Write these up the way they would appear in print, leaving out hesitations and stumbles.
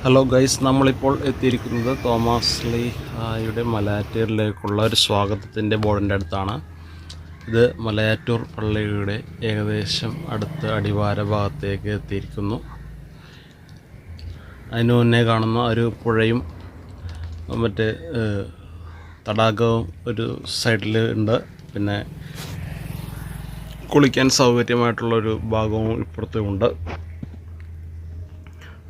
Hello guys, നമ്മളിപ്പോൾ എത്തിയിരിക്കുന്നത് Thomas ലീഹായുടെ മലയാറ്റൂരിലേക്കുള്ള ഒരു സ്വാഗതത്തിൻ്റെ ബോർഡിൻ്റെ അടുത്താണ്. ഇത് മലയാറ്റൂർ പള്ളിയുടെ ഏകദേശം അടുത്ത അടിവാര ഭാഗത്തേക്ക് എത്തിയിരിക്കുന്നു. അതിനു മുന്നേ കാണുന്ന ഒരു പുഴയും മറ്റേ തടാകവും ഒരു സൈഡിൽ ഉണ്ട്. പിന്നെ കുളിക്കാൻ സൗകര്യമായിട്ടുള്ളൊരു ഭാഗവും ഇപ്പുറത്തുമുണ്ട്.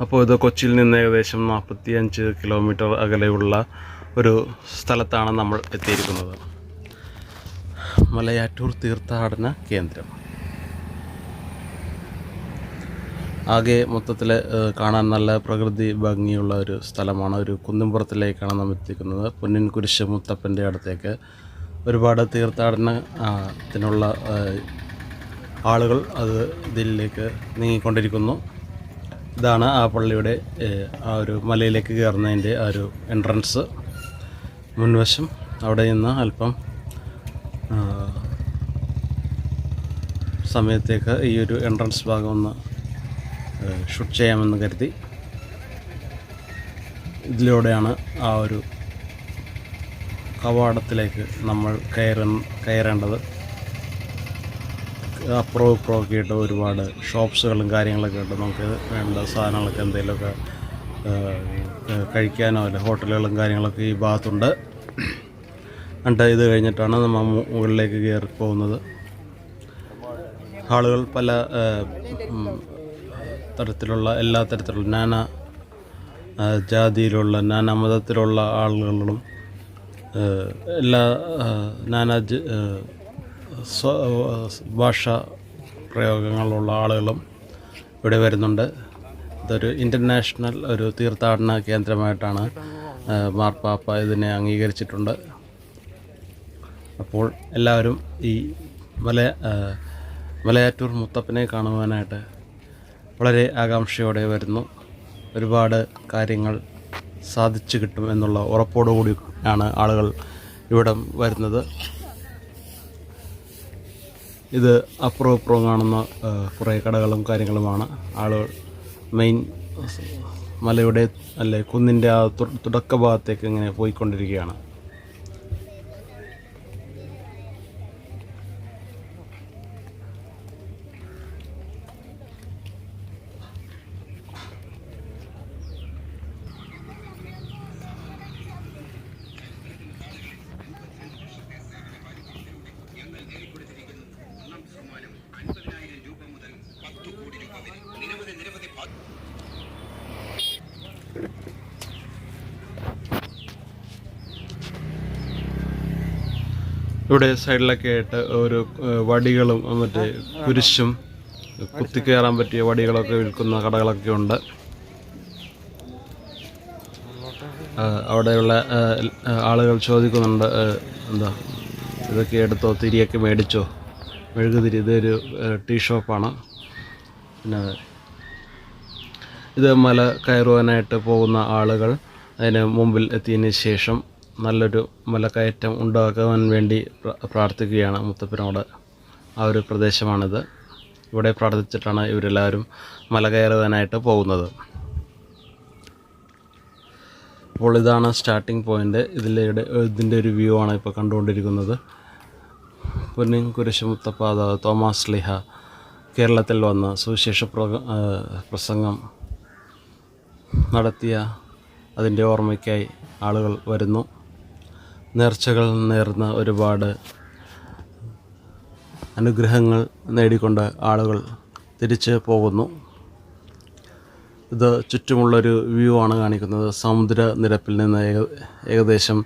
അപ്പോൾ ഇത് കൊച്ചിയിൽ നിന്ന് ഏകദേശം 45 കിലോമീറ്റർ അകലെയുള്ള ഒരു സ്ഥലത്താണ് നമ്മൾ എത്തിയിരിക്കുന്നത്. മലയാറ്റൂർ തീർത്ഥാടന കേന്ദ്രം. ആകെ മൊത്തത്തിൽ കാണാൻ നല്ല പ്രകൃതി ഭംഗിയുള്ള ഒരു സ്ഥലമാണ്. ഒരു കുന്നിൻപുറത്തിലേക്കാണ് നാം എത്തിക്കുന്നത്. പൊന്നിൻ കുരിശ് മുത്തപ്പൻ്റെ അടുത്തേക്ക് ഒരുപാട് തീർത്ഥാടനത്തിനുള്ള ആളുകൾ ഇതിലേക്ക് നീങ്ങിക്കൊണ്ടിരിക്കുന്നു. ഇതാണ് ആ പള്ളിയുടെ ആ ഒരു മലയിലേക്ക് കയറുന്നതിൻ്റെ ആ ഒരു എൻട്രൻസ്. മുൻവശം അവിടെ നിന്ന് അല്പം സമയത്തേക്ക് ഈ ഒരു എൻട്രൻസ് ഭാഗം ഒന്ന് ഷൂട്ട് ചെയ്യാമെന്ന് കരുതി ഇതിലൂടെയാണ് ആ ഒരു കവാടത്തിലേക്ക് നമ്മൾ കയറേണ്ടത്. അപ്പുറവും ഇപ്പുറമൊക്കെ ആയിട്ട് ഒരുപാട് ഷോപ്സുകളും കാര്യങ്ങളൊക്കെ ഉണ്ട്. നമുക്ക് വേണ്ട സാധനങ്ങളൊക്കെ എന്തെങ്കിലുമൊക്കെ കഴിക്കാനോ അല്ല ഹോട്ടലുകളും കാര്യങ്ങളൊക്കെ ഈ ഭാഗത്തുണ്ട്. എന്നിട്ട് ഇത് കഴിഞ്ഞിട്ടാണ് നമ്മൾ മുകളിലേക്ക് കയറി പോകുന്നത്. ആളുകൾ പല തരത്തിലുള്ള എല്ലാ തരത്തിലുള്ള നാനാ ജാതിയിലുള്ള നാനാ മതത്തിലുള്ള ആളുകളും എല്ലാ നാനാ ഭാഷാ പ്രയോഗങ്ങളുള്ള ആളുകളും ഇവിടെ വരുന്നുണ്ട്. ഇതൊരു ഇൻ്റർനാഷണൽ ഒരു തീർത്ഥാടന കേന്ദ്രമായിട്ടാണ് മാർപ്പാപ്പ ഇതിനെ അംഗീകരിച്ചിട്ടുണ്ട്. അപ്പോൾ എല്ലാവരും ഈ മലയാറ്റൂർ മുത്തപ്പനെ കാണുവാനായിട്ട് വളരെ ആകാംക്ഷയോടെ വരുന്നു. ഒരുപാട് കാര്യങ്ങൾ സാധിച്ചു കിട്ടും എന്നുള്ള ഉറപ്പോടുകൂടിയാണ് ആളുകൾ ഇവിടം വരുന്നത്. ഇത് അപ്പുറവും ഇപ്പുറവും കാണുന്ന കുറേ കടകളും കാര്യങ്ങളുമാണ്. ആളുകൾ മെയിൻ മലയുടെ അല്ലെ കുന്നിൻ്റെ ആ തുടക്ക ഭാഗത്തേക്ക് ഇങ്ങനെ പോയിക്കൊണ്ടിരിക്കുകയാണ്. ഇവിടെ സൈഡിലൊക്കെ ആയിട്ട് ഒരു വടികളും മറ്റേ കുരിശും കുത്തിക്കയറാൻ പറ്റിയ വടികളൊക്കെ വിൽക്കുന്ന കടകളൊക്കെ ഉണ്ട്. അവിടെയുള്ള ആളുകൾ ചോദിക്കുന്നുണ്ട്, എന്താ ഇതൊക്കെ എടുത്തോ, തിരിയൊക്കെ മേടിച്ചോ, മെഴുകുതിരി. ഇതൊരു ടീ ഷോപ്പാണ്. പിന്നെ ഇത് മല കയറുവാനായിട്ട് പോകുന്ന ആളുകൾ അതിന് മുമ്പിൽ എത്തിയതിന് ശേഷം നല്ലൊരു മലക്കയറ്റം ഉണ്ടാക്കുവാൻ വേണ്ടി പ്രാർത്ഥിക്കുകയാണ് മുത്തപ്പനോട്. ആ ഒരു പ്രദേശമാണിത്. ഇവിടെ പ്രാർത്ഥിച്ചിട്ടാണ് ഇവരെല്ലാവരും മല കയറുവാനായിട്ട് പോകുന്നത്. അപ്പോൾ ഇതാണ് സ്റ്റാർട്ടിംഗ് പോയിൻ്റ്. ഇതിൻ്റെ ഒരു വ്യൂ ആണ് ഇപ്പോൾ കണ്ടുകൊണ്ടിരിക്കുന്നത്. പൊന്നിൻ കുരിശ് മുത്തപ്പ തോമസ് ലീഹ കേരളത്തിൽ വന്ന് സുവിശേഷ പ്രസംഗം നടത്തിയ അതിൻ്റെ ഓർമ്മയ്ക്കായി ആളുകൾ വരുന്നു. നേർച്ചകൾ നേർന്ന ഒരുപാട് അനുഗ്രഹങ്ങൾ നേടിക്കൊണ്ട് ആളുകൾ തിരിച്ച് പോകുന്നു. ഇത് ചുറ്റുമുള്ളൊരു വ്യൂ ആണ് കാണിക്കുന്നത്. സമുദ്രനിരപ്പിൽ നിന്ന് ഏകദേശം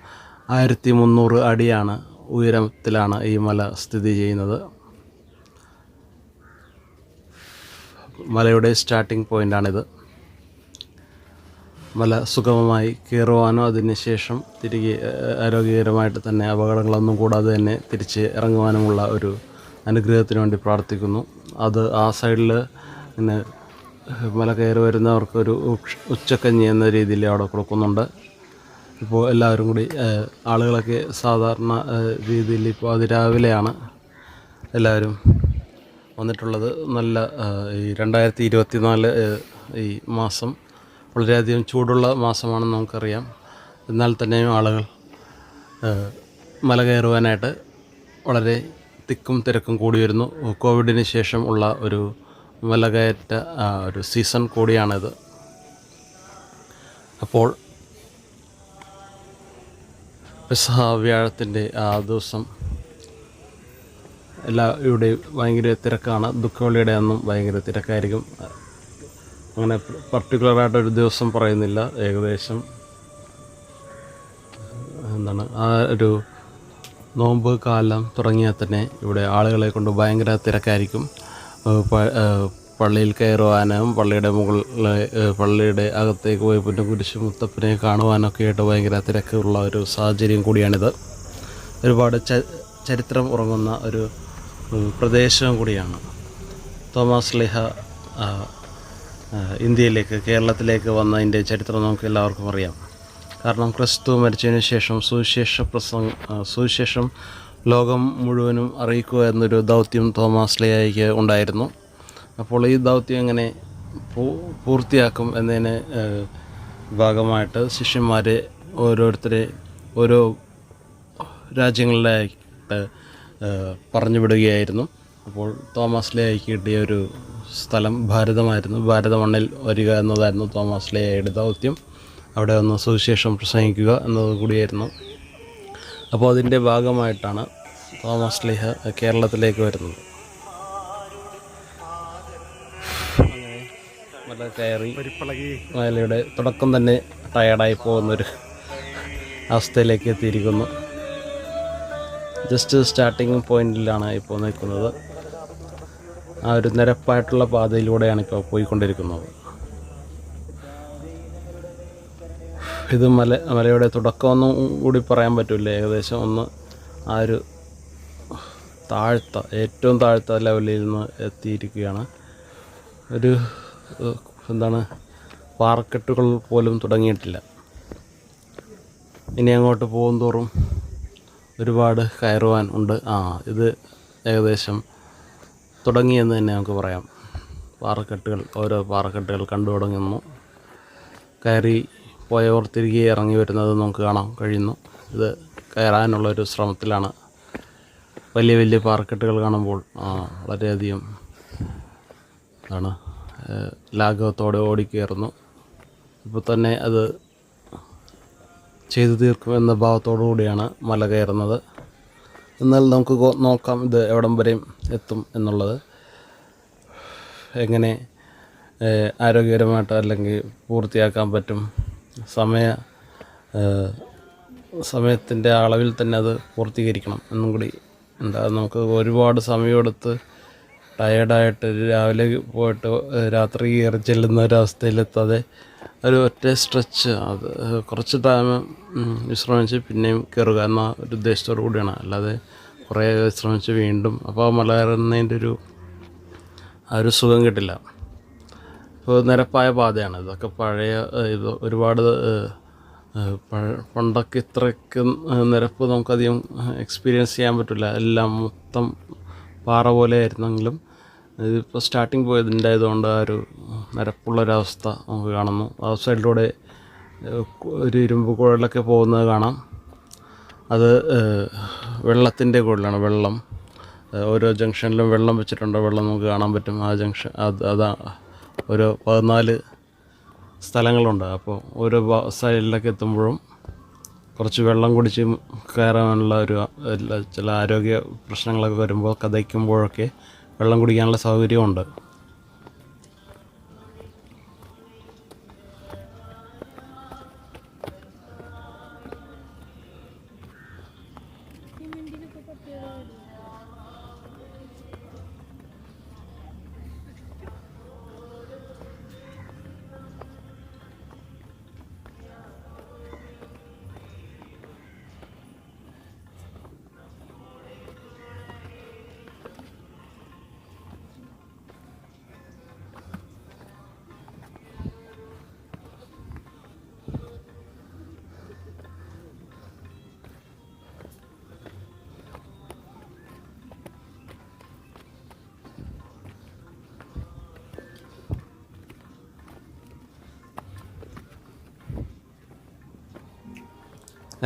1300 അടിയാണ് ഉയരത്തിലാണ് ഈ മല സ്ഥിതി ചെയ്യുന്നത്. മലയുടെ സ്റ്റാർട്ടിംഗ് പോയിൻ്റാണിത്. മല സുഗമമായി കയറുവാനോ അതിനുശേഷം തിരികെ ആരോഗ്യകരമായിട്ട് തന്നെ അപകടങ്ങളൊന്നും കൂടാതെ തന്നെ തിരിച്ച് ഇറങ്ങുവാനുമുള്ള ഒരു അനുഗ്രഹത്തിന് വേണ്ടി പ്രാർത്ഥിക്കുന്നു. അത് ആ സൈഡിൽ പിന്നെ മല കയറി വരുന്നവർക്കൊരു ഉച്ചക്കഞ്ഞി എന്ന രീതിയിൽ അവിടെ കൊടുക്കുന്നുണ്ട്. ഇപ്പോൾ എല്ലാവരും കൂടി ആളുകളൊക്കെ സാധാരണ രീതിയിൽ ഇപ്പോൾ അതിരാവിലെയാണ് എല്ലാവരും വന്നിട്ടുള്ളത്. നല്ല ഈ 2024 ഈ മാസം വളരെയധികം ചൂടുള്ള മാസമാണെന്ന് നമുക്കറിയാം. എന്നാൽ തന്നെയും ആളുകൾ മല കയറുവാനായിട്ട് വളരെ തിക്കും തിരക്കും കൂടി വരുന്നു. കോവിഡിന് ശേഷം ഉള്ള ഒരു മലകയറ്റ ഒരു സീസൺ കൂടിയാണിത്. അപ്പോൾ പെസഹ വ്യാഴത്തിൻ്റെ ആ ദിവസം ഇവിടെ ഭയങ്കര തിരക്കാണ്. ദുഃഖവെള്ളിയുടെ അന്നും ഭയങ്കര തിരക്കായിരിക്കും. അങ്ങനെ പർട്ടിക്കുലറായിട്ടൊരു ദിവസം പറയുന്നില്ല. ഏകദേശം ആ ഒരു നോമ്പ് കാലം തുടങ്ങിയാൽ തന്നെ ഇവിടെ ആളുകളെ കൊണ്ട് ഭയങ്കര തിരക്കായിരിക്കും. പള്ളിയിൽ കയറുവാനും പള്ളിയുടെ അകത്തേക്ക് പോയി പിന്നെ കുരിശ് മുത്തപ്പനെ കാണുവാനൊക്കെ ആയിട്ട് ഭയങ്കര തിരക്കുള്ള ഒരു സാഹചര്യം കൂടിയാണിത്. ഒരുപാട് ചരിത്രം ഉറങ്ങുന്ന ഒരു പ്രദേശം കൂടിയാണ്. തോമാസ് ശ്ലീഹ കേരളത്തിലേക്ക് വന്നതിൻ്റെ ചരിത്രം നമുക്ക് എല്ലാവർക്കും അറിയാം. കാരണം ക്രിസ്തു മരിച്ചതിന് ശേഷം സുവിശേഷം ലോകം മുഴുവനും അറിയിക്കുക എന്നൊരു ദൗത്യം തോമാസ് ശ്ലീഹായ്ക്ക് ഉണ്ടായിരുന്നു. അപ്പോൾ ഈ ദൗത്യം എങ്ങനെ പൂർത്തിയാക്കും എന്നതിന് ഭാഗമായിട്ട് ശിഷ്യന്മാരെ ഓരോരുത്തരെ ഓരോ രാജ്യങ്ങളിലായിട്ട് പറഞ്ഞു വിടുകയായിരുന്നു. അപ്പോൾ തോമാസ് ശ്ലീഹായ്ക്ക് കിട്ടിയ ഒരു സ്ഥലം ഭാരതമായിരുന്നു. ഭാരത മണ്ണിൽ വരിക എന്നതായിരുന്നു തോമാസ് ശ്ലീഹായുടെ ദൗത്യം. അവിടെ ഒന്ന് സുവിശേഷം പ്രസംഗിക്കുക എന്നത് കൂടിയായിരുന്നു. അപ്പോൾ അതിൻ്റെ ഭാഗമായിട്ടാണ് തോമാസ് ശ്ലീഹ കേരളത്തിലേക്ക് വരുന്നത്. അങ്ങനെ മല കയറി മലയുടെ തുടക്കം തന്നെ ടയർഡായി പോകുന്നൊരു അവസ്ഥയിലേക്ക് എത്തിയിരിക്കുന്നു. ജസ്റ്റ് സ്റ്റാർട്ടിങ് പോയിന്റിലാണ് ഇപ്പോൾ നിൽക്കുന്നത്. ആ ഒരു നിരപ്പായിട്ടുള്ള പാതയിലൂടെയാണ് ഇപ്പോൾ പോയിക്കൊണ്ടിരിക്കുന്നത്. ഇത് മലയുടെ തുടക്കമൊന്നും കൂടി പറയാൻ പറ്റില്ല. ഏകദേശം ഒന്ന് ആ ഒരു ഏറ്റവും താഴ്ത്ത ലെവലിൽ നിന്ന് എത്തിയിരിക്കുകയാണ്. ഒരു പാറക്കെട്ടുകൾ പോലും തുടങ്ങിയിട്ടില്ല. ഇനി അങ്ങോട്ട് പോകും തോറും ഒരുപാട് കയറുവാൻ ഉണ്ട്. ഇത് ഏകദേശം തുടങ്ങിയെന്ന് തന്നെ നമുക്ക് പറയാം. ഓരോ പാറക്കെട്ടുകൾ കണ്ടു തുടങ്ങുന്നു. കയറി പോയവർ തിരികെ ഇറങ്ങി വരുന്നത് നമുക്ക് കാണാൻ കഴിയുന്നു. ഇത് കയറാനുള്ളൊരു ശ്രമത്തിലാണ്. വലിയ വലിയ പാറക്കെട്ടുകൾ കാണുമ്പോൾ വളരെയധികം ലാഘവത്തോടെ ഓടിക്കയറുന്നു. ഇപ്പോൾ തന്നെ അത് ചെയ്തു തീർക്കുമെന്ന ഭാവത്തോടു കൂടിയാണ് മല കയറുന്നത്. എന്നാൽ നമുക്ക് നോക്കാം ഇത് എവിടം വരെയും എത്തും എന്നുള്ളത്. എങ്ങനെ ആരോഗ്യകരമായിട്ട് അല്ലെങ്കിൽ പൂർത്തിയാക്കാൻ പറ്റും. സമയത്തിൻ്റെ അളവിൽ തന്നെ അത് പൂർത്തീകരിക്കണം എന്നും കൂടി നമുക്ക് ഒരുപാട് സമയമെടുത്ത് ടയേർഡായിട്ട് രാവിലെ പോയിട്ട് രാത്രി കയറി ചെല്ലുന്ന ഒരവസ്ഥയിലെത്താതെ ഒരു ഒറ്റ സ്ട്രെച്ച് അത് കുറച്ച് ടൈം വിശ്രമിച്ച് പിന്നെയും കയറുക എന്ന ഒരു ഉദ്ദേശത്തോടു കൂടിയാണ്. അല്ലാതെ കുറേ വിശ്രമിച്ച് വീണ്ടും അപ്പോൾ മല കയറുന്നതിൻ്റെ ഒരു സുഖം കിട്ടില്ല. ഇപ്പോൾ നിരപ്പായ പാതയാണ്. ഇതൊക്കെ പഴയ ഒരുപാട് പണ്ടൊക്കെ ഇത്രയ്ക്ക് നിരപ്പ് നമുക്കധികം എക്സ്പീരിയൻസ് ചെയ്യാൻ പറ്റില്ല. എല്ലാം മൊത്തം പാറ പോലെ ആയിരുന്നെങ്കിലും ഇതിപ്പോൾ സ്റ്റാർട്ടിങ് പോയതിൻ്റെ ആയതുകൊണ്ട് ആ ഒരു നിരപ്പുള്ളൊരവസ്ഥ നമുക്ക് കാണുന്നു. ആ സൈഡിലൂടെ ഒരു ഇരുമ്പ് കുഴലൊക്കെ പോകുന്നത് കാണാം. അത് വെള്ളത്തിൻ്റെ കുഴലാണ്. വെള്ളം ഓരോ ജംഗ്ഷനിലും വെള്ളം വെച്ചിട്ടുണ്ട്. വെള്ളം നമുക്ക് കാണാൻ പറ്റും. ആ ജംഗ്ഷൻ അതാ ഓരോ 14 സ്ഥലങ്ങളുണ്ട്. അപ്പോൾ ഓരോ സൈഡിലൊക്കെ എത്തുമ്പോഴും കുറച്ച് വെള്ളം കുടിച്ച് കയറാനുള്ള ചില ആരോഗ്യ പ്രശ്നങ്ങളൊക്കെ വരുമ്പോൾ കഥയ്ക്കുമ്പോഴൊക്കെ വെള്ളം കുടിക്കാനുള്ള സൗകര്യമുണ്ട്.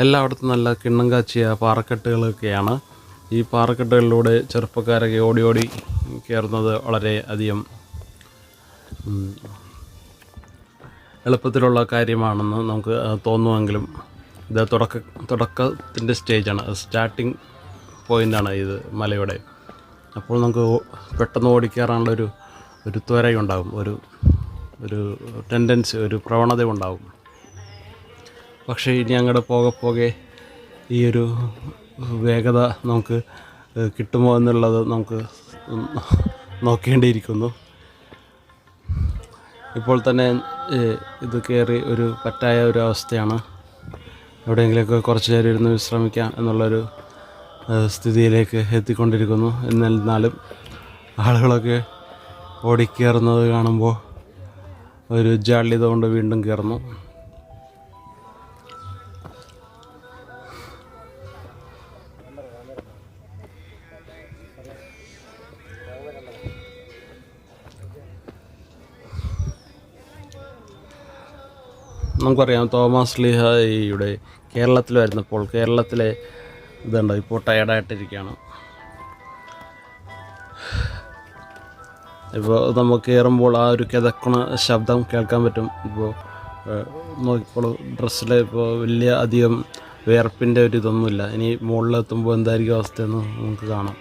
എല്ലായിടത്തും നല്ല കിണ്ണം കാച്ചിയ പാറക്കെട്ടുകളൊക്കെയാണ്. ഈ പാറക്കെട്ടുകളിലൂടെ ചെറുപ്പക്കാരൊക്കെ ഓടി ഓടി കയറുന്നത് വളരെ അധികം എളുപ്പത്തിലുള്ള കാര്യമാണെന്ന് നമുക്ക് തോന്നുമെങ്കിലും ഇത് തുടക്കത്തിൻ്റെ സ്റ്റേജാണ്, സ്റ്റാർട്ടിങ് പോയിൻ്റാണ് ഇത് മലയുടെ. അപ്പോൾ നമുക്ക് പെട്ടെന്ന് ഓടിക്കയറാനുള്ള ഒരു ത്വരയുണ്ടാകും, ഒരു ടെൻഡൻസി, ഒരു പ്രവണത ഉണ്ടാകും. പക്ഷേ ഇനി അങ്ങോട്ട് പോകെ ഈ ഒരു വേഗത നമുക്ക് കിട്ടുമോ എന്നുള്ളത് നമുക്ക് നോക്കേണ്ടിയിരിക്കുന്നു. ഇപ്പോൾ തന്നെ ഇത് കയറി ഒരു പറ്റായ ഒരു അവസ്ഥയാണ്. എവിടെയെങ്കിലുമൊക്കെ കുറച്ച് നേരം ഇരുന്ന് വിശ്രമിക്കാം എന്നുള്ളൊരു സ്ഥിതിയിലേക്ക് എത്തിക്കൊണ്ടിരിക്കുന്നു. എന്നിരുന്നാലും ആളുകളൊക്കെ ഓടിക്കയറുന്നത് കാണുമ്പോൾ ഒരു ജാള്യത കൊണ്ട് വീണ്ടും കയറുന്നു. നമുക്കറിയാം തോമസ് ലീഹയുടെ കേരളത്തിൽ വരുന്നപ്പോൾ കേരളത്തിലെ ഇതുണ്ട്, ഇപ്പോൾ ടയർഡായിട്ടിരിക്കുകയാണ്. ഇപ്പോൾ നമുക്ക് കയറുമ്പോൾ ആ ഒരു കിതക്കണ ശബ്ദം കേൾക്കാൻ പറ്റും. ഇപ്പോൾ നോക്കിക്കോളൂ, ഡ്രസ്സിൽ ഇപ്പോൾ വലിയ അധികം വിയർപ്പിൻ്റെ ഒരു ഇതൊന്നുമില്ല. ഇനി മുകളിലെത്തുമ്പോൾ എന്തായിരിക്കും അവസ്ഥയെന്ന് നമുക്ക് കാണാം.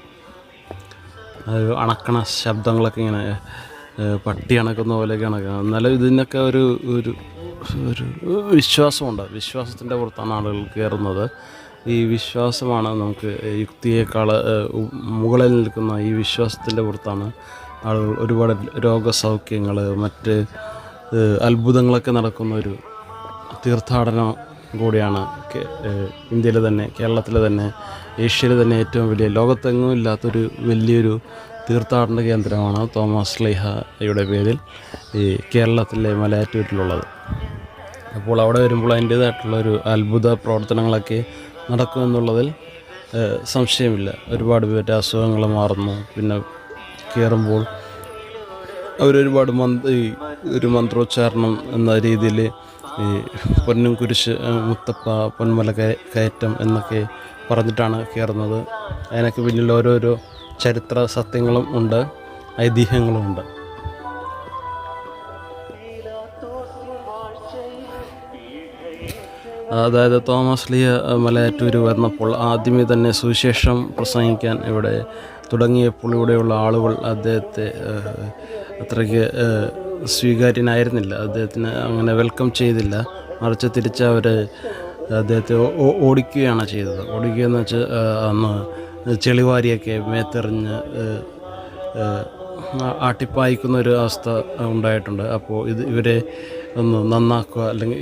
ഒരു അണക്കണ ശബ്ദങ്ങളൊക്കെ ഇങ്ങനെ പട്ടി അണക്കുന്ന പോലെയൊക്കെ അണക്കണം. എന്നാലും ഇതിനൊക്കെ ഒരു വിശ്വാസമുണ്ട്. വിശ്വാസത്തിൻ്റെ പുറത്താണ് ആളുകൾ കയറുന്നത്. ഈ വിശ്വാസമാണ് നമുക്ക് യുക്തിയേക്കാൾ മുകളിൽ നിൽക്കുന്ന ഈ വിശ്വാസത്തിൻ്റെ പുറത്താണ് ആളുകൾ ഒരുപാട് രോഗസൗഖ്യങ്ങൾ, മറ്റ് അത്ഭുതങ്ങളൊക്കെ നടക്കുന്ന ഒരു തീർത്ഥാടനം കൂടിയാണ് ഇന്ത്യയിലെ തന്നെ, കേരളത്തിലെ തന്നെ, ഏഷ്യയിലെ തന്നെ ഏറ്റവും വലിയ, ലോകത്തെങ്ങും ഇല്ലാത്തൊരു വലിയൊരു തീർത്ഥാടന കേന്ദ്രമാണ് തോമസ് ലീഹയുടെ പേരിൽ ഈ കേരളത്തിലെ മലയാറ്റൂരിലുള്ളത്. അപ്പോൾ അവിടെ വരുമ്പോൾ അതിൻ്റേതായിട്ടുള്ളൊരു അത്ഭുത പ്രവർത്തനങ്ങളൊക്കെ നടക്കുമെന്നുള്ളതിൽ സംശയമില്ല. ഒരുപാട് പേരുടെ അസുഖങ്ങൾ മാറുന്നു. പിന്നെ കയറുമ്പോൾ അവരൊരുപാട് ഒരു മന്ത്രോച്ചാരണം എന്ന രീതിയിൽ ഈ പൊന്നും കുരിശ് മുത്തപ്പ പൊന്മല കയറ്റം എന്നൊക്കെ പറഞ്ഞിട്ടാണ് കയറുന്നത്. അതിനൊക്കെ പിന്നിൽ ഓരോരോ ചരിത്ര സത്യങ്ങളും ഉണ്ട്, ഐതിഹ്യങ്ങളും ഉണ്ട്. അതായത് തോമസ് ലീഹ മലയാറ്റൂർ വന്നപ്പോൾ ആദ്യമേ തന്നെ സുവിശേഷം പ്രസംഗിക്കാൻ ഇവിടെ തുടങ്ങിയപ്പോൾ ഇവിടെയുള്ള ആളുകൾ അദ്ദേഹത്തെ അത്രയ്ക്ക് സ്വീകാര്യനായിരുന്നില്ല. അദ്ദേഹത്തിന് അങ്ങനെ വെൽക്കം ചെയ്തില്ല. മറിച്ച് തിരിച്ച് അവർ അദ്ദേഹത്തെ ഓടിക്കുകയാണ് ചെയ്തത്. ഓടിക്കുകയെന്ന് വെച്ചാൽ അന്ന് ചെളിവാരിയൊക്കെ മേത്തെറിഞ്ഞ് ആട്ടിപ്പായിക്കുന്ന ഒരു അവസ്ഥ ഉണ്ടായിട്ടുണ്ട്. അപ്പോൾ ഇവരെ ഒന്ന് നന്നാക്കുക, അല്ലെങ്കിൽ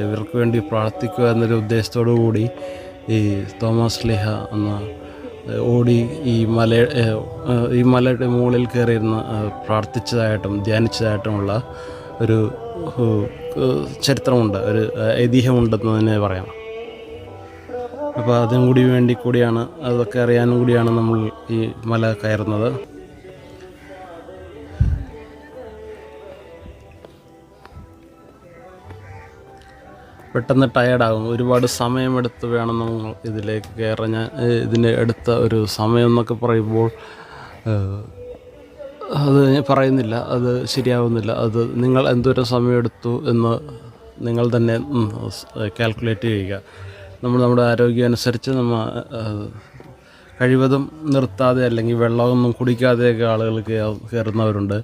ഇവർക്ക് വേണ്ടി പ്രാർത്ഥിക്കുക എന്നൊരു ഉദ്ദേശത്തോടു കൂടി ഈ തോമസ് ലീഹ അന്ന് ഓടി ഈ മലയുടെ മുകളിൽ കയറിയിരുന്ന് പ്രാർത്ഥിച്ചതായിട്ടും ധ്യാനിച്ചതായിട്ടുമുള്ള ഒരു ചരിത്രമുണ്ട്, ഒരു ഐതിഹ്യമുണ്ടെന്ന് തന്നെ പറയാം. അപ്പോൾ അതിനും കൂടി കൂടിയാണ്, അതൊക്കെ അറിയാനും കൂടിയാണ് നമ്മൾ ഈ മല കയറുന്നത്. പെട്ടെന്ന് ടയേർഡാകും. ഒരുപാട് സമയമെടുത്ത് വേണം നമ്മൾ ഇതിലേക്ക് കയറാൻ. ഇതിൻ്റെ എടുത്ത ഒരു സമയം എന്നൊക്കെ പറയുമ്പോൾ അത് ഞാൻ പറയുന്നില്ല, അത് ശരിയാവുന്നില്ല. അത് നിങ്ങൾ എന്തോരം സമയമെടുത്തു എന്ന് നിങ്ങൾ തന്നെ കാൽക്കുലേറ്റ് ചെയ്യുക. നമ്മുടെ ആരോഗ്യം അനുസരിച്ച് നമ്മൾ കഴിവതും നിർത്താതെ, അല്ലെങ്കിൽ വെള്ളമൊന്നും കുടിക്കാതെയൊക്കെ ആളുകൾ കയറുന്നവരുണ്ട്.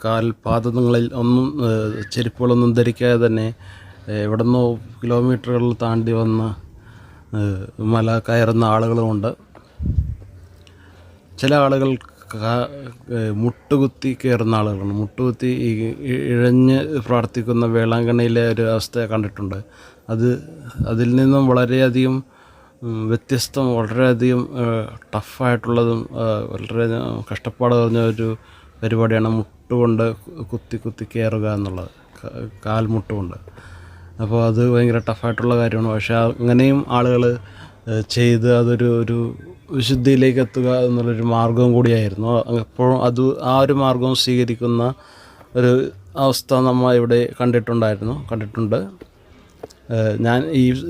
കാൽപാദങ്ങളിൽ ഒന്നും ചെരുപ്പുകളൊന്നും ധരിക്കാതെ തന്നെ എവിടെ നിന്നോ കിലോമീറ്ററുകൾ താണ്ടി വന്ന് മല കയറുന്ന ആളുകളുമുണ്ട്. ചില ആളുകൾ മുട്ടുകുത്തി കയറുന്ന ആളുകളുണ്ട്. മുട്ടുകുത്തി ഇഴഞ്ഞ് പ്രാർത്ഥിക്കുന്ന വേളാങ്കണ്ണിയിലെ ഒരു അവസ്ഥ കണ്ടിട്ടുണ്ട്. അതിൽ നിന്നും വളരെയധികം വ്യത്യസ്തം, വളരെയധികം ടഫായിട്ടുള്ളതും വളരെ കഷ്ടപ്പാട് പറഞ്ഞ ഒരു പരിപാടിയാണ് മുട്ടുകൊണ്ട് കുത്തി കയറുക എന്നുള്ളത്, കാൽമുട്ടുകൊണ്ട്. അപ്പോൾ അത് ഭയങ്കര ടഫായിട്ടുള്ള കാര്യമാണ്. പക്ഷേ അങ്ങനെയും ആളുകൾ ചെയ്ത് അതൊരു വിശുദ്ധിയിലേക്ക് എത്തുക എന്നുള്ളൊരു മാർഗവും കൂടിയായിരുന്നു. അപ്പോൾ ആ ഒരു മാർഗവും സ്വീകരിക്കുന്ന ഒരു അവസ്ഥ നമ്മൾ ഇവിടെ കണ്ടിട്ടുണ്ട്. ഞാൻ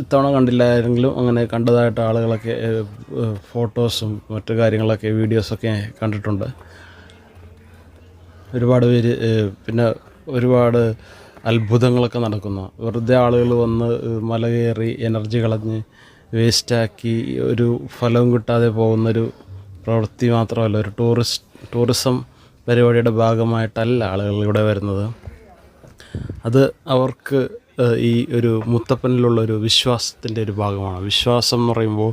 ഇത്തവണ കണ്ടില്ലായിരുന്നെങ്കിലും അങ്ങനെ കണ്ടതായിട്ട് ആളുകളൊക്കെ ഫോട്ടോസും മറ്റു കാര്യങ്ങളൊക്കെ വീഡിയോസൊക്കെ കണ്ടിട്ടുണ്ട്. ഒരുപാട് പേര് പിന്നെ ഒരുപാട് അത്ഭുതങ്ങളൊക്കെ നടക്കുന്ന, വെറുതെ ആളുകൾ വന്ന് മല കയറി എനർജി കളഞ്ഞ് വേസ്റ്റാക്കി ഒരു ഫലവും കിട്ടാതെ പോകുന്നൊരു പ്രവൃത്തി മാത്രമല്ല, ഒരു ടൂറിസം പരിപാടിയുടെ ഭാഗമായിട്ടല്ല ആളുകൾ ഇവിടെ വരുന്നത്. അത് അവർക്ക് ഈ ഒരു മുത്തപ്പനിലുള്ളൊരു വിശ്വാസത്തിൻ്റെ ഒരു ഭാഗമാണ്. വിശ്വാസം എന്ന് പറയുമ്പോൾ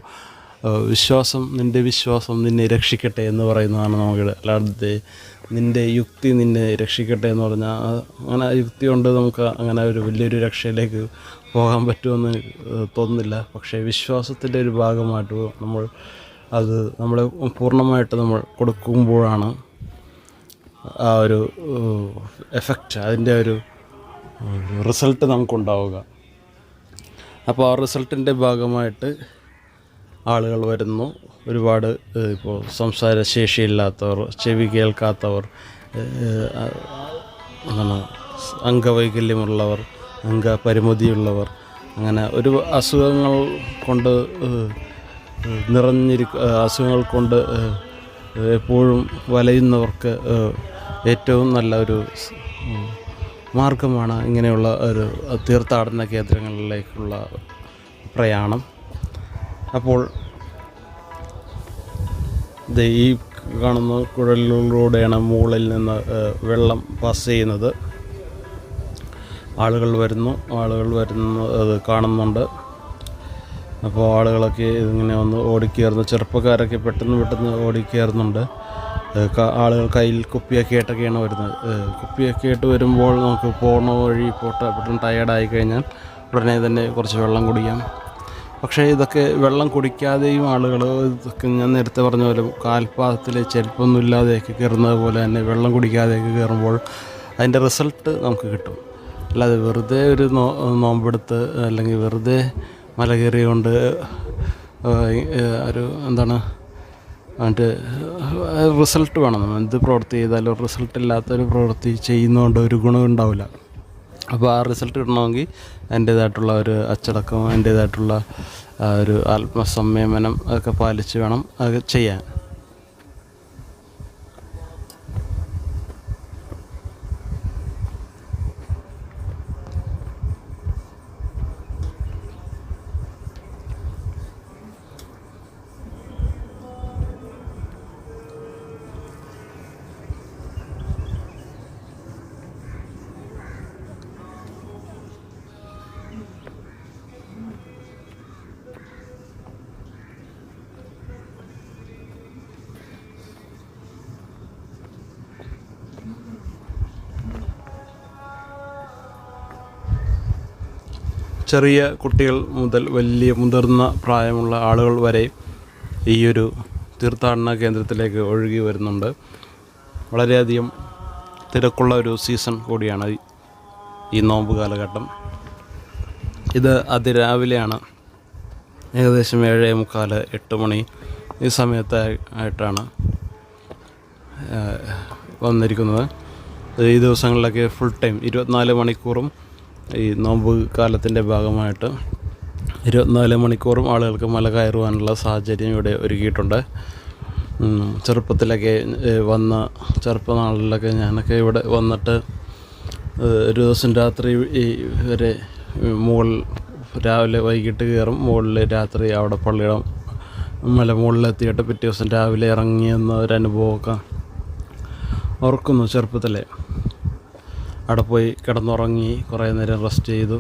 നിൻ്റെ വിശ്വാസം നിന്നെ രക്ഷിക്കട്ടെ എന്ന് പറയുന്നതാണ് നമുക്ക്. അല്ലാതെ നിൻ്റെ യുക്തി നിന്നെ രക്ഷിക്കട്ടെ എന്ന് പറഞ്ഞാൽ അങ്ങനെ യുക്തി കൊണ്ട് നമുക്ക് അങ്ങനെ ഒരു വലിയൊരു രക്ഷയിലേക്ക് പോകാൻ പറ്റുമെന്ന് തോന്നുന്നില്ല. പക്ഷേ വിശ്വാസത്തിൻ്റെ ഒരു ഭാഗമായിട്ട് നമ്മളെ പൂർണ്ണമായിട്ട് നമ്മൾ കൊടുക്കുമ്പോഴാണ് ആ ഒരു എഫക്റ്റ്, അതിൻ്റെ ഒരു റിസൾട്ട് നമുക്കുണ്ടാവുക. അപ്പോൾ ആ റിസൾട്ടിൻ്റെ ഭാഗമായിട്ട് ആളുകൾ വരുന്നു. ഒരുപാട് ഇപ്പോൾ സംസാരശേഷിയില്ലാത്തവർ, ചെവി കേൾക്കാത്തവർ, അംഗവൈകല്യമുള്ളവർ, അംഗപരിമിതിയുള്ളവർ, അങ്ങനെ ഒരു അസുഖങ്ങൾ കൊണ്ട് അസുഖങ്ങൾ കൊണ്ട് എപ്പോഴും വലയുന്നവർക്ക് ഏറ്റവും നല്ല ഒരു മാർഗമാണ് ഇങ്ങനെയുള്ള ഒരു തീർത്ഥാടന കേന്ദ്രങ്ങളിലേക്കുള്ള പ്രയാണം. അപ്പോൾ ഈ കാണുന്ന കുഴലിലൂടെയാണ് മുകളിൽ നിന്ന് വെള്ളം പാസ് ചെയ്യുന്നത്. ആളുകൾ വരുന്നത് കാണുന്നുണ്ട്. അപ്പോൾ ആളുകളൊക്കെ ഇതിങ്ങനെ വന്ന് ഓടിക്കയറുന്നു. ചെറുപ്പക്കാരൊക്കെ പെട്ടെന്ന് ഓടിക്കയറുന്നുണ്ട്. ആളുകൾ കയ്യിൽ കുപ്പിയൊക്കെ ആയിട്ടൊക്കെയാണ് വരുന്നത്. കുപ്പിയൊക്കെ ആയിട്ട് വരുമ്പോൾ നമുക്ക് പോണ വഴി പെട്ടെന്ന് ടയേർഡായി കഴിഞ്ഞാൽ ഉടനെ തന്നെ കുറച്ച് വെള്ളം കുടിക്കാം. പക്ഷേ ഇതൊക്കെ വെള്ളം കുടിക്കാതെയും ആളുകൾ, ഇതൊക്കെ ഞാൻ നേരത്തെ പറഞ്ഞ പോലെ കാൽപാദത്തിൽ ചെരുപ്പൊന്നും ഇല്ലാതെയൊക്കെ കയറുന്നത് പോലെ തന്നെ വെള്ളം കുടിക്കാതെയൊക്കെ കയറുമ്പോൾ അതിൻ്റെ റിസൾട്ട് നമുക്ക് കിട്ടും. അല്ലാതെ വെറുതെ ഒരു നോമ്പെടുത്ത് അല്ലെങ്കിൽ വെറുതെ മല കയറി കൊണ്ട് ഒരു അതിൻ്റെ റിസൾട്ട് വേണം. നമ്മൾ എന്ത് പ്രവൃത്തി ചെയ്താലും റിസൾട്ട് ഇല്ലാത്തൊരു പ്രവൃത്തി ചെയ്യുന്നതുകൊണ്ട് ഒരു ഗുണം ഉണ്ടാവില്ല. അപ്പോൾ ആ റിസൾട്ട് കിട്ടണമെങ്കിൽ അതിൻ്റേതായിട്ടുള്ള ഒരു അച്ചടക്കം, അതിൻ്റേതായിട്ടുള്ള ഒരു ആത്മസംയമനം ഒക്കെ പാലിച്ച് വേണം അത് ചെയ്യാൻ. ചെറിയ കുട്ടികൾ മുതൽ വലിയ മുതിർന്ന പ്രായമുള്ള ആളുകൾ വരെ ഈ ഒരു തീർത്ഥാടന കേന്ദ്രത്തിലേക്ക് ഒഴുകി വരുന്നുണ്ട്. വളരെയധികം തിരക്കുള്ള ഒരു സീസൺ കൂടിയാണ് ഈ നോമ്പ് കാലഘട്ടം. ഇത് അതിരാവിലെയാണ്, ഏകദേശം 7:45 8 മണി ഈ സമയത്തായിട്ടാണ് വന്നിരിക്കുന്നത്. ഈ ദിവസങ്ങളിലൊക്കെ ഫുൾ ടൈം 24 മണിക്കൂറും ഈ നോമ്പ് കാലത്തിൻ്റെ ഭാഗമായിട്ട് 24 മണിക്കൂറും ആളുകൾക്ക് മല കയറുവാനുള്ള സാഹചര്യം ഇവിടെ ഒരുക്കിയിട്ടുണ്ട്. ചെറുപ്പത്തിലൊക്കെ ചെറുപ്പനാളിലൊക്കെ ഞാനൊക്കെ ഇവിടെ വന്നിട്ട് ഒരു ദിവസം രാത്രി വരെ രാവിലെ വൈകിട്ട് കയറും, മുകളിൽ രാത്രി അവിടെ പള്ളിയുടെ മല മുകളിലെത്തിയിട്ട് പിറ്റേ ദിവസം രാവിലെ ഇറങ്ങിയെന്ന ഒരു അനുഭവമൊക്കെ ഓർക്കുന്നു. ചെറുപ്പത്തിലെ അവിടെ പോയി കിടന്നുറങ്ങി കുറേ നേരം റെസ്റ്റ് ചെയ്തു,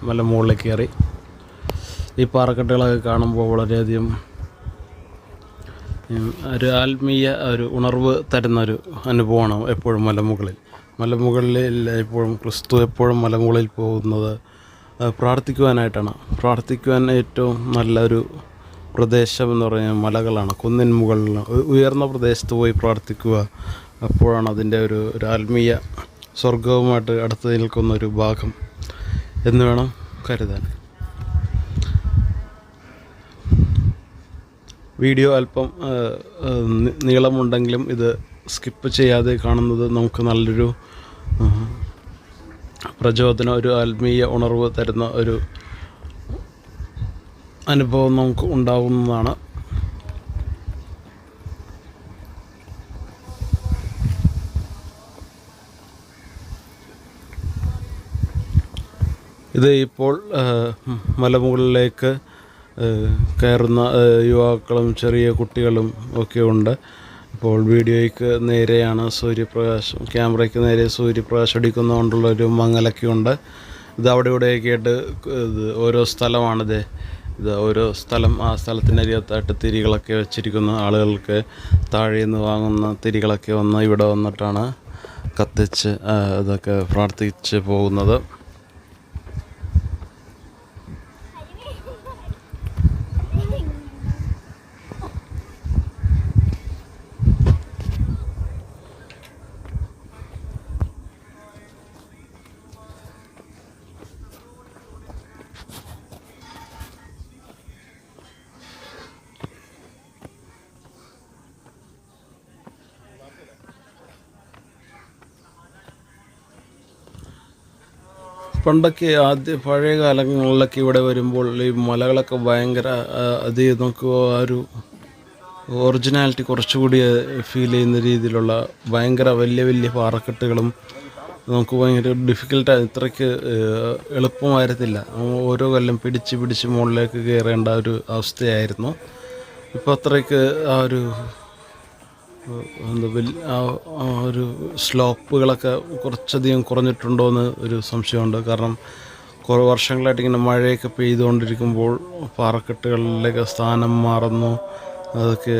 മല മുകളിലേക്ക് കയറി. ഈ പാറക്കെട്ടുകളൊക്കെ കാണുമ്പോൾ വളരെയധികം ഒരു ആത്മീയ ഒരു ഉണർവ് തരുന്നൊരു അനുഭവമാണ് എപ്പോഴും മലമുകളിൽ എപ്പോഴും ക്രിസ്തു എപ്പോഴും മലമുകളിൽ പോകുന്നത് പ്രാർത്ഥിക്കുവാനായിട്ടാണ്. പ്രാർത്ഥിക്കുവാൻ ഏറ്റവും നല്ലൊരു പ്രദേശം എന്ന് പറയുന്നത് മലകളാണ്. കുന്നിൻ മുകളിൽ ഉയർന്ന പ്രദേശത്ത് പോയി പ്രാർത്ഥിക്കുക, അപ്പോഴാണ് അതിൻ്റെ ഒരു ആത്മീയ സ്വർഗവുമായിട്ട് അടുത്ത് നിൽക്കുന്നൊരു ഭാഗം എന്ന് വേണം കരുതാൻ. വീഡിയോ അല്പം നീളമുണ്ടെങ്കിലും ഇത് സ്കിപ്പ് ചെയ്യാതെ കാണുന്നത് നമുക്ക് നല്ലൊരു പ്രചോദനം, ഒരു ആത്മീയ ഉണർവ് തരുന്ന ഒരു അനുഭവം നമുക്ക് ഉണ്ടാവുന്നതാണ്. ഇത് ഇപ്പോൾ മലമുകളിലേക്ക് കയറുന്ന യുവാക്കളും ചെറിയ കുട്ടികളും ഒക്കെ ഉണ്ട്. ഇപ്പോൾ വീഡിയോയ്ക്ക് നേരെയാണ് സൂര്യപ്രകാശം, ക്യാമറയ്ക്ക് നേരെ സൂര്യപ്രകാശം അടിക്കുന്നതുകൊണ്ടുള്ളൊരു മങ്ങലൊക്കെ ഉണ്ട്. ഇത് അവിടെ ഇവിടെയൊക്കെ ആയിട്ട് ഇത് ഓരോ സ്ഥലമാണിത്. ഇത് ഓരോ സ്ഥലം, ആ സ്ഥലത്തിനരികത്തായിട്ട് തിരികളൊക്കെ വെച്ചിരിക്കുന്ന ആളുകൾക്ക് താഴെ നിന്ന് വാങ്ങുന്ന തിരികളൊക്കെ വന്ന് ഇവിടെ വന്നിട്ടാണ് കത്തിച്ച് ഇതൊക്കെ പ്രാർത്ഥിച്ച് പോകുന്നത്. പണ്ടൊക്കെ പഴയ കാലങ്ങളിലൊക്കെ ഇവിടെ വരുമ്പോൾ ഈ മലകളൊക്കെ ഭയങ്കര നമുക്ക് ആ ഒരു ഒറിജിനാലിറ്റി കുറച്ചുകൂടി ഫീൽ ചെയ്യുന്ന രീതിയിലുള്ള ഭയങ്കര വലിയ വലിയ പാറക്കെട്ടുകളും നമുക്ക് ഭയങ്കര ഡിഫിക്കൽട്ടായി, ഇത്രയ്ക്ക് എളുപ്പമായിരുന്നില്ല. ഓരോ കൊല്ലം പിടിച്ച് മുകളിലേക്ക് കയറേണ്ട ഒരു അവസ്ഥയായിരുന്നു. ഇപ്പോൾ അത്രയ്ക്ക് ആ ഒരു ഒരു സ്ലോപ്പുകളൊക്കെ കുറച്ചധികം കുറഞ്ഞിട്ടുണ്ടോ എന്ന് ഒരു സംശയമുണ്ട്. കാരണം കുറേ വർഷങ്ങളായിട്ട് ഇങ്ങനെ മഴയൊക്കെ പെയ്തുകൊണ്ടിരിക്കുമ്പോൾ പാറക്കെട്ടുകളിലേക്ക് സ്ഥാനം മാറുന്നു. അതൊക്കെ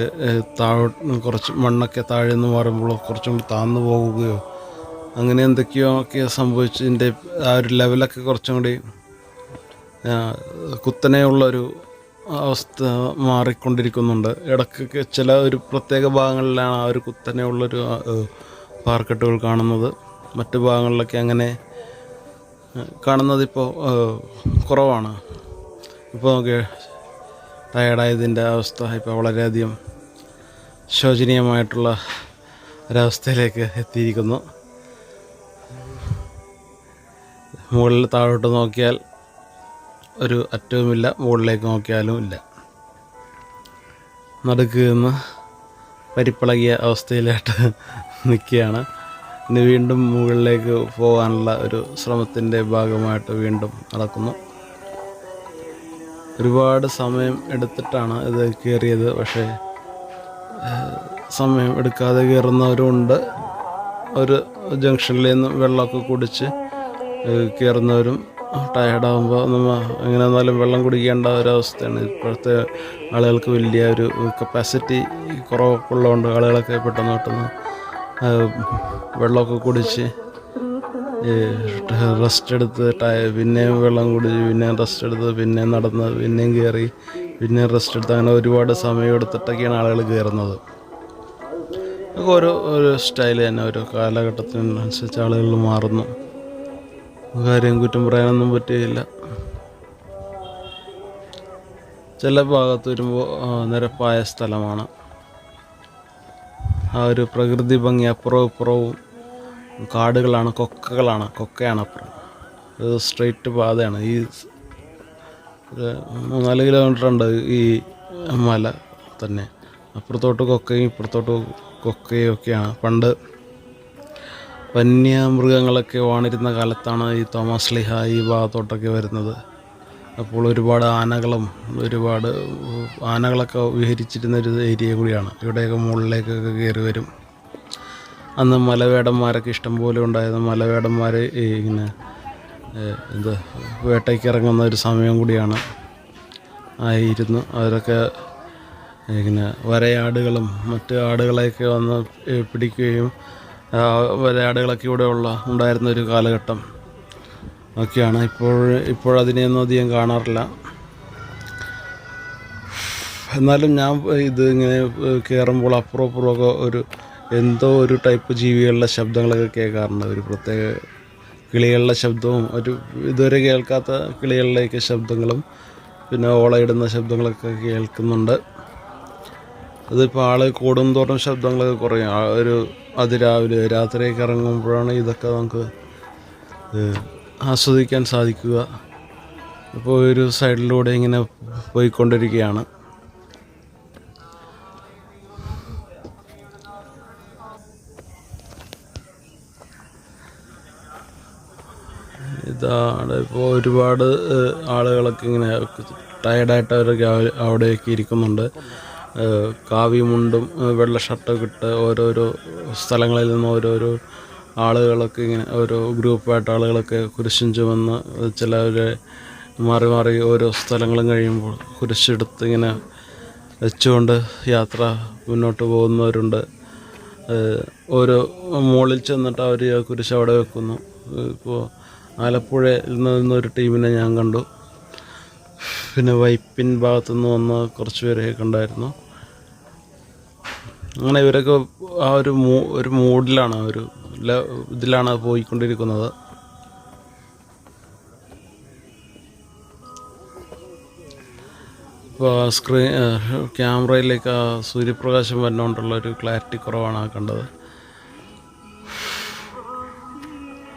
കുറച്ച് മണ്ണൊക്കെ താഴെ നിന്ന് മാറുമ്പോൾ കുറച്ചും കൂടി താഴ്ന്നു പോകുകയോ അങ്ങനെ എന്തൊക്കെയോ ഒക്കെ സംഭവിച്ചതിൻ്റെ ആ ഒരു ലെവലൊക്കെ കുറച്ചും കൂടി കുത്തനെയുള്ളൊരു അവസ്ഥ മാറിക്കൊണ്ടിരിക്കുന്നുണ്ട്. ഇടയ്ക്കൊക്കെ ചില ഒരു പ്രത്യേക ഭാഗങ്ങളിലാണ് ആ ഒരു കുത്തനെയുള്ളൊരു പാറക്കെട്ടുകൾ കാണുന്നത്. മറ്റു ഭാഗങ്ങളിലൊക്കെ അങ്ങനെ കാണുന്നതിപ്പോൾ കുറവാണ്. ഇപ്പോൾ നമുക്ക് ടയർഡായതിൻ്റെ അവസ്ഥ ഇപ്പോൾ വളരെയധികം ശോചനീയമായിട്ടുള്ള ഒരവസ്ഥയിലേക്ക് എത്തിയിരിക്കുന്നു. മുകളിൽ താഴോട്ട് നോക്കിയാൽ ഒരു അറ്റവുമില്ല, മുകളിലേക്ക് നോക്കിയാലും ഇല്ല. നടുക്ക് നിന്ന് പരിപ്പിളകിയ അവസ്ഥയിലായിട്ട് നിൽക്കുകയാണ്. ഇനി വീണ്ടും മുകളിലേക്ക് പോകാനുള്ള ഒരു ശ്രമത്തിൻ്റെ ഭാഗമായിട്ട് വീണ്ടും നടക്കുന്നു. ഒരുപാട് സമയം എടുത്തിട്ടാണ് ഇത് കയറിയത്. പക്ഷേ സമയം എടുക്കാതെ കയറുന്നവരുമുണ്ട്. ഒരു ജംഗ്ഷനിൽ നിന്ന് വെള്ളമൊക്കെ കുടിച്ച് കയറുന്നവരും ടയർഡാകുമ്പോൾ നമ്മൾ എങ്ങനെ വന്നാലും വെള്ളം കുടിക്കേണ്ട ഒരവസ്ഥയാണ്. ഇപ്പോഴത്തെ ആളുകൾക്ക് വലിയ ഒരു കപ്പാസിറ്റി കുറവൊക്കെ ഉള്ളതുകൊണ്ട് ആളുകളൊക്കെ പെട്ടെന്ന് വെള്ളമൊക്കെ കുടിച്ച് റെസ്റ്റ് എടുത്ത് പിന്നെയും വെള്ളം കുടിച്ച് പിന്നെയും റെസ്റ്റ് എടുത്ത് പിന്നെയും നടന്ന് പിന്നെയും കയറി പിന്നെയും റെസ്റ്റ് എടുത്ത് അങ്ങനെ ഒരുപാട് സമയം എടുത്തിട്ടൊക്കെയാണ് ആളുകൾ കയറുന്നത്. അതൊക്കെ ഓരോ സ്റ്റൈൽ തന്നെ, ഓരോ കാലഘട്ടത്തിനനുസരിച്ച് ആളുകൾ മാറുന്നു. കാര്യം കുറ്റം പറയാനൊന്നും പറ്റുകയില്ല. ചില ഭാഗത്ത് വരുമ്പോൾ നിരപ്പായ സ്ഥലമാണ്. ആ ഒരു പ്രകൃതി ഭംഗി അപ്പുറവും ഇപ്പുറവും കാടുകളാണ്, കൊക്കയാണ് അപ്പുറം. ഇത് സ്ട്രെയിറ്റ് പാതയാണ്. ഈ 4 കിലോമീറ്റർ ഉണ്ട് ഈ മല തന്നെ. അപ്പുറത്തോട്ട് കൊക്കയും ഇപ്പുറത്തോട്ട് കൊക്കയും ഒക്കെയാണ്. പണ്ട് വന്യമൃഗങ്ങളൊക്കെ വാണിരുന്ന കാലത്താണ് ഈ തോമസ് ശ്ലീഹ ഈ ഭാഗത്തോട്ടൊക്കെ വരുന്നത്. അപ്പോൾ ഒരുപാട് ആനകളൊക്കെ വിഹരിച്ചിരുന്നൊരു ഏരിയ കൂടിയാണ്. ഇവിടെയൊക്കെ മുകളിലേക്കൊക്കെ കയറി വരും. അന്ന് മലവേടന്മാരൊക്കെ ഇഷ്ടംപോലെ ഉണ്ടായിരുന്നു. മലവേടന്മാർ ഇങ്ങനെ വേട്ടയ്ക്ക് ഇറങ്ങുന്ന ഒരു സമയം കൂടിയാണ് ആയിരുന്നു. അവരൊക്കെ ഇങ്ങനെ വരയാടുകളും മറ്റ് ആടുകളെയൊക്കെ വന്ന് പിടിക്കുകയും വരയാടുകളൊക്കെ ഇവിടെ ഉണ്ടായിരുന്ന ഒരു കാലഘട്ടം ഒക്കെയാണ്. ഇപ്പോഴതിനെയൊന്നും അധികം കാണാറില്ല. എന്നാലും ഞാൻ ഇത് ഇങ്ങനെ കയറുമ്പോൾ അപ്പുറമൊക്കെ എന്തോ ഒരു ടൈപ്പ് ജീവികളുടെ ശബ്ദങ്ങളൊക്കെ കേൾക്കാറുണ്ട്. ഒരു പ്രത്യേക കിളികളുടെ ശബ്ദവും ഇതുവരെ കേൾക്കാത്ത കിളികളുടെയൊക്കെ ശബ്ദങ്ങളും പിന്നെ ഓളയിടുന്ന ശബ്ദങ്ങളൊക്കെ കേൾക്കുന്നുണ്ട്. അതിപ്പോൾ ആൾ കൂടുന്തോറും ശബ്ദങ്ങളൊക്കെ കുറയും. അതിരാവിലെ രാത്രിയൊക്കെ ഇറങ്ങുമ്പോഴാണ് ഇതൊക്കെ നമുക്ക് ആസ്വദിക്കാൻ സാധിക്കുക. ഇപ്പോൾ ഒരു സൈഡിലൂടെ ഇങ്ങനെ പോയിക്കൊണ്ടിരിക്കുകയാണ്. ഇതാണ് ഇപ്പോൾ ഒരുപാട് ആളുകളൊക്കെ ഇങ്ങനെ ടയർഡായിട്ട് അവരൊക്കെ അവിടെയൊക്കെ ഇരിക്കുന്നുണ്ട്. കാവിമുണ്ടും വെള്ള ഷർട്ടൊക്കെ ഇട്ട് ഓരോരോ സ്ഥലങ്ങളിൽ നിന്ന് ഓരോരോ ആളുകളൊക്കെ ഇങ്ങനെ ഓരോ ഗ്രൂപ്പായിട്ട് ആളുകളൊക്കെ കുരിശും ചുമന്ന് ചിലവരെ മാറി മാറി ഓരോ സ്ഥലങ്ങളും കഴിയുമ്പോൾ കുരിശെടുത്ത് ഇങ്ങനെ വെച്ചുകൊണ്ട് യാത്ര മുന്നോട്ട് പോകുന്നവരുണ്ട്. ഓരോ മുകളിൽ ചെന്നിട്ട് അവർ കുരിശ് അവിടെ വെക്കുന്നു. ഇപ്പോൾ ആലപ്പുഴയിൽ നിന്നൊരു ടീമിനെ ഞാൻ കണ്ടു. പിന്നെ വൈപ്പിൻ ഭാഗത്തുനിന്ന് വന്ന കുറച്ച് പേരെയൊക്കെ ഉണ്ടായിരുന്നു. അങ്ങനെ ഇവരൊക്കെ ആ ഒരു മൂഡിലാണ്, ഇതിലാണ് പോയിക്കൊണ്ടിരിക്കുന്നത്. ഇപ്പോൾ ക്യാമറയിലേക്ക് ആ സൂര്യപ്രകാശം വരുന്നതുകൊണ്ടുള്ളൊരു ക്ലാരിറ്റി കുറവാണ് കണ്ടത്.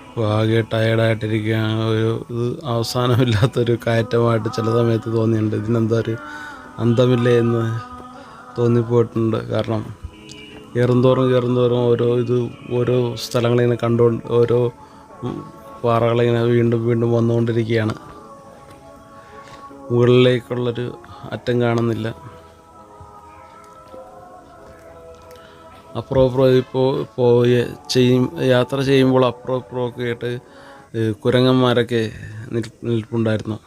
അപ്പോൾ ആകെ ടയേർഡായിട്ടിരിക്കുകയാണ്. ഇത് അവസാനമില്ലാത്തൊരു കയറ്റമായിട്ട് ചില സമയത്ത് തോന്നിയിട്ടുണ്ട്. ഇതിനെന്താ ഒരു അന്തമില്ലേ എന്ന് തോന്നിപ്പോയിട്ടുണ്ട്. കാരണം കയറുന്തോറും ഓരോ സ്ഥലങ്ങളിങ്ങനെ കണ്ടുകൊണ്ട് ഓരോ പാറകളിങ്ങനെ വീണ്ടും വന്നുകൊണ്ടിരിക്കുകയാണ്. മുകളിലേക്കുള്ളൊരു അറ്റം കാണുന്നില്ല. അപ്പുറം ഇപ്പോൾ യാത്ര ചെയ്യുമ്പോൾ അപ്പുറമൊക്കെ ആയിട്ട് കുരങ്ങന്മാരൊക്കെ നിൽപ്പുണ്ടായിരുന്നു.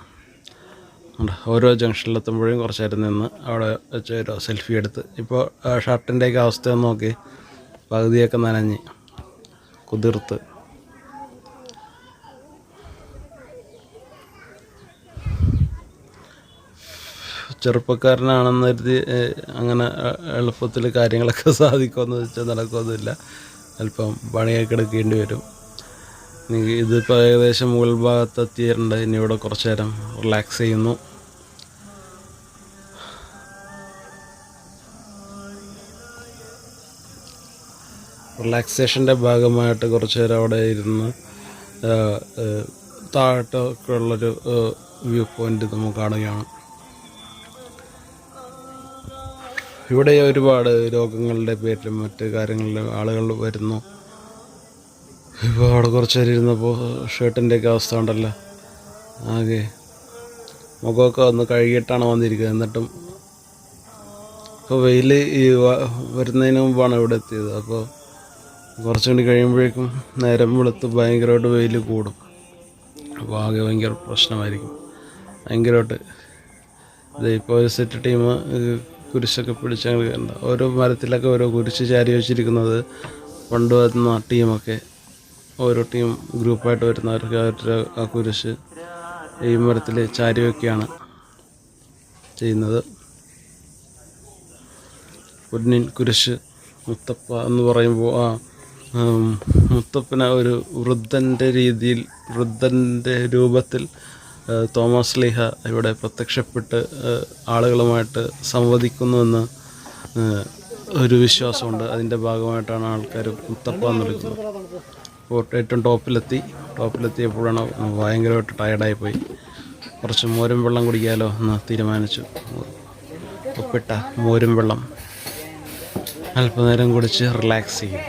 ഓരോ ജംഗ്ഷനിലെത്തുമ്പോഴും കുറച്ച് നേരം നിന്ന് അവിടെ വെച്ച് ഒരു സെൽഫി എടുത്ത്. ഇപ്പോൾ ഷർട്ടിൻ്റെയൊക്കെ അവസ്ഥ ഒന്ന് നോക്കി, പകുതിയൊക്കെ നനഞ്ഞ് കുതിർത്ത്. ചെറുപ്പക്കാരനാണെന്ന് കരുതി അങ്ങനെ എളുപ്പത്തിൽ കാര്യങ്ങളൊക്കെ സാധിക്കുമെന്ന് വെച്ചാൽ നടക്കുമൊന്നുമില്ല. അല്പം പണിയൊക്കെ എടുക്കേണ്ടി വരും. ഇതിപ്പോൾ ഏകദേശം മുകൾ ഭാഗത്ത് എത്തിയിട്ടുണ്ട്. ഇനി ഇവിടെ കുറച്ച് നേരം റിലാക്സ് ചെയ്യുന്നു. റിലാക്സേഷൻ്റെ ഭാഗമായിട്ട് കുറച്ച് നേരം അവിടെ ഇരുന്ന് താഴോട്ടൊക്കെ ഉള്ളൊരു വ്യൂ പോയിൻ്റ് നമുക്ക് കാണുകയാണ്. ഇവിടെ ഒരുപാട് രോഗങ്ങളുടെ പേരിലും മറ്റ് കാര്യങ്ങളിലും ആളുകൾ വരുന്നു. ഇപ്പോൾ അവിടെ കുറച്ച് നേരം ഇരുന്നപ്പോൾ ഷർട്ടിൻ്റെയൊക്കെ അവസ്ഥ ഉണ്ടല്ലോ, ആകെ മുഖമൊക്കെ ഒന്ന് കഴുകിയിട്ടാണ് വന്നിരിക്കുന്നത്. എന്നിട്ടും ഇപ്പോൾ വെയിൽ വരുന്നതിന് മുമ്പാണ് ഇവിടെ എത്തിയത്. അപ്പോൾ കുറച്ചും കൂടി കഴിയുമ്പോഴേക്കും നേരം വെളുത്ത് ഭയങ്കരമായിട്ട് വെയിൽ കൂടും. അപ്പോൾ ആകെ ഭയങ്കര പ്രശ്നമായിരിക്കും. ഭയങ്കരമായിട്ട് ഇപ്പോൾ ഒരു സെറ്റ് ടീം കുരിശൊക്കെ പിടിച്ചങ്ങനെ കണ്ട ഓരോ മരത്തിലൊക്കെ ഓരോ കുരിശ് ചാരി വെച്ചിരിക്കുന്നത്. പണ്ട് വരുന്ന ടീമൊക്കെ ഓരോ ടീം ഗ്രൂപ്പായിട്ട് വരുന്നവർക്ക് അവരുടെ ആ കുരിശ് ഈ മരത്തിൽ ചാരി വയ്ക്കുകയാണ് ചെയ്യുന്നത്. പൊന്നിൻ കുരിശ് മുത്തപ്പ എന്ന് പറയുമ്പോൾ മുത്തപ്പന ഒരു വൃദ്ധൻ്റെ രൂപത്തിൽ തോമസ് ലീഹ ഇവിടെ പ്രത്യക്ഷപ്പെട്ട് ആളുകളുമായിട്ട് സംവദിക്കുന്നുവെന്ന് ഒരു വിശ്വാസമുണ്ട്. അതിൻ്റെ ഭാഗമായിട്ടാണ് ആൾക്കാർ മുത്തപ്പ എന്നെടുക്കുന്നത്. അപ്പോൾ ഏറ്റവും ടോപ്പിലെത്തിയപ്പോഴാണ് ഭയങ്കരമായിട്ട് ടയർഡായിപ്പോയി. കുറച്ച് മോരും വെള്ളം കുടിക്കാമല്ലോ എന്ന് തീരുമാനിച്ചു. ഉപ്പിട്ട മോരും വെള്ളം അല്പനേരം കുടിച്ച് റിലാക്സേഷൻ.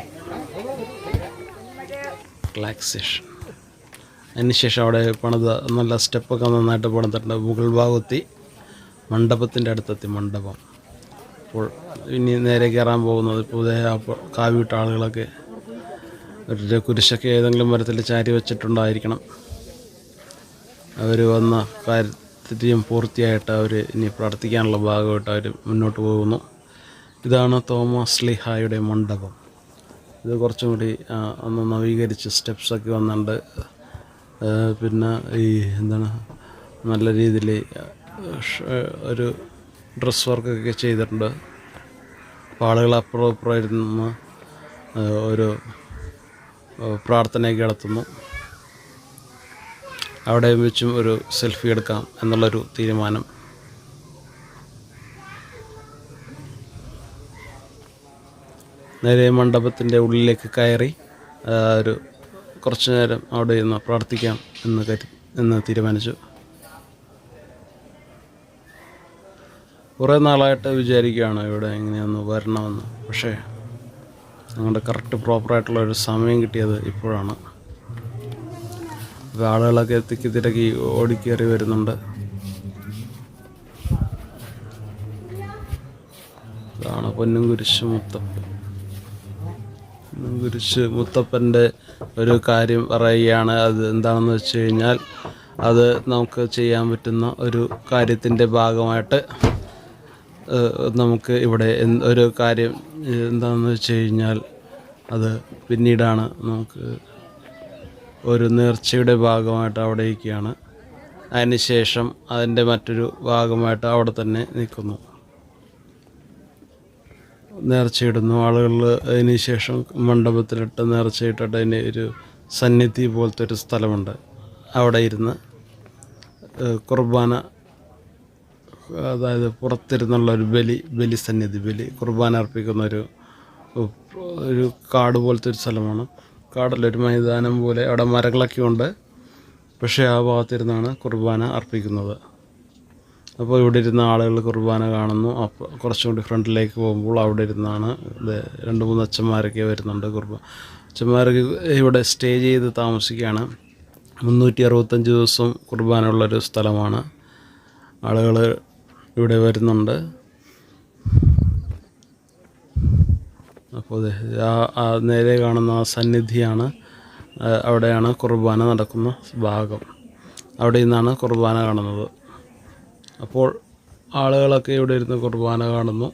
അതിനുശേഷം അവിടെ നല്ല സ്റ്റെപ്പൊക്കെ നന്നായിട്ട് പണിതിട്ടുണ്ട്. മുകൾ ഭാഗത്തെത്തി മണ്ഡപത്തിൻ്റെ അടുത്തെത്തി. മണ്ഡപം അപ്പോൾ ഇനി നേരെ കയറാൻ പോകുന്നത് പുതിയ കാവിട്ട ആളുകളൊക്കെ ഒരു കുരിശൊക്കെ ഏതെങ്കിലും മരത്തിൽ ചാരി വെച്ചിട്ടുണ്ടായിരിക്കണം. അവർ വന്ന കാര്യത്തിനും പൂർത്തിയായിട്ട് അവർ ഇനി പ്രാർത്ഥിക്കാനുള്ള ഭാഗമായിട്ട് അവർ മുന്നോട്ട് പോകുന്നു. ഇതാണ് തോമസ് ലീഹായുടെ മണ്ഡപം. ഇത് കുറച്ചും കൂടി ഒന്ന് നവീകരിച്ച് സ്റ്റെപ്സൊക്കെ വന്നിട്ടുണ്ട്. പിന്നെ നല്ല രീതിയിൽ ഒരു ഡ്രസ് വർക്കൊക്കെ ചെയ്തിട്ടുണ്ട്. അപ്പോൾ ആളുകൾ അപ്പുറം ഇരുന്ന് ഒരു പ്രാർത്ഥനയൊക്കെ നടത്തുന്നു. അവിടെ വെച്ചും ഒരു സെൽഫി എടുക്കാം എന്നുള്ളൊരു തീരുമാനം. നേരെ മണ്ഡപത്തിൻ്റെ ഉള്ളിലേക്ക് കയറി കുറച്ച് നേരം അവിടെ ഇരുന്ന് പ്രാർത്ഥിക്കാം എന്ന് തീരുമാനിച്ചു. കുറേ നാളായിട്ട് വിചാരിക്കുകയാണ് ഇവിടെ എങ്ങനെയൊന്ന് വരണമെന്ന്. പക്ഷേ ഞങ്ങളുടെ കറക്റ്റ് പ്രോപ്പറായിട്ടുള്ള ഒരു സമയം കിട്ടിയത് ഇപ്പോഴാണ്. അപ്പോൾ ആളുകളൊക്കെ തിരക്കി ഓടിക്കേറി വരുന്നുണ്ട്. ഇതാണ് പൊന്നുംകുരിശ് മുത്തപ്പൻ. പൊന്നുംകുരിശ് മുത്തപ്പൻ്റെ ഒരു കാര്യം പറയുകയാണ്. അത് എന്താണെന്ന് വെച്ച് കഴിഞ്ഞാൽ, അത് നമുക്ക് ചെയ്യാൻ പറ്റുന്ന ഒരു കാര്യത്തിൻ്റെ ഭാഗമായിട്ട് നമുക്ക് ഇവിടെ ഒരു കാര്യം എന്താണെന്ന് വെച്ച് കഴിഞ്ഞാൽ, അത് പിന്നീടാണ് നമുക്ക് ഒരു നേർച്ചയുടെ ഭാഗമായിട്ട് അവിടേക്കാണ്. അതിന് ശേഷം അതിൻ്റെ മറ്റൊരു ഭാഗമായിട്ട് അവിടെ തന്നെ നിൽക്കുന്നു, നേർച്ചയിടുന്നു ആളുകൾ. അതിന് ശേഷം മണ്ഡപത്തിലിട്ട് നേർച്ചയിട്ടിട്ട് അതിന് ഒരു സന്നിധി പോലത്തെ ഒരു സ്ഥലമുണ്ട്. അവിടെ ഇരുന്ന് കുർബാന, അതായത് പുറത്തിരുന്നുള്ള ഒരു ബലി സന്നിധി, കുർബാന അർപ്പിക്കുന്ന ഒരു കാട് പോലത്തെ ഒരു സ്ഥലമാണ്. കാടല്ലൊരു മൈതാനം പോലെ, അവിടെ മരങ്ങളൊക്കെ ഉണ്ട്. പക്ഷേ ആ ഭാഗത്തിരുന്നാണ് കുർബാന അർപ്പിക്കുന്നത്. അപ്പോൾ ഇവിടെ ഇരുന്ന ആളുകൾ കുർബാന കാണുന്നു. അപ്പോൾ കുറച്ചും കൂടി ഫ്രണ്ടിലേക്ക് പോകുമ്പോൾ അവിടെ ഇരുന്നാണ് 2-3 അച്ഛന്മാരൊക്കെ വരുന്നുണ്ട്. അച്ഛന്മാരൊക്കെ ഇവിടെ സ്റ്റേ ചെയ്ത് താമസിക്കുകയാണ്. 365 ദിവസം കുർബാന ഉള്ളൊരു സ്ഥലമാണ്. ആളുകൾ ഇവിടെ വരുന്നുണ്ട്. അപ്പോൾ ആ നേരെ കാണുന്ന ആ സന്നിധിയാണ്, അവിടെയാണ് കുർബാന നടക്കുന്ന ഭാഗം. അവിടെ നിന്നാണ് കുർബാന കാണുന്നത്. അപ്പോൾ ആളുകളൊക്കെ ഇവിടെ ഇരുന്ന് കുർബാന കാണുന്നു.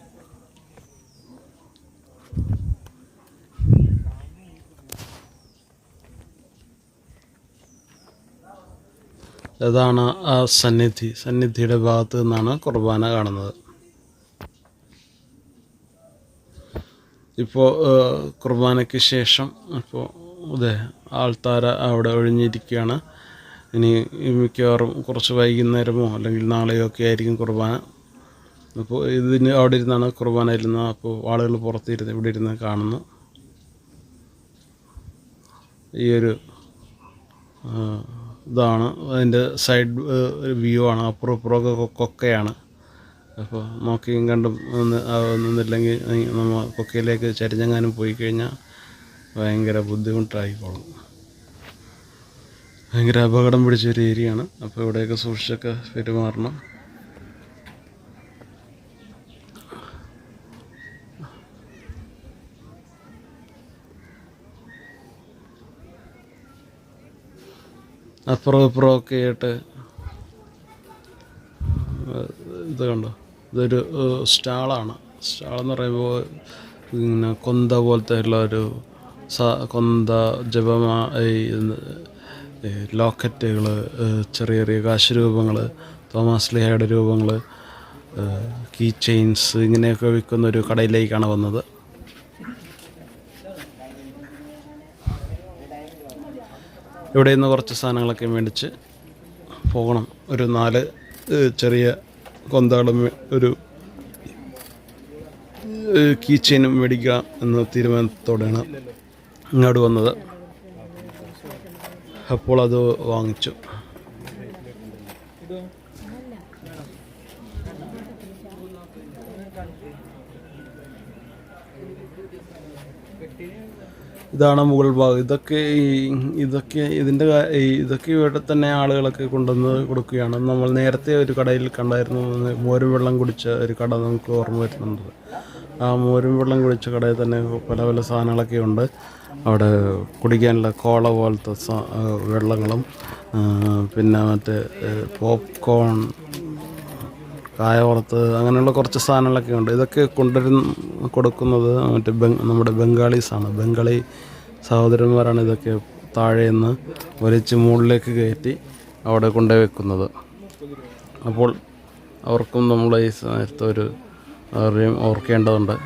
അതാണ് ആ സന്നിധിയുടെ ഭാഗത്ത് നിന്നാണ് കുർബാന കാണുന്നത്. ഇപ്പോൾ കുർബാനയ്ക്ക് ശേഷം ഇപ്പോൾ ആൾത്താര അവിടെ ഒഴിഞ്ഞിരിക്കുകയാണ്. ഇനി മിക്കവാറും കുറച്ച് വൈകുന്നേരമോ അല്ലെങ്കിൽ നാളെയോ ഒക്കെ ആയിരിക്കും കുർബാന. അപ്പോൾ ഇതിന് അവിടെ ഇരുന്നാണ് കുർബാന ഇരുന്നത്. അപ്പോൾ ആളുകൾ പുറത്തിരുന്ന് ഇവിടെ ഇരുന്ന് കാണുന്നു. ഈ ഒരു ഇതാണ് അതിൻ്റെ സൈഡ് വ്യൂ ആണ്. അപ്പുറം ഇപ്പുറമൊക്കെ കൊക്കയാണ്. അപ്പോൾ നോക്കിയും കണ്ടും നിന്നില്ലെങ്കിൽ നമ്മൾ കൊക്കയിലേക്ക് ചരിഞ്ഞെങ്ങാനും പോയി കഴിഞ്ഞാൽ ഭയങ്കര ബുദ്ധിമുട്ടായിക്കോളും. ഭയങ്കര അപകടം പിടിച്ചൊരു ഏരിയയാണ്. അപ്പോൾ ഇവിടെയൊക്കെ സൂക്ഷിച്ചൊക്കെ പെരുമാറണം. അപ്പുറം ഇപ്പുറമൊക്കെ ആയിട്ട് ഇത് കണ്ടോ, ഇതൊരു സ്റ്റാളാണ്. സ്റ്റാളെന്ന് പറയുമ്പോൾ ഇങ്ങനെ കൊന്ത പോലത്തെ ഉള്ള ഒരു കൊന്ത, ജപമാ, ലോക്കറ്റുകൾ, ചെറിയ ചെറിയ കാശ് രൂപങ്ങൾ, തോമാസ് ലീഹയുടെ രൂപങ്ങൾ, കീ ചെയിൻസ്, ഇങ്ങനെയൊക്കെ വിൽക്കുന്ന ഒരു കടയിലേക്കാണ് വന്നത്. ഇവിടെ നിന്ന് കുറച്ച് സാധനങ്ങളൊക്കെ മേടിച്ച് പോകണം. ഒരു 4 ചെറിയ കൊന്തകളും ഒരു കീ ചെയിനും മേടിക്കുക എന്ന തീരുമാനത്തോടെയാണ് ഇങ്ങോട്ട് വന്നത്. അപ്പോൾ അത് വാങ്ങിച്ചു. ഇതാണ് മുകൾ ഭാഗം. ഇതൊക്കെ ഇവിടെ തന്നെ ആളുകളൊക്കെ കൊണ്ടുവന്ന് കൊടുക്കുകയാണ്. നമ്മൾ നേരത്തെ ഒരു കടയിൽ കണ്ടായിരുന്നു, മോരും വെള്ളം കുടിച്ച ഒരു കട നമുക്ക് ഓർമ്മ വരുന്നുണ്ട്. ആ മോരും വെള്ളം കുടിച്ച കടയിൽ തന്നെ പല പല സാധനങ്ങളൊക്കെ ഉണ്ട്. അവിടെ കുടിക്കാനുള്ള കോള പോലത്തെ വെള്ളങ്ങളും പിന്നെ മറ്റേ പോപ്കോൺ, കായ വറുത്ത്, അങ്ങനെയുള്ള കുറച്ച് സാധനങ്ങളൊക്കെ ഉണ്ട്. ഇതൊക്കെ കൊടുക്കുന്നത് നമ്മുടെ ബംഗാളീസാണ്. ബംഗാളി സഹോദരന്മാരാണ് ഇതൊക്കെ താഴെ നിന്ന് വലിച്ച് മുകളിലേക്ക് കയറ്റി അവിടെ കൊണ്ടുപോയി വെക്കുന്നത്. അപ്പോൾ അവർക്കും നമ്മൾ ഈ സമയത്ത് ഒരു ഓർക്കേണ്ടതുണ്ട്.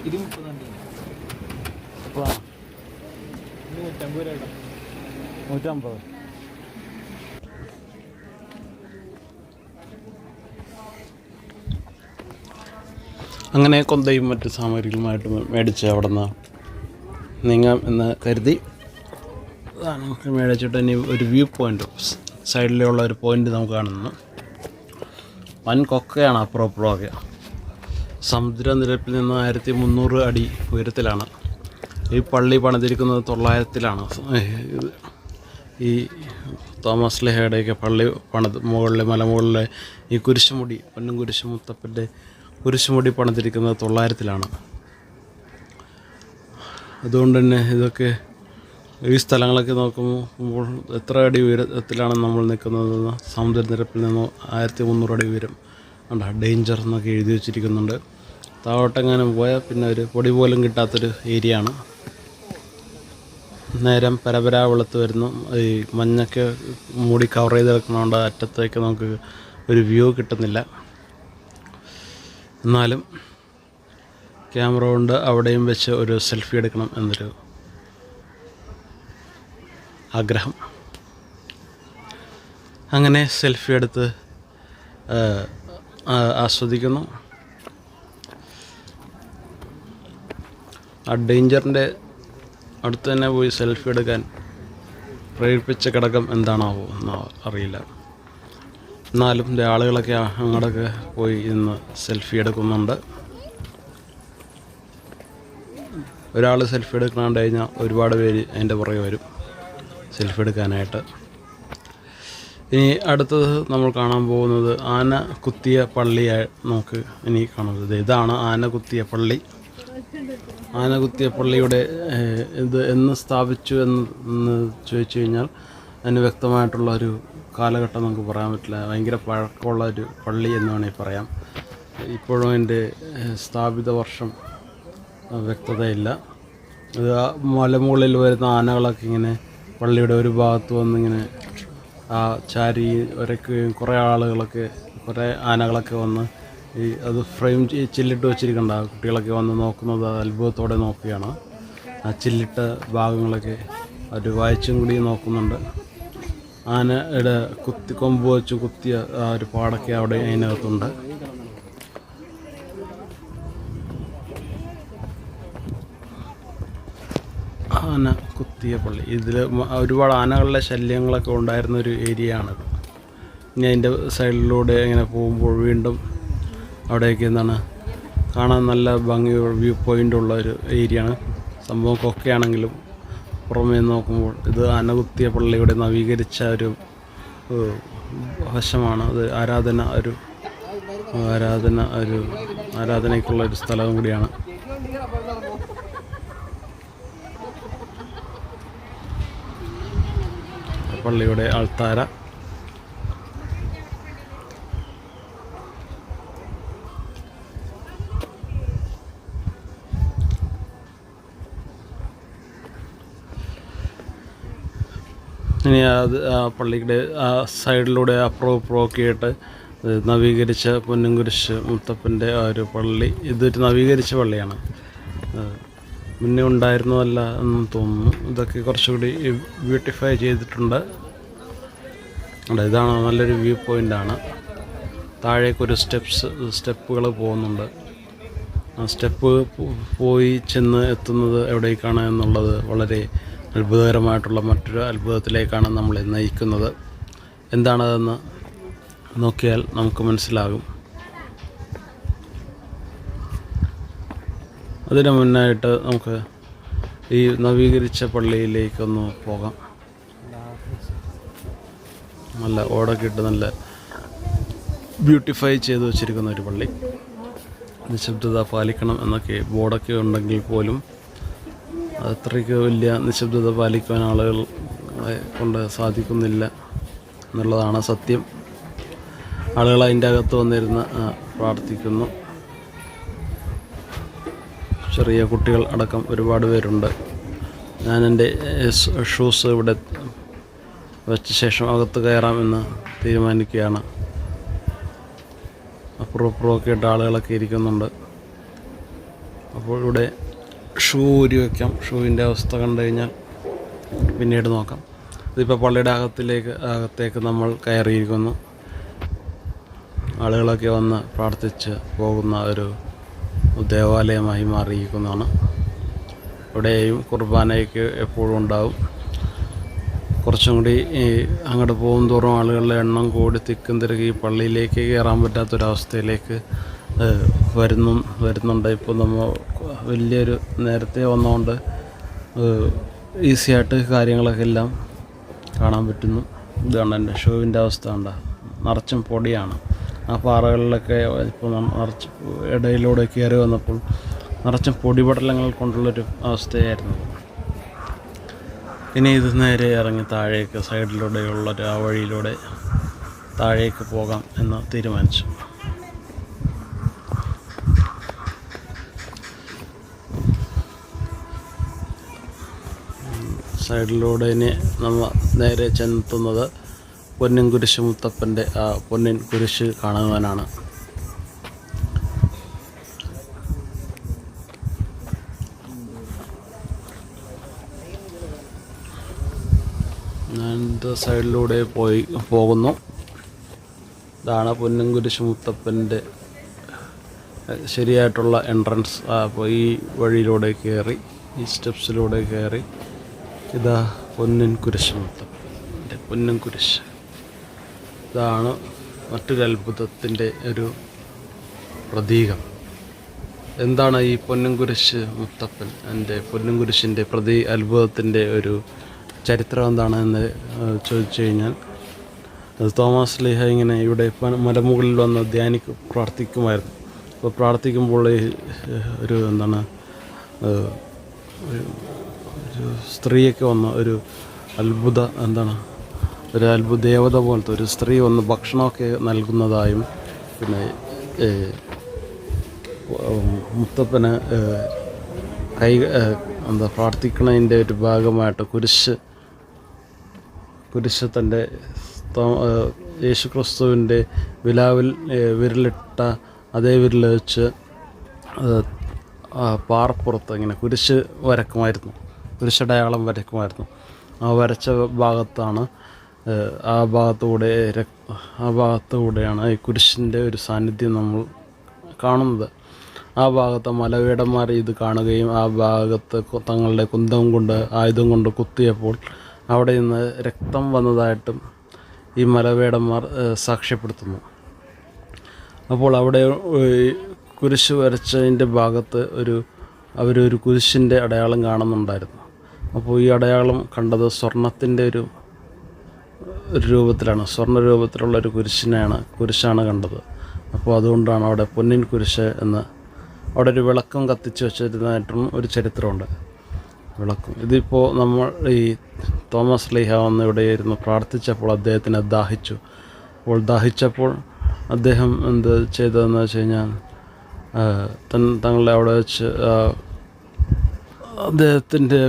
150. അങ്ങനെ കൊന്തയും മറ്റ് സാമഗ്രികളുമായിട്ട് മേടിച്ച് അവിടെ നിന്ന് നീങ്ങാം എന്ന് കരുതി മേടിച്ചിട്ട് ഇനി ഒരു വ്യൂ പോയിൻ്റ് സൈഡിലുള്ള ഒരു പോയിൻ്റ് നമുക്ക് കാണുന്നു. വൻ കൊക്കയാണ് അപ്പുറമൊക്കെ. സമുദ്രനിരപ്പിൽ നിന്ന് 1300 അടി ഉയരത്തിലാണ് ഈ പള്ളി പണിതിരിക്കുന്നത്. 900-ലാണ് ഈ തോമസ് ലഹയുടെയൊക്കെ പള്ളി പണിത് മുകളിലെ മലമുകളിലെ ഈ കുരിശുമുടി പൊന്നും കുരിശ് മുത്തപ്പൻ്റെ കുരിശുമുടി പണിതിരിക്കുന്നത് 900-ലാണ്. അതുകൊണ്ട് തന്നെ ഇതൊക്കെ ഈ സ്ഥലങ്ങളൊക്കെ നോക്കുമ്പോൾ എത്ര അടി ഉയരത്തിലാണ് നമ്മൾ നിൽക്കുന്നതെന്ന് സമുദ്രനിരപ്പിൽ നിന്ന് 1300 അടി ഉയരം ഉണ്ട്. ഡേഞ്ചർ എന്നൊക്കെ എഴുതി വച്ചിരിക്കുന്നുണ്ട്. താഴോട്ടെങ്ങാനും പോയാൽ പിന്നെ ഒരു പൊടി പോലും കിട്ടാത്തൊരു ഏരിയ ആണ്. നേരം പരപരാ വെളുത്ത് വരുന്നു. ഈ മഞ്ഞൊക്കെ മൂടി കവർ ചെയ്ത് കിടക്കുന്നതുകൊണ്ട് അറ്റത്തേക്ക് നമുക്ക് ഒരു വ്യൂ കിട്ടുന്നില്ല. എന്നാലും ക്യാമറ കൊണ്ട് അവിടെയും വെച്ച് ഒരു സെൽഫി എടുക്കണം എന്നൊരു ആഗ്രഹം. അങ്ങനെ സെൽഫി എടുത്ത് ആസ്വദിക്കുന്നു. ആ ഡേഞ്ചറിൻ്റെ അടുത്ത് തന്നെ പോയി സെൽഫി എടുക്കാൻ പ്രേരിപ്പിച്ച ഘടകം എന്താണാവോ എന്ന് അറിയില്ല. എന്നാലും ആളുകളൊക്കെ അങ്ങോട്ടൊക്കെ പോയി ഇന്ന് സെൽഫി എടുക്കുന്നുണ്ട്. ഒരാൾ സെൽഫി എടുക്കാണ്ട് കഴിഞ്ഞാൽ ഒരുപാട് പേര് അതിൻ്റെ പുറകെ വരും സെൽഫി എടുക്കാനായിട്ട്. ഇനി അടുത്തത് നമ്മൾ കാണാൻ പോകുന്നത് ആന കുത്തിയ പള്ളിയായി നമുക്ക് ഇനി കാണുന്നത്. ഇതാണ് ആന കുത്തിയ പള്ളി. ആന കുത്തിയ പള്ളിയുടെ ഇത് എന്ന് സ്ഥാപിച്ചു എന്ന് ചോദിച്ചു കഴിഞ്ഞാൽ അതിന് വ്യക്തമായിട്ടുള്ള ഒരു കാലഘട്ടം നമുക്ക് പറയാൻ പറ്റില്ല. ഭയങ്കര പഴക്കമുള്ള ഒരു പള്ളി എന്ന് വേണമെങ്കിൽ പറയാം. ഇപ്പോഴും അതിൻ്റെ സ്ഥാപിത വർഷം വ്യക്തതയില്ല. ഇത് മലമുകളിൽ വരുന്ന ആനകളൊക്കെ ഇങ്ങനെ പള്ളിയുടെ ഒരു ഭാഗത്ത് വന്നിങ്ങനെ ആ ചാരി വരയ്ക്കുകയും കുറേ ആനകളൊക്കെ വന്ന് ഈ അത് ഫ്രെയിം ചില്ലിട്ട് വെച്ചിരിക്കണ്ട കുട്ടികളൊക്കെ വന്ന് നോക്കുന്നത് അത്ഭുതത്തോടെ നോക്കുകയാണ്. ആ ചില്ലിട്ട ഭാഗങ്ങളൊക്കെ അവർ വായിച്ചും കൂടി നോക്കുന്നുണ്ട്. ആനയുടെ കൊമ്പ് വെച്ച് കുത്തിയ ആ ഒരു പാടൊക്കെ അവിടെ അതിനകത്തുണ്ട്. ആന കുത്തിയ പള്ളി. ഇതിൽ ഒരുപാട് ആനകളുടെ ശല്യങ്ങളൊക്കെ ഉണ്ടായിരുന്നൊരു ഏരിയയാണിത്. ഇനി അതിൻ്റെ സൈഡിലൂടെ ഇങ്ങനെ പോകുമ്പോൾ വീണ്ടും അവിടേക്ക് കാണാൻ നല്ല ഭംഗി വ്യൂ പോയിൻ്റുള്ള ഒരു ഏരിയയാണ്. സംഭവം കൊക്കയാണെങ്കിലും പുറമേ നോക്കുമ്പോൾ ഇത് ആന കുത്തിയ പള്ളിയുടെ നവീകരിച്ച ഒരു വശമാണ്. അത് ആരാധനയ്ക്കുള്ള ഒരു സ്ഥലവും കൂടിയാണ്. പള്ളിയുടെ അൾത്താര. ഇനി ആ പള്ളിയുടെ ആ സൈഡിലൂടെ അപ്പുറമൊക്കെ ആയിട്ട് നവീകരിച്ച പൊന്നുംകുരിശ് മുത്തപ്പൻ്റെ ആ ഒരു പള്ളി. ഇതൊരു നവീകരിച്ച പള്ളിയാണ്. മുന്നേ ഉണ്ടായിരുന്നതല്ല എന്ന് തോന്നുന്നു. ഇതൊക്കെ കുറച്ചുകൂടി ബ്യൂട്ടിഫൈ ചെയ്തിട്ടുണ്ട്. ഇതാണ് നല്ലൊരു വ്യൂ പോയിൻ്റാണ്. താഴേക്കൊരു സ്റ്റെപ്പുകൾ പോകുന്നുണ്ട്. ആ സ്റ്റെപ്പ് പോയി ചെന്ന് എത്തുന്നത് എവിടേക്കാണ് എന്നുള്ളത് വളരെ അത്ഭുതകരമായിട്ടുള്ള മറ്റൊരു അത്ഭുതത്തിലേക്കാണ് നമ്മളെ നയിക്കുന്നത്. എന്താണതെന്ന് നോക്കിയാൽ നമുക്ക് മനസ്സിലാകും. അതിന് മുന്നായിട്ട് നമുക്ക് ഈ നവീകരിച്ച പള്ളിയിലേക്കൊന്ന് പോകാം. നല്ല ഓടൊക്കെ ഇട്ട് നല്ല ബ്യൂട്ടിഫൈ ചെയ്ത് വെച്ചിരിക്കുന്ന ഒരു പള്ളി. നിശബ്ദത പാലിക്കണം എന്നൊക്കെ ബോർഡൊക്കെ ഉണ്ടെങ്കിൽ പോലും അത്രയ്ക്ക് വലിയ നിശബ്ദത പാലിക്കുവാൻ ആളുകളെ കൊണ്ട് സാധിക്കുന്നില്ല എന്നുള്ളതാണ് സത്യം. ആളുകൾ അതിൻ്റെ അകത്ത് വന്നിരുന്ന് പ്രാർത്ഥിക്കുന്നു. ചെറിയ കുട്ടികൾ അടക്കം ഒരുപാട് പേരുണ്ട്. ഞാൻ എൻ്റെ ഷൂസ് ഇവിടെ വെച്ച ശേഷം അകത്ത് കയറാമെന്ന് തീരുമാനിക്കുകയാണ്. അപ്പുറമൊക്കെ ആയിട്ട് ആളുകളൊക്കെ ഇരിക്കുന്നുണ്ട്. അപ്പോൾ ഇവിടെ ഷൂ ഊരി വയ്ക്കാം. ഷൂവിൻ്റെ അവസ്ഥ കണ്ടു കഴിഞ്ഞാൽ പിന്നീട് നോക്കാം. ഇതിപ്പോൾ പള്ളിയുടെ അകത്തേക്ക് നമ്മൾ കയറിയിരിക്കുന്നു. ആളുകളൊക്കെ വന്ന് പ്രാർത്ഥിച്ച് പോകുന്ന ഒരു ദേവാലയമായി മാറിയിരിക്കുന്നതാണ്. ഇവിടെയും കുർബാനയ്ക്ക് എപ്പോഴും ഉണ്ടാവും. കുറച്ചും കൂടി അങ്ങോട്ട് പോകും തോറും ആളുകളുടെ എണ്ണം കൂടി തിക്കും തിരക്കി പള്ളിയിലേക്ക് കയറാൻ പറ്റാത്തൊരവസ്ഥയിലേക്ക് വരുന്നുണ്ട്. ഇപ്പോൾ നമ്മൾ വലിയൊരു നേരത്തെ വന്നതുകൊണ്ട് ഈസിയായിട്ട് കാര്യങ്ങളൊക്കെ എല്ലാം കാണാൻ പറ്റുന്നു. ഇതാണ് എൻ്റെ ഷൂവിൻ്റെ അവസ്ഥ. കണ്ട നിറച്ചും പൊടിയാണ്. ആ പാറകളിലൊക്കെ ഇപ്പോൾ നിറച്ച് ഇടയിലൂടെ കയറി വന്നപ്പോൾ നിറച്ചും പൊടിപടലങ്ങൾ കൊണ്ടുള്ളൊരു അവസ്ഥയായിരുന്നു. ഇനി ഇത് നേരെ ഇറങ്ങി താഴേക്ക് സൈഡിലൂടെയുള്ള ആ വഴിയിലൂടെ താഴേക്ക് പോകാം എന്ന് തീരുമാനിച്ചു. സൈഡിലൂടെ ഇനി നമ്മൾ നേരെ ചെന്നെത്തുന്നത് പൊന്നിൻ കുരിശ് മുത്തപ്പൻ്റെ ആ പൊന്നിൻ കുരിശ് കാണുവാനാണ്. ഞാൻ സൈഡിലൂടെ പോകുന്നു. ഇതാണ് പൊന്നിൻ കുരിശ് മുത്തപ്പൻ്റെ ശരിയായിട്ടുള്ള എൻട്രൻസ്. അപ്പോൾ ഈ വഴിയിലൂടെ കയറി ഈ സ്റ്റെപ്സിലൂടെ കയറി ഇതാ പൊന്നിൻ കുരിശ് മുത്തപ്പൻ്റെ പൊന്നിൻ കുരിശ്. ഇതാണ് മറ്റൊരു അത്ഭുതത്തിൻ്റെ ഒരു പ്രതീകം. എന്താണ് ഈ പൊന്നിൻ കുരിശ് മുത്തപ്പൻ പൊന്നിൻ കുരിശിൻ്റെ അത്ഭുതത്തിൻ്റെ ഒരു ചരിത്രം എന്താണെന്ന് ചോദിച്ചു കഴിഞ്ഞാൽ, തോമസ് ലീഹ ഇങ്ങനെ ഇവിടെ മലമുകളിൽ വന്ന് പ്രാർത്ഥിക്കുമായിരുന്നു. അപ്പോൾ പ്രാർത്ഥിക്കുമ്പോൾ ഒരു ഒരു സ്ത്രീയൊക്കെ വന്ന് ഒരു അത്ഭുത ദേവത പോലത്തെ ഒരു സ്ത്രീ വന്ന് ഭക്ഷണമൊക്കെ നൽകുന്നതായും, പിന്നെ മുത്തപ്പന് പ്രാർത്ഥിക്കുന്നതിൻ്റെ ഒരു ഭാഗമായിട്ട് കുരിശ് തൻ്റെ യേശുക്രിസ്തുവിൻ്റെ വിരലിട്ട അതേ വിരൽ വെച്ച് പാറപ്പുറത്ത് ഇങ്ങനെ കുരിശ് വരക്കുമായിരുന്നു, കുരിശടയാളം വരക്കുമായിരുന്നു. ആ വരച്ച ഭാഗത്താണ് ആ ഭാഗത്തുകൂടെയാണ് ഈ കുരിശിൻ്റെ ഒരു സാന്നിധ്യം നമ്മൾ കാണുന്നത്. ആ ഭാഗത്ത് മലവേടന്മാർ ഇത് കാണുകയും ആ ഭാഗത്ത് തങ്ങളുടെ ആയുധം കൊണ്ട് കുത്തിയപ്പോൾ അവിടെ നിന്ന് രക്തം വന്നതായിട്ടും ഈ മലവേടന്മാർ സാക്ഷ്യപ്പെടുത്തുന്നു. അപ്പോൾ അവിടെ കുരിശ് വരച്ചതിൻ്റെ ഭാഗത്ത് അവരൊരു കുരിശിൻ്റെ അടയാളം കാണുന്നുണ്ടായിരുന്നു. അപ്പോൾ ഈ അടയാളം കണ്ടത് സ്വർണത്തിൻ്റെ ഒരു രൂപത്തിലാണ്, സ്വർണ്ണ രൂപത്തിലുള്ളൊരു കുരിശാണ് കണ്ടത്. അപ്പോൾ അതുകൊണ്ടാണ് അവിടെ പൊന്നിൻ കുരിശ് എന്ന് അവിടെ ഒരു വിളക്കം കത്തിച്ച് വെച്ചിരുന്നതായിട്ടും ഒരു ചരിത്രമുണ്ട്. വിളക്കും ഇതിപ്പോൾ നമ്മൾ ഈ തോമസ് ലീഹ വന്ന് ഇവിടെ ഇരുന്ന് പ്രാർത്ഥിച്ചപ്പോൾ അദ്ദേഹത്തിന് ദാഹിച്ചു. അപ്പോൾ ദാഹിച്ചപ്പോൾ അദ്ദേഹം എന്ത് ചെയ്തതെന്ന് വെച്ച് കഴിഞ്ഞാൽ തങ്ങളെ അവിടെ വെച്ച് അദ്ദേഹത്തിൻ്റെ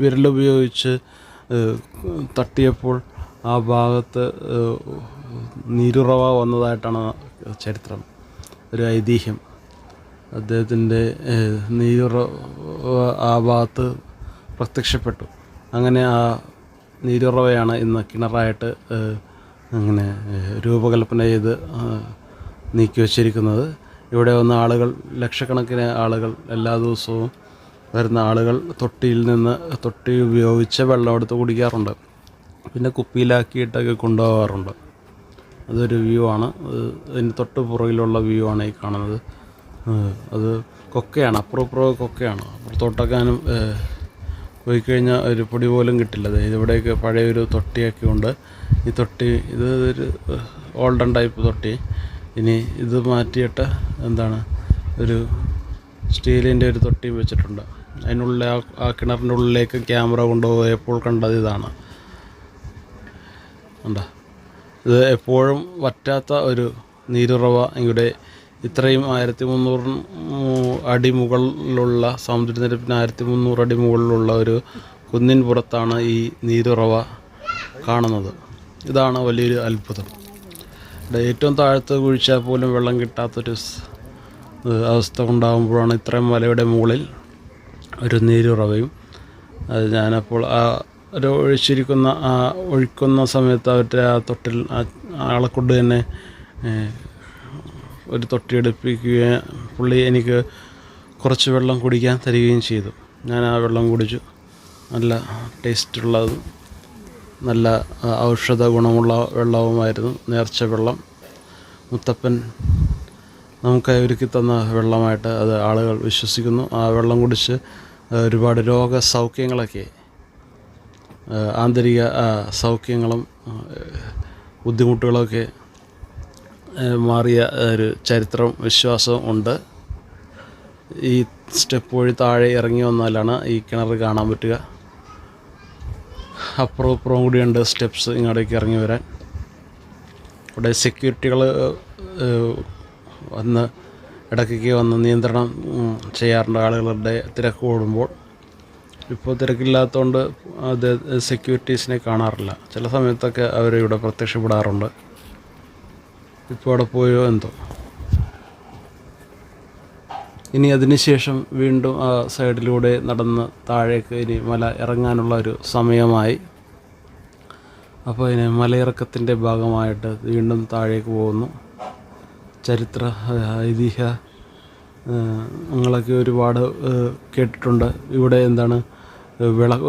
വിരലുപയോഗിച്ച് തട്ടിയപ്പോൾ ആ ഭാഗത്ത് നീരുറവ വന്നതായിട്ടാണ് ചരിത്രം, ഒരു ഐതിഹ്യം. അദ്ദേഹത്തിൻ്റെ നീരുറവ ആ ഭാഗത്ത് പ്രത്യക്ഷപ്പെട്ടു. അങ്ങനെ ആ നീരുറവയാണ് ഇന്ന് കിണറായിട്ട് അങ്ങനെ രൂപകൽപ്പന ചെയ്ത് നീക്കി വച്ചിരിക്കുന്നത്. ഇവിടെ വന്ന ആളുകൾ, ലക്ഷക്കണക്കിന് ആളുകൾ, എല്ലാ ദിവസവും വരുന്ന ആളുകൾ തൊട്ടി ഉപയോഗിച്ച് വെള്ളം എടുത്ത് കുടിക്കാറുണ്ട്. പിന്നെ കുപ്പിയിലാക്കിയിട്ടൊക്കെ കൊണ്ടുപോകാറുണ്ട്. അതൊരു വ്യൂ ആണ്. അതിന് തൊട്ട് പുറകിലുള്ള വ്യൂ ആണ് ഈ കാണുന്നത്. അത് കൊക്കയാണ്, അപ്പുറം കൊക്കയാണ്. അപ്പുറത്തോട്ടക്കാനും പോയി കഴിഞ്ഞാൽ ഒരു പൊടി പോലും കിട്ടില്ല. ഇവിടെയൊക്കെ പഴയൊരു തൊട്ടിയൊക്കെ ഉണ്ട്. ഈ തൊട്ടി ഒരു ഓൾഡൻ ടൈപ്പ് തൊട്ടി. ഇനി ഇത് മാറ്റിയിട്ട് ഒരു സ്റ്റീലിൻ്റെ ഒരു തൊട്ടി വെച്ചിട്ടുണ്ട്. അതിനുള്ളിൽ ആ കിണറിൻ്റെ ഉള്ളിലേക്ക് ക്യാമറ കൊണ്ടുപോയപ്പോൾ കണ്ടത് ഇതാണ്. ഇത് എപ്പോഴും വറ്റാത്ത ഒരു നീരുറവ. ഇവിടെ ഇത്രയും 1300 അടി മുകളിലുള്ള സമുദ്രനിരപ്പിന് 1300 അടി മുകളിലുള്ള ഒരു കുന്നിൻ പുറത്താണ് ഈ നീരുറവ കാണുന്നത്. ഇതാണ് വലിയൊരു അത്ഭുതം. ഇവിടെ ഏറ്റവും താഴത്ത് കുഴിച്ചാൽ പോലും വെള്ളം കിട്ടാത്തൊരു അവസ്ഥ ഉണ്ടാകുമ്പോഴാണ് ഇത്രയും മലയുടെ മുകളിൽ ഒരു നീരുറവയും. അത് ഞാനപ്പോൾ ഒരു ഒഴിക്കുന്ന സമയത്ത് അവരുടെ ആ തൊട്ടിൽ ആളെ കൊണ്ട് തന്നെ ഒരു തൊട്ടിയെടുപ്പിക്കുകയും പുള്ളി എനിക്ക് കുറച്ച് വെള്ളം കുടിക്കാൻ തരികയും ചെയ്തു. ഞാൻ ആ വെള്ളം കുടിച്ചു. നല്ല ടേസ്റ്റുള്ളതും നല്ല ഔഷധ ഗുണമുള്ള വെള്ളവുമായിരുന്നു. നേർച്ച വെള്ളം, മുത്തപ്പൻ നമുക്കായി ഒരുക്കി തന്ന വെള്ളമായിട്ട് അത് ആളുകൾ വിശ്വസിക്കുന്നു. ആ വെള്ളം കുടിച്ച് ഒരുപാട് രോഗസൗഖ്യങ്ങളൊക്കെ, ആന്തരിക സൗഖ്യങ്ങളും ബുദ്ധിമുട്ടുകളൊക്കെ മാറിയ ഒരു ചരിത്രവും വിശ്വാസവും ഉണ്ട്. ഈ സ്റ്റെപ്പ് വഴി താഴെ ഇറങ്ങി വന്നാലാണ് ഈ കിണർ കാണാൻ പറ്റുക. അപ്പുറവും ഇപ്പുറവും കൂടിയുണ്ട് സ്റ്റെപ്സ് ഇങ്ങോട്ടേക്ക് ഇറങ്ങി വരാൻ. ഇവിടെ സെക്യൂരിറ്റികൾ ഇടയ്ക്കൊക്കെ വന്ന് നിയന്ത്രണം ചെയ്യാറുണ്ട് ആളുകളുടെ തിരക്ക് കൂടുമ്പോൾ. ഇപ്പോൾ തിരക്കില്ലാത്തതുകൊണ്ട് അത് സെക്യൂരിറ്റീസിനെ കാണാറില്ല. ചില സമയത്തൊക്കെ അവരിവിടെ പ്രത്യക്ഷപ്പെടാറുണ്ട്. ഇപ്പോൾ അവിടെ പോയോ എന്തോ. ഇനി അതിനുശേഷം വീണ്ടും ആ സൈഡിലൂടെ നടന്ന് താഴേക്ക് ഇനി മല ഇറങ്ങാനുള്ള ഒരു സമയമായി. അപ്പോൾ ഇനി മലയിറക്കത്തിൻ്റെ ഭാഗമായിട്ട് വീണ്ടും താഴേക്ക് പോകുന്നു. ചരിത്ര ഐതിഹ്യ നിങ്ങളൊക്കെ ഒരുപാട് കേട്ടിട്ടുണ്ട്. ഇവിടെ എന്താണ്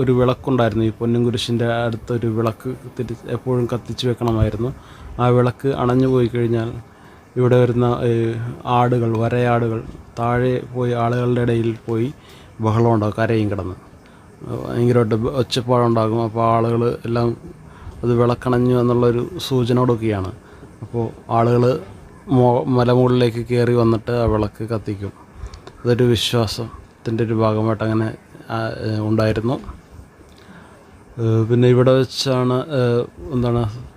ഒരു വിളക്കുണ്ടായിരുന്നു. ഈ പൊന്നും കുരിശിൻ്റെ അടുത്തൊരു വിളക്ക് എപ്പോഴും കത്തിച്ച് വെക്കണമായിരുന്നു. ആ വിളക്ക് അണഞ്ഞു പോയി കഴിഞ്ഞാൽ ഇവിടെ വരുന്ന ആടുകൾ, വരയാടുകൾ താഴെ പോയി ആളുകളുടെ ഇടയിൽ പോയി ബഹളം ഉണ്ടാകും. കരയും കിടന്ന് ഭയങ്കരമായിട്ട് ഒച്ചപ്പാടുണ്ടാകും. അപ്പോൾ ആളുകൾ എല്ലാം അത് വിളക്കണഞ്ഞു എന്നുള്ളൊരു സൂചനയോടൊക്കെയാണ്. അപ്പോൾ ആളുകൾ മലമുകളിലേക്ക് കയറി വന്നിട്ട് ആ വിളക്ക് കത്തിക്കും. അതൊരു വിശ്വാസത്തിൻ്റെ ഒരു ഭാഗമായിട്ട് അങ്ങനെ ഉണ്ടായിരുന്നു. പിന്നെ ഇവിടെ വെച്ചാണ്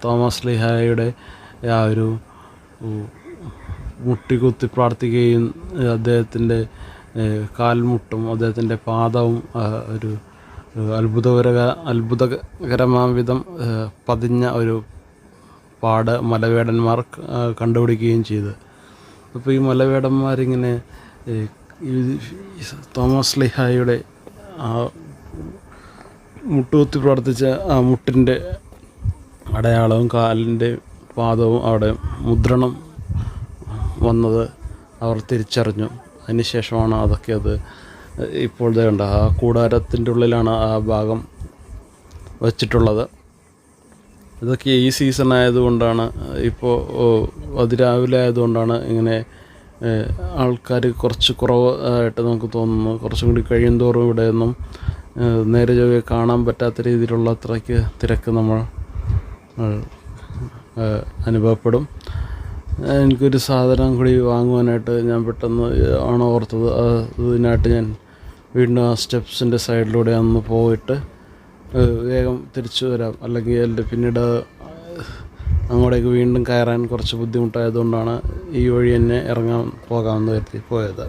തോമസ് ശ്ലീഹായുടെ ആ ഒരു മുട്ടികുത്തി പ്രാർത്ഥിക്കുകയും അദ്ദേഹത്തിൻ്റെ കാൽമുട്ടും അദ്ദേഹത്തിൻ്റെ പാദവും ഒരു അത്ഭുതകരമാം വിധം പതിഞ്ഞ ഒരു പാട് മലവേടന്മാർ കണ്ടുപിടിക്കുകയും ചെയ്തു. അപ്പോൾ ഈ മലവേടന്മാരിങ്ങനെ തോമസ് ശ്ലീഹായുടെ ആ മുട്ടുകുത്തി പ്രാർത്ഥിച്ച ആ മുട്ടിൻ്റെ അടയാളവും കാലിൻ്റെ പാദവും അവിടെ മുദ്രണം വന്നത് അവർ തിരിച്ചറിഞ്ഞു. അതിനുശേഷമാണ് അതൊക്കെ അത് ഇപ്പോഴത്തെ ഉണ്ട്. ആ കൂടാരത്തിൻ്റെ ഉള്ളിലാണ് ആ ഭാഗം വച്ചിട്ടുള്ളത്. ഇതൊക്കെ ഈ സീസൺ ആയതുകൊണ്ടാണ്, ഇപ്പോൾ അതിരാവിലെ ആയതുകൊണ്ടാണ് ഇങ്ങനെ ആൾക്കാർ കുറച്ച് കുറവ് ആയിട്ട് നമുക്ക് തോന്നുന്നു. കുറച്ചും കൂടി കഴിയുന്തോറും ഇവിടെയൊന്നും നേരെ ചൊവ്വേ കാണാൻ പറ്റാത്ത രീതിയിലുള്ള അത്രയ്ക്ക് തിരക്ക് നമ്മൾ അനുഭവപ്പെടും. എനിക്കൊരു സാധനം കൂടി വാങ്ങുവാനായിട്ട് ഞാൻ പെട്ടെന്ന് ആണ് ഓർത്തത്. അതിനായിട്ട് ഞാൻ വീണ്ടും ആ സ്റ്റെപ്സിൻ്റെ സൈഡിലൂടെ ഒന്ന് പോയിട്ട് വേഗം തിരിച്ചു വരാം, അല്ലെങ്കിൽ എൻ്റെ പിന്നീട് അങ്ങോട്ടേക്ക് വീണ്ടും കയറാൻ കുറച്ച് ബുദ്ധിമുട്ടായതുകൊണ്ടാണ് ഈ വഴി തന്നെ പോകാമെന്ന് കരുതി പോയത്.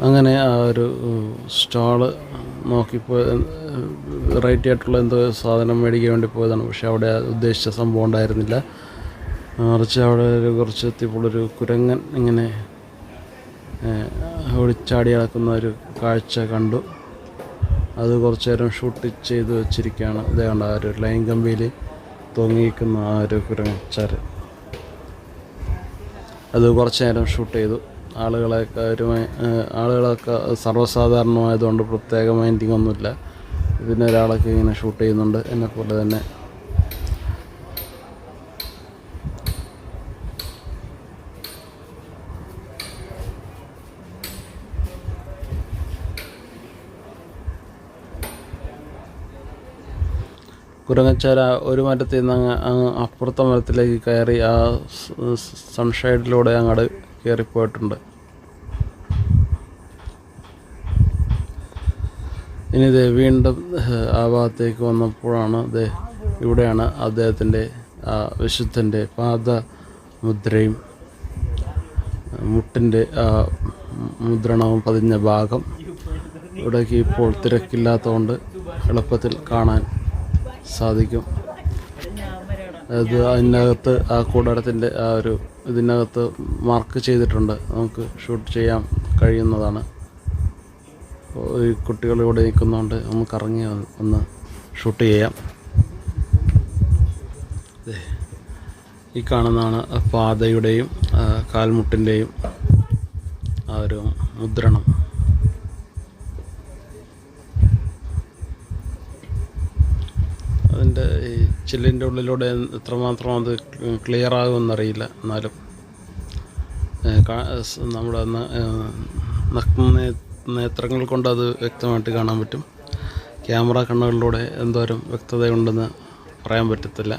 അങ്ങനെ ആ ഒരു സ്റ്റാള് നോക്കിപ്പോൾ വെറൈറ്റി ആയിട്ടുള്ള എന്തോ സാധനം മേടിക്കാൻ വേണ്ടി പോയതാണ്. പക്ഷേ അവിടെ ഉദ്ദേശിച്ച സംഭവം ഉണ്ടായിരുന്നില്ല. മറിച്ച് അവിടെ കുറച്ച് എത്തിയപ്പോഴൊരു കുരങ്ങൻ ഇങ്ങനെ ഓടിച്ചാടി നടക്കുന്ന ഒരു കാഴ്ച കണ്ടു. അത് കുറച്ച് നേരം ഷൂട്ട് ചെയ്ത് വെച്ചിരിക്കുകയാണ്. അതേ കണ്ട ആ ഒരു ലൈൻ കമ്പിയിൽ തൂങ്ങിയിരിക്കുന്ന ആ ഒരു കുരങ്ങച്ചാര്, അത് കുറച്ച് നേരം ഷൂട്ട് ചെയ്തു. ആളുകളൊക്കെ സർവ്വസാധാരണമായതുകൊണ്ട് പ്രത്യേക മൈൻഡിങ് ഒന്നുമില്ല. പിന്നെ ഒരാളൊക്കെ ഇങ്ങനെ ഷൂട്ട് ചെയ്യുന്നുണ്ട്, എന്നെപ്പോലെ തന്നെ. കുരങ്ങച്ചാര ഒരു മരത്തിൽ നിന്ന് അങ്ങ് അപ്പുറത്തെ മരത്തിലേക്ക് കയറി ആ സൺഷൈഡിലൂടെ അങ്ങോട്ട് കയറിപ്പോയിട്ടുണ്ട്. ഇനി വീണ്ടും ആ ഭാഗത്തേക്ക് വന്നപ്പോഴാണ് ഇവിടെയാണ് അദ്ദേഹത്തിൻ്റെ വിശുദ്ധൻ്റെ പാദമുദ്രയും മുട്ടിൻ്റെ മുദ്രണവും പതിഞ്ഞ ഭാഗം. ഇവിടേക്ക് ഇപ്പോൾ തിരക്കില്ലാത്തതുകൊണ്ട് എളുപ്പത്തിൽ കാണാൻ സാധിക്കും. അത് അതിനകത്ത് ആ കൂടാരത്തിൻ്റെ ആ ഒരു ഇതിനകത്ത് മാർക്ക് ചെയ്തിട്ടുണ്ട്, നമുക്ക് ഷൂട്ട് ചെയ്യാൻ കഴിയുന്നതാണ്. ഈ കുട്ടികൾ ഇവിടെ നിൽക്കുന്നതുകൊണ്ട് നമുക്ക് ഇറങ്ങി ഒന്ന് ഷൂട്ട് ചെയ്യാം. ഈ കാണുന്നതാണ് പാതയുടെയും കാൽമുട്ടിൻ്റെയും ആ ഒരു മുദ്രണം. അതിൻ്റെ ഈ ചില്ലിൻ്റെ ഉള്ളിലൂടെ എത്രമാത്രം അത് ക്ലിയർ ആകുമെന്നറിയില്ല. എന്നാലും നമ്മുടെ നേത്രങ്ങൾ കൊണ്ട് അത് വ്യക്തമായിട്ട് കാണാൻ പറ്റും. ക്യാമറ കണ്ണുകളിലൂടെ എന്തോരം വ്യക്തതയുണ്ടെന്ന് പറയാൻ പറ്റത്തില്ല.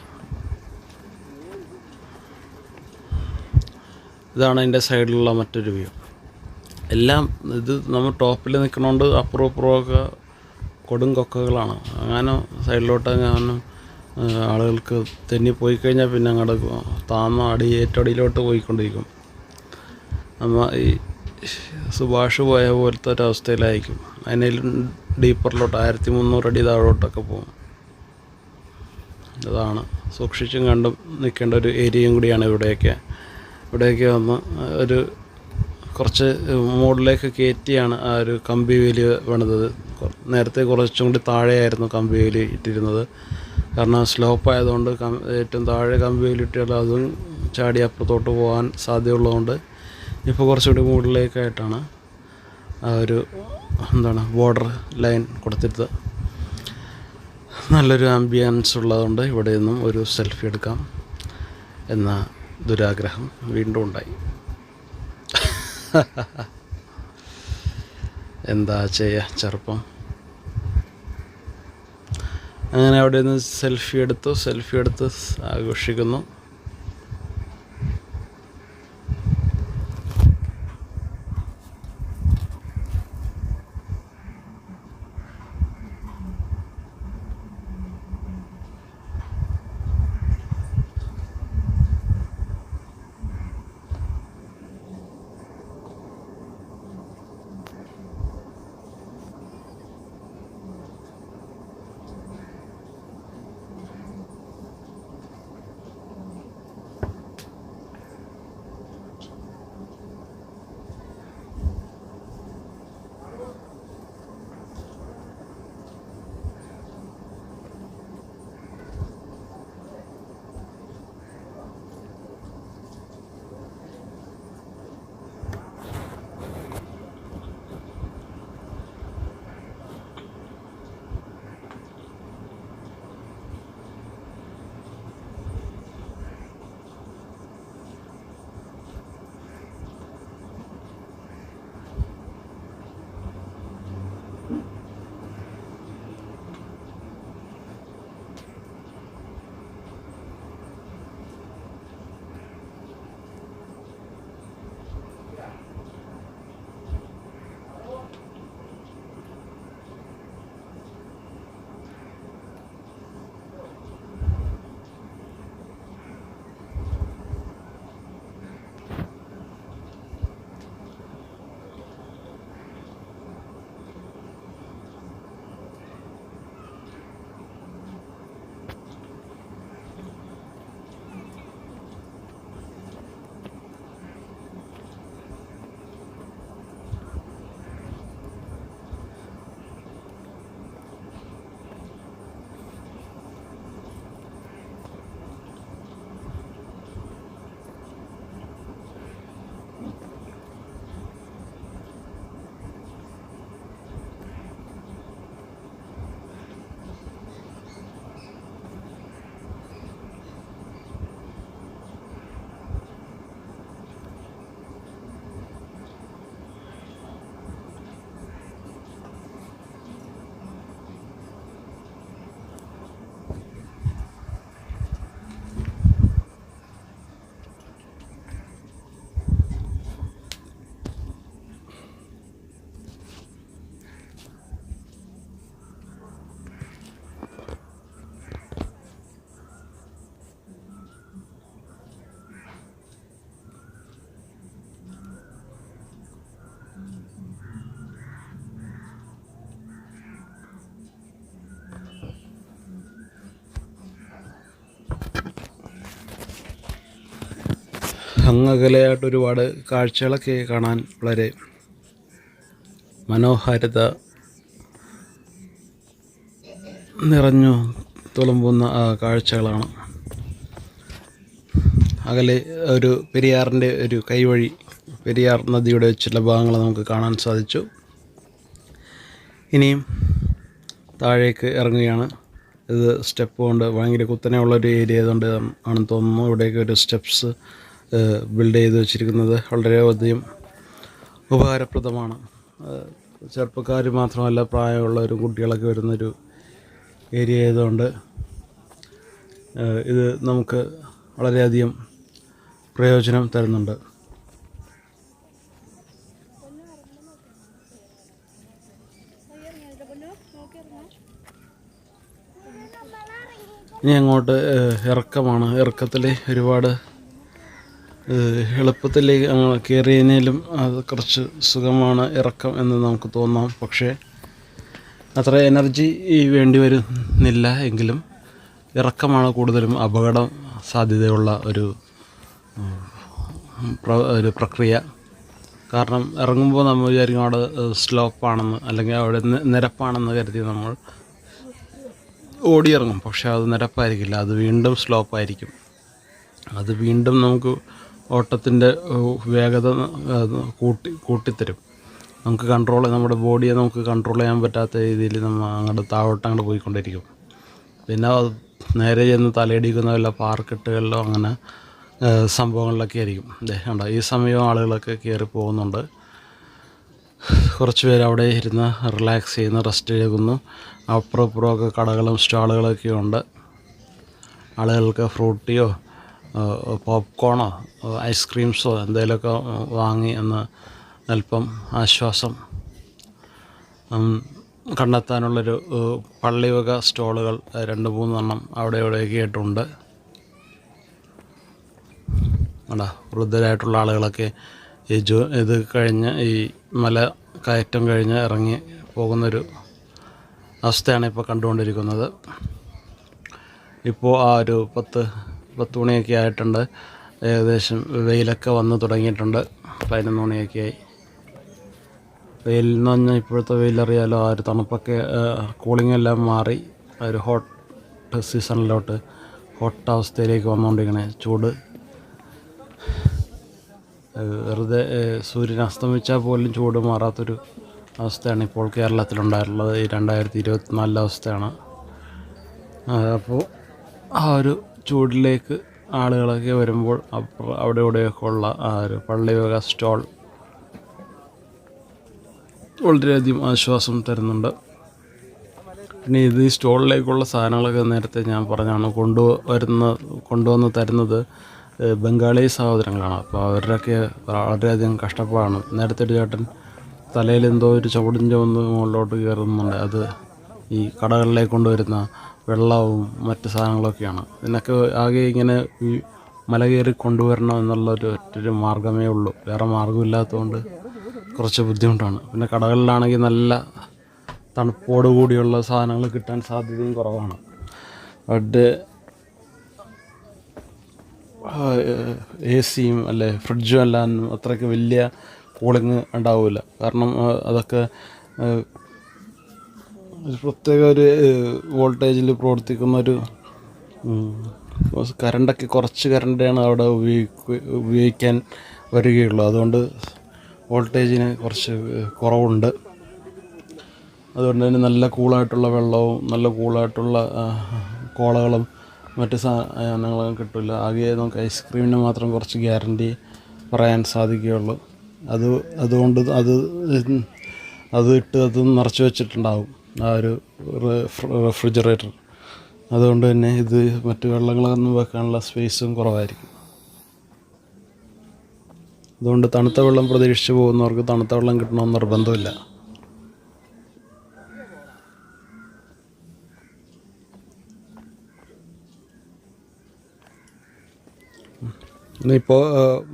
ഇതാണ് അതിൻ്റെ സൈഡിലുള്ള മറ്റൊരു വ്യൂ. എല്ലാം ഇത് നമ്മൾ ടോപ്പിൽ നിൽക്കണോണ്ട് അപ്പുറവും ഇപ്പുറമൊക്കെ കൊടും കൊക്കകളാണ്. അങ്ങനെ സൈഡിലോട്ട് എങ്ങാനും ആളുകൾക്ക് തെന്നിപ്പോയി കഴിഞ്ഞാൽ പിന്നെ അങ്ങോട്ട് താന്ന ഏറ്റവും അടിയിലോട്ട് പോയിക്കൊണ്ടിരിക്കും. നമ്മൾ ഈ സുഭാഷ് പോയ പോലത്തെ ഒരവസ്ഥയിലായിരിക്കും. അതിനേലും ഡീപ്പറിലോട്ട് 1300 അടി താഴോട്ടൊക്കെ പോകും. അതാണ് സൂക്ഷിച്ചും കണ്ടും നിൽക്കേണ്ട ഒരു ഏരിയയും കൂടിയാണ് ഇവിടെയൊക്കെ വന്ന് ഒരു കുറച്ച് മുകളിലേക്ക് കയറ്റിയാണ് ആ ഒരു കമ്പി വേലി പണിതത്. നേരത്തെ കുറച്ചും കൂടി താഴെയായിരുന്നു കമ്പി വേലി ഇട്ടിരുന്നത്. കാരണം സ്ലോപ്പ് ആയതുകൊണ്ട് ഏറ്റവും താഴെ കമ്പി വേലി ഇട്ടാൽ അതും ചാടി അപ്പുറത്തോട്ട് പോകാൻ സാധ്യതയുള്ളതുകൊണ്ട് ഇപ്പോൾ കുറച്ചുകൂടി മുകളിലേക്കായിട്ടാണ് ആ ഒരു ബോർഡർ ലൈൻ കൊടുത്തിട്ട്. നല്ലൊരു ആംബിയൻസ് ഉള്ളതുകൊണ്ട് ഇവിടെ നിന്നും ഒരു സെൽഫി എടുക്കാം എന്ന ദുരാഗ്രഹം വീണ്ടും ഉണ്ടായി. എന്താ ചെയ്യുക, ചെറുപ്പം. അങ്ങനെ അവിടെ നിന്ന് സെൽഫി എടുത്ത് ആഘോഷിക്കുന്നു. അങ്ങകലെയായിട്ട് ഒരുപാട് കാഴ്ചകളൊക്കെ കാണാൻ വളരെ മനോഹാരിത നിറഞ്ഞു തുളുമ്പുന്ന കാഴ്ചകളാണ്. അകലെ ഒരു പെരിയാറിൻ്റെ ഒരു കൈവഴി, പെരിയാർ നദിയുടെ ചില ഭാഗങ്ങൾ നമുക്ക് കാണാൻ സാധിച്ചു. ഇനിയും താഴേക്ക് ഇറങ്ങുകയാണ്. ഇത് സ്റ്റെപ്പ് കൊണ്ട് ഭയങ്കര കുത്തനെയുള്ളൊരു ഏരിയ ആയതുകൊണ്ട് ആണെന്ന് തോന്നുന്നു ഇവിടേക്ക് ഒരു സ്റ്റെപ്സ് ബിൽഡ് ചെയ്ത് വെച്ചിരിക്കുന്നത്. വളരെയധികം ഉപകാരപ്രദമാണ്. ചെറുപ്പക്കാർ മാത്രമല്ല, പ്രായമുള്ളവരും കുട്ടികളൊക്കെ വരുന്നൊരു ഏരിയ ആയതുകൊണ്ട് ഇത് നമുക്ക് വളരെയധികം പ്രയോജനം തരുന്നുണ്ട്. ഇനി അങ്ങോട്ട് ഇറക്കമാണ്. ഇറക്കത്തിൽ ഒരുപാട് എളുപ്പത്തിൽ കയറിയതിലും അത് കുറച്ച് സുഖമാണ് ഇറക്കം എന്ന് നമുക്ക് തോന്നാം. പക്ഷേ അത്ര എനർജി വേണ്ടി വരുന്നില്ല. എങ്കിലും ഇറക്കമാണ് കൂടുതലും അപകട സാധ്യതയുള്ള ഒരു പ്രക്രിയ. കാരണം ഇറങ്ങുമ്പോൾ നമ്മൾ വിചാരിക്കും അവിടെ സ്ലോപ്പാണെന്ന്, അല്ലെങ്കിൽ അവിടെ നിരപ്പാണെന്ന് കരുതി നമ്മൾ ഓടിയിറങ്ങും. പക്ഷേ അത് നിരപ്പായിരിക്കില്ല, അത് വീണ്ടും സ്ലോപ്പായിരിക്കും. അത് വീണ്ടും നമുക്ക് ഓട്ടത്തിൻ്റെ വേഗത കൂട്ടിത്തരും. നമുക്ക് നമ്മുടെ ബോഡിയെ നമുക്ക് കൺട്രോൾ ചെയ്യാൻ പറ്റാത്ത രീതിയിൽ നമ്മൾ അങ്ങോട്ട് താഴോട്ട് പോയിക്കൊണ്ടിരിക്കും. പിന്നെ നേരെ ചെന്ന് തലയിടിക്കുന്ന വല്ല പാർക്കിട്ടുകളിലോ അങ്ങനെ സംഭവങ്ങളിലൊക്കെ ആയിരിക്കും. കണ്ടോ, ഈ സമയവും ആളുകളൊക്കെ കയറി പോകുന്നുണ്ട്. കുറച്ച് പേര് അവിടെ ഇരുന്ന് റിലാക്സ് ചെയ്യുന്നു, റെസ്റ്റ് എടുക്കുന്നു. അപ്പുറം ഇപ്പുറമൊക്കെ കടകളും സ്റ്റാളുകളൊക്കെ ഉണ്ട്. ആളുകൾക്ക് ഫ്രൂട്ടിയോ പോപ്കോണോ ഐസ്ക്രീംസോ എന്തെങ്കിലുമൊക്കെ വാങ്ങി ഒന്ന് അല്പം ആശ്വാസം കണ്ടെത്താനുള്ളൊരു പള്ളിവക സ്റ്റോളുകൾ 2-3 എണ്ണം അവിടെ ഇവിടെയൊക്കെ ആയിട്ടുണ്ട്. വൃദ്ധരായിട്ടുള്ള ആളുകളൊക്കെ ഇത് കഴിഞ്ഞ് ഈ മല കയറ്റം കഴിഞ്ഞ് ഇറങ്ങി പോകുന്നൊരു അവസ്ഥയാണ് ഇപ്പോൾ കണ്ടുകൊണ്ടിരിക്കുന്നത്. ഇപ്പോൾ ആ ഒരു 10 മണിയൊക്കെ ആയിട്ടുണ്ട്. ഏകദേശം വെയിലൊക്കെ വന്ന് തുടങ്ങിയിട്ടുണ്ട്. 11 മണിയൊക്കെ ആയി. വെയിലെന്ന് പറഞ്ഞാൽ ഇപ്പോഴത്തെ വെയിലറിയാലോ, ആ ഒരു തണുപ്പൊക്കെ കൂളിംഗ് എല്ലാം മാറി ഒരു ഹോട്ട് സീസണിലോട്ട് ഹോട്ട് അവസ്ഥയിലേക്ക് വന്നുകൊണ്ടിരിക്കണേ. ചൂട് വെറുതെ സൂര്യൻ അസ്തമിച്ചാൽ പോലും ചൂട് മാറാത്തൊരു അവസ്ഥയാണ് ഇപ്പോൾ കേരളത്തിലുണ്ടായിട്ടുള്ളത്. ഈ 2024 അവസ്ഥയാണ്. അപ്പോൾ ആ ഒരു ചൂടിലേക്ക് ആളുകളൊക്കെ വരുമ്പോൾ അവിടെ ഇവിടെയൊക്കെ ഉള്ള ആ ഒരു പള്ളിവക സ്റ്റോൾ വളരെയധികം ആശ്വാസം തരുന്നുണ്ട്. പിന്നെ ഇത് ഈ സ്റ്റോളിലേക്കുള്ള സാധനങ്ങളൊക്കെ നേരത്തെ ഞാൻ പറഞ്ഞാണ് കൊണ്ടുവന്ന് തരുന്നത് ബംഗാളി സഹോദരങ്ങളാണ്. അപ്പോൾ അവരുടെയൊക്കെ വളരെയധികം കഷ്ടപ്പാടാണ്. നേരത്തെ ഒരു ചേട്ടൻ തലയിൽ എന്തോ ഒരു ചുവടിൻ്റെ മുകളിലോട്ട് കയറുന്നുണ്ട്. അത് ഈ കടകളിലേക്ക് കൊണ്ടുവരുന്ന വെള്ളവും മറ്റ് സാധനങ്ങളൊക്കെയാണ്. ഇതിനൊക്കെ ആകെ ഇങ്ങനെ ഈ മല കയറി കൊണ്ടുവരണം എന്നുള്ളൊരു ഒറ്റൊരു മാർഗ്ഗമേ ഉള്ളൂ. വേറെ മാർഗ്ഗമില്ലാത്തതുകൊണ്ട് കുറച്ച് ബുദ്ധിമുട്ടാണ്. പിന്നെ കടകളിലാണെങ്കിൽ നല്ല തണുപ്പോട് കൂടിയുള്ള സാധനങ്ങൾ കിട്ടാൻ സാധ്യതയും കുറവാണ്. അവിടെ AC-യും അല്ലെ ഫ്രിഡ്ജും എല്ലാം അത്രയ്ക്ക് വലിയ കൂളിങ് ഉണ്ടാവില്ല. കാരണം അതൊക്കെ പ്രത്യേക ഒരു വോൾട്ടേജിൽ പ്രവർത്തിക്കുന്നൊരു കറണ്ടൊക്കെ കുറച്ച് കറണ്ടാണ് അവിടെ ഉപയോഗിക്കാൻ വരികയുള്ളൂ. അതുകൊണ്ട് വോൾട്ടേജിന് കുറച്ച് കുറവുണ്ട്. അതുകൊണ്ട് തന്നെ നല്ല കൂളായിട്ടുള്ള വെള്ളവും നല്ല കൂളായിട്ടുള്ള കോളകളും മറ്റ് സാധനങ്ങളും കിട്ടില്ല. ആകെ നമുക്ക് ഐസ്ക്രീമിന് മാത്രം കുറച്ച് ഗ്യാരണ്ടി പറയാൻ സാധിക്കുകയുള്ളൂ. അതുകൊണ്ട് അത് നിറച്ച് വെച്ചിട്ടുണ്ടാകും ആ ഒരു റെഫ്രിജറേറ്റർ. അതുകൊണ്ട് തന്നെ ഇത് മറ്റ് വെള്ളങ്ങളൊന്നും വെക്കാനുള്ള സ്പേസും കുറവായിരിക്കും. അതുകൊണ്ട് തണുത്ത വെള്ളം പ്രതീക്ഷിച്ച് പോകുന്നവർക്ക് തണുത്ത വെള്ളം കിട്ടണമെന്ന് നിർബന്ധമില്ല. ഇന്നിപ്പോൾ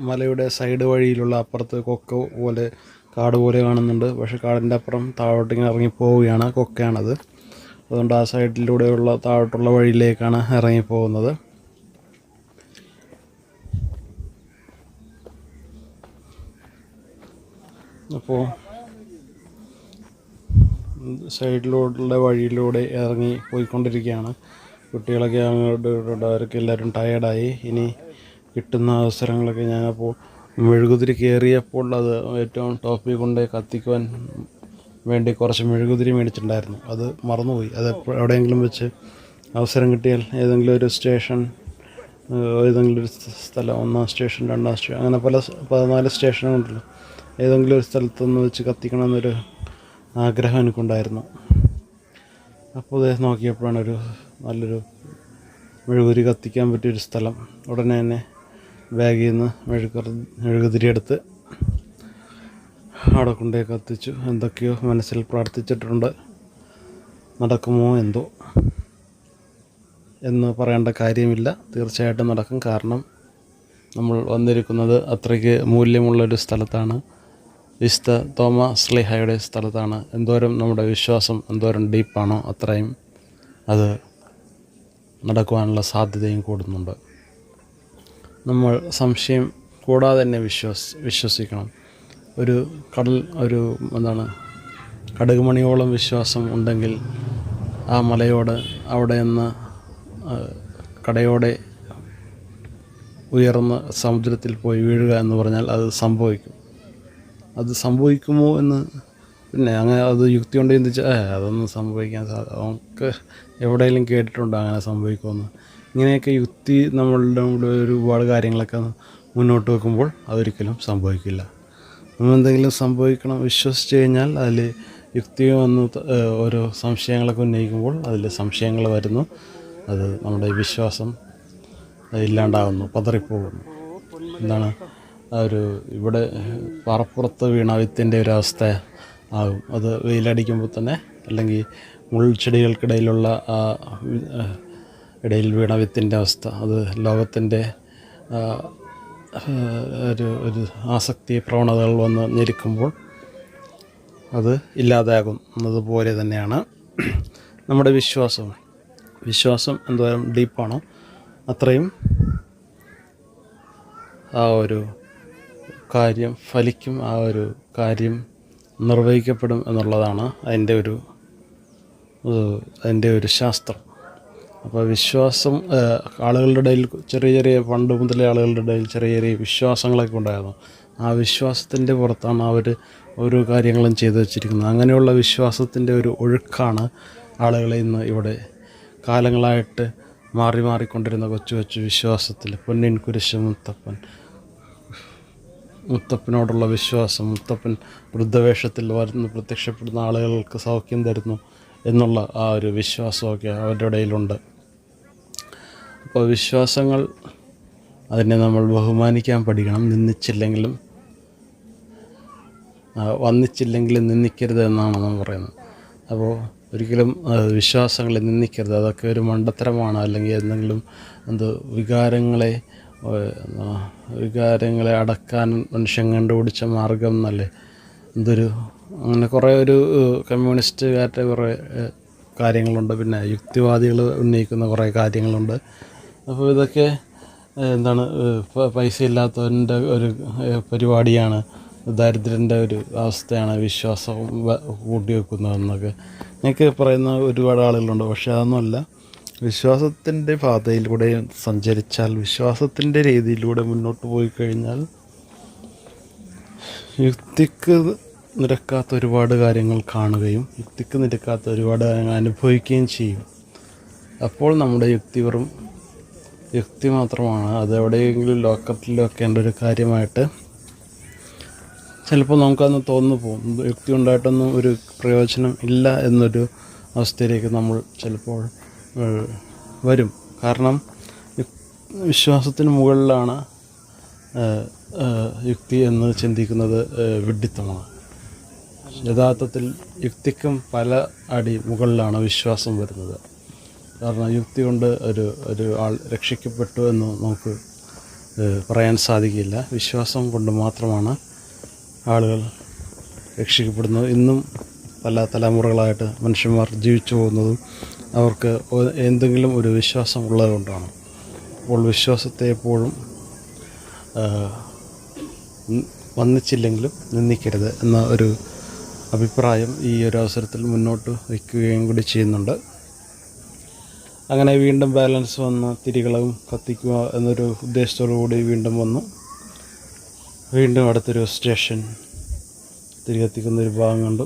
മലയുടെ സൈഡ് വഴിയിലുള്ള അപ്പുറത്ത് കൊക്ക പോലെ കാട് പോലെ കാണുന്നുണ്ട്. പക്ഷേ കാടിൻ്റെ അപ്പുറം താഴോട്ടിങ്ങനെ ഇറങ്ങിപ്പോവുകയാണ്, കൊക്കയാണത്. അതുകൊണ്ട് ആ സൈഡിലൂടെയുള്ള താഴോട്ടുള്ള വഴിയിലേക്കാണ് ഇറങ്ങിപ്പോകുന്നത്. അപ്പോൾ സൈഡിലൂടെ വഴിയിലൂടെ ഇറങ്ങി പോയിക്കൊണ്ടിരിക്കുകയാണ്. കുട്ടികളൊക്കെ അങ്ങോട്ട് ഇങ്ങോട്ട് അവരൊക്കെ എല്ലാവരും ടയേർഡായി. ഇനി കിട്ടുന്ന അവസരങ്ങളൊക്കെ ഞാനപ്പോൾ മെഴുകുതിരി കയറിയപ്പോൾ അത് ഏറ്റവും ടോപ്പിൽ കൊണ്ട് കത്തിക്കുവാൻ വേണ്ടി കുറച്ച് മെഴുകുതിരി മേടിച്ചിട്ടുണ്ടായിരുന്നു. അത് മറന്നുപോയി. അത് എവിടെയെങ്കിലും വെച്ച് അവസരം കിട്ടിയാൽ ഏതെങ്കിലും ഒരു സ്റ്റേഷൻ, ഏതെങ്കിലും ഒരു സ്ഥലം, 1-ാം സ്റ്റേഷൻ, 2-ാം സ്റ്റേഷൻ, അങ്ങനെ 14 സ്റ്റേഷനുണ്ടല്ലോ, ഏതെങ്കിലും ഒരു സ്ഥലത്തൊന്ന് വെച്ച് കത്തിക്കണമെന്നൊരു ആഗ്രഹം എനിക്കുണ്ടായിരുന്നു. അപ്പോൾ അത് നോക്കിയപ്പോഴാണ് ഒരു നല്ലൊരു മെഴുകുതിരി കത്തിക്കാൻ പറ്റിയൊരു സ്ഥലം. ഉടനെ തന്നെ ബാഗിൽ നിന്ന് മെഴുകുതിരി എടുത്ത് അവിടെ കൊണ്ടുപോയി കത്തിച്ചു. എന്തൊക്കെയോ മനസ്സിൽ പ്രാർത്ഥിച്ചിട്ടുണ്ട്. നടക്കുമോ എന്തോ എന്ന് പറയേണ്ട കാര്യമില്ല, തീർച്ചയായിട്ടും നടക്കും. കാരണം നമ്മൾ വന്നിരിക്കുന്നത് അത്രയ്ക്ക് മൂല്യമുള്ളൊരു സ്ഥലത്താണ്, വിശുദ്ധ തോമാ ശ്ലീഹായുടെ സ്ഥലത്താണ്. എന്തോരം നമ്മുടെ വിശ്വാസം എന്തോരം ഡീപ്പാണോ അത്രയും അത് നടക്കുവാനുള്ള സാധ്യതയും കൂടുന്നുണ്ട്. നമ്മൾ സംശയം കൂടാതെ തന്നെ വിശ്വസിക്കണം. ഒരു കടുകുമണിയോളം വിശ്വാസം ഉണ്ടെങ്കിൽ ആ മലയോട് അവിടെ നിന്ന് കടയോടെ ഉയർന്ന് സമുദ്രത്തിൽ പോയി വീഴുക എന്ന് പറഞ്ഞാൽ അത് സംഭവിക്കും. അത് സംഭവിക്കുമോ എന്ന് പിന്നെ അങ്ങനെ അത് യുക്തി കൊണ്ട് ചിന്തിച്ചാൽ അതൊന്നും സംഭവിക്കാൻ നമുക്ക് എവിടെയെങ്കിലും കേട്ടിട്ടുണ്ടോ അങ്ങനെ സംഭവിക്കുമെന്ന്? ഇങ്ങനെയൊക്കെ യുക്തി നമ്മളുടെ ഒരുപാട് കാര്യങ്ങളൊക്കെ മുന്നോട്ട് വെക്കുമ്പോൾ അതൊരിക്കലും സംഭവിക്കില്ല. നമ്മളെന്തെങ്കിലും വിശ്വസിച്ച് കഴിഞ്ഞാൽ അതിൽ യുക്തി വന്ന് ഓരോ സംശയങ്ങളൊക്കെ ഉന്നയിക്കുമ്പോൾ അതിൽ സംശയങ്ങൾ വരുന്നു. അത് നമ്മുടെ വിശ്വാസം ഇല്ലാണ്ടാകുന്നു, പതറിപ്പോകുന്നു. എന്താണ് ഇവിടെ പാറപ്പുറത്ത് വീണ വിത്തിൻ്റെ ഒരവസ്ഥ ആകും. അത് വെയിലടിക്കുമ്പോൾ തന്നെ, അല്ലെങ്കിൽ മുൾച്ചെടികൾക്കിടയിലുള്ള ഇടയിൽ വീണ വിത്തിൻ്റെ അവസ്ഥ, അത് ലോകത്തിൻ്റെ ഒരു ആസക്തി പ്രവണതകൾ വന്ന് ഞെരുക്കുമ്പോൾ അത് ഇല്ലാതാകുന്നതുപോലെ തന്നെയാണ് നമ്മുടെ വിശ്വാസം എന്തോരം ഡീപ്പാണോ അത്രയും ആ ഒരു കാര്യം ഫലിക്കും, ആ ഒരു കാര്യം നിർവഹിക്കപ്പെടും എന്നുള്ളതാണ് അതിൻ്റെ ഒരു ശാസ്ത്രം. അപ്പോൾ വിശ്വാസം ആളുകളുടെ ഇടയിൽ ചെറിയ പണ്ട് മുതലേ ആളുകളുടെ ഇടയിൽ ചെറിയ വിശ്വാസങ്ങളൊക്കെ ഉണ്ടായിരുന്നു. ആ വിശ്വാസത്തിൻ്റെ പുറത്താണ് അവർ ഓരോ കാര്യങ്ങളും ചെയ്തു വച്ചിരിക്കുന്നത്. അങ്ങനെയുള്ള വിശ്വാസത്തിൻ്റെ ഒരു ഒഴുക്കാണ് ആളുകളെ ഇന്ന് ഇവിടെ കാലങ്ങളായിട്ട് മാറിക്കൊണ്ടിരുന്ന കൊച്ചു വിശ്വാസത്തിൽ പൊന്നിൻ കുരിശ് മുത്തപ്പനോടുള്ള വിശ്വാസം, മുത്തപ്പൻ വൃദ്ധവേഷത്തിൽ വരുന്ന പ്രത്യക്ഷപ്പെടുന്ന ആളുകൾക്ക് സൗഖ്യം തരുന്നു എന്നുള്ള ആ ഒരു വിശ്വാസമൊക്കെ അവരുടെ ഇടയിലുണ്ട്. അപ്പോൾ വിശ്വാസങ്ങൾ അതിനെ നമ്മൾ ബഹുമാനിക്കാൻ പഠിക്കണം. വന്നിച്ചില്ലെങ്കിലും നിന്ദിക്കരുത് എന്നാണ് നമ്മൾ പറയുന്നത്. അപ്പോൾ ഒരിക്കലും വിശ്വാസങ്ങളെ നിന്ദിക്കരുത്. അതൊക്കെ ഒരു മണ്ടത്തരമാണ്. അല്ലെങ്കിൽ എന്തെങ്കിലും വികാരങ്ങളെ അടക്കാൻ മനുഷ്യൻ കണ്ടുപിടിച്ച മാർഗം എന്നല്ലേ അങ്ങനെ കുറേ ഒരു കമ്മ്യൂണിസ്റ്റുകാരുടെ കുറേ കാര്യങ്ങളുണ്ട്. പിന്നെ യുക്തിവാദികൾ ഉന്നയിക്കുന്ന കുറേ കാര്യങ്ങളുണ്ട്. അപ്പോൾ ഇതൊക്കെ പൈസ ഇല്ലാത്തവൻ്റെ ഒരു പരിപാടിയാണ്, ദരിദ്രൻ്റെ ഒരു അവസ്ഥയാണ് വിശ്വാസം കൂട്ടിവെക്കുന്നതെന്നൊക്കെ എനിക്ക് പറയുന്ന ഒരുപാട് ആളുകളുണ്ട്. പക്ഷേ അതൊന്നുമല്ല. വിശ്വാസത്തിൻ്റെ പാതയിലൂടെ സഞ്ചരിച്ചാൽ, വിശ്വാസത്തിൻ്റെ രീതിയിലൂടെ മുന്നോട്ട് പോയി കഴിഞ്ഞാൽ യുക്തിക്ക് നിരക്കാത്ത ഒരുപാട് കാര്യങ്ങൾ കാണുകയും യുക്തിക്ക് നിരക്കാത്ത ഒരുപാട് കാര്യങ്ങൾ അനുഭവിക്കുകയും ചെയ്യും. അപ്പോൾ നമ്മുടെ യുക്തി വെറും യുക്തി മാത്രമാണ്. അത് എവിടെയെങ്കിലും ലോക്കറ്റിൽ വെക്കേണ്ട ഒരു കാര്യമായിട്ട് ചിലപ്പോൾ നമുക്കന്ന് തോന്നുന്നു പോകും. യുക്തി ഉണ്ടായിട്ടൊന്നും ഒരു പ്രയോജനം ഇല്ല എന്നൊരു അവസ്ഥയിലേക്ക് നമ്മൾ ചിലപ്പോൾ വരും. കാരണം വിശ്വാസത്തിന് മുകളിലാണ് യുക്തി എന്ന് ചിന്തിക്കുന്നത് വിഡ്ഢിത്തമാണ്. യഥാർത്ഥത്തിൽ യുക്തിക്കും പല അടി മുകളിലാണ് വിശ്വാസം വരുന്നത്. കാരണം യുക്തി കൊണ്ട് ഒരു ആൾ രക്ഷിക്കപ്പെട്ടു എന്ന് നമുക്ക് പറയാൻ സാധിക്കില്ല. വിശ്വാസം കൊണ്ട് മാത്രമാണ് ആളുകൾ രക്ഷിക്കപ്പെടുന്നത്. ഇന്നും പല തലമുറകളായിട്ട് മനുഷ്യന്മാർ ജീവിച്ചു പോകുന്നതും അവർക്ക് എന്തെങ്കിലും ഒരു വിശ്വാസം ഉള്ളതുകൊണ്ടാണ്. അപ്പോൾ വിശ്വാസത്തെ എപ്പോഴും വന്നിച്ചില്ലെങ്കിലും നിന്ദിക്കരുത് എന്ന ഒരു അഭിപ്രായം ഈ ഒരു അവസരത്തിൽ മുന്നോട്ട് വയ്ക്കുകയും കൂടി ചെയ്യുന്നുണ്ട്. അങ്ങനെ വീണ്ടും ബാലൻസ് വന്ന് തിരികളും കത്തിക്കുക എന്നൊരു ഉദ്ദേശത്തോടു കൂടി വീണ്ടും വന്നു. വീണ്ടും അടുത്തൊരു സ്റ്റേഷൻ തിരി കത്തിക്കുന്നൊരു ഭാഗം കണ്ടു.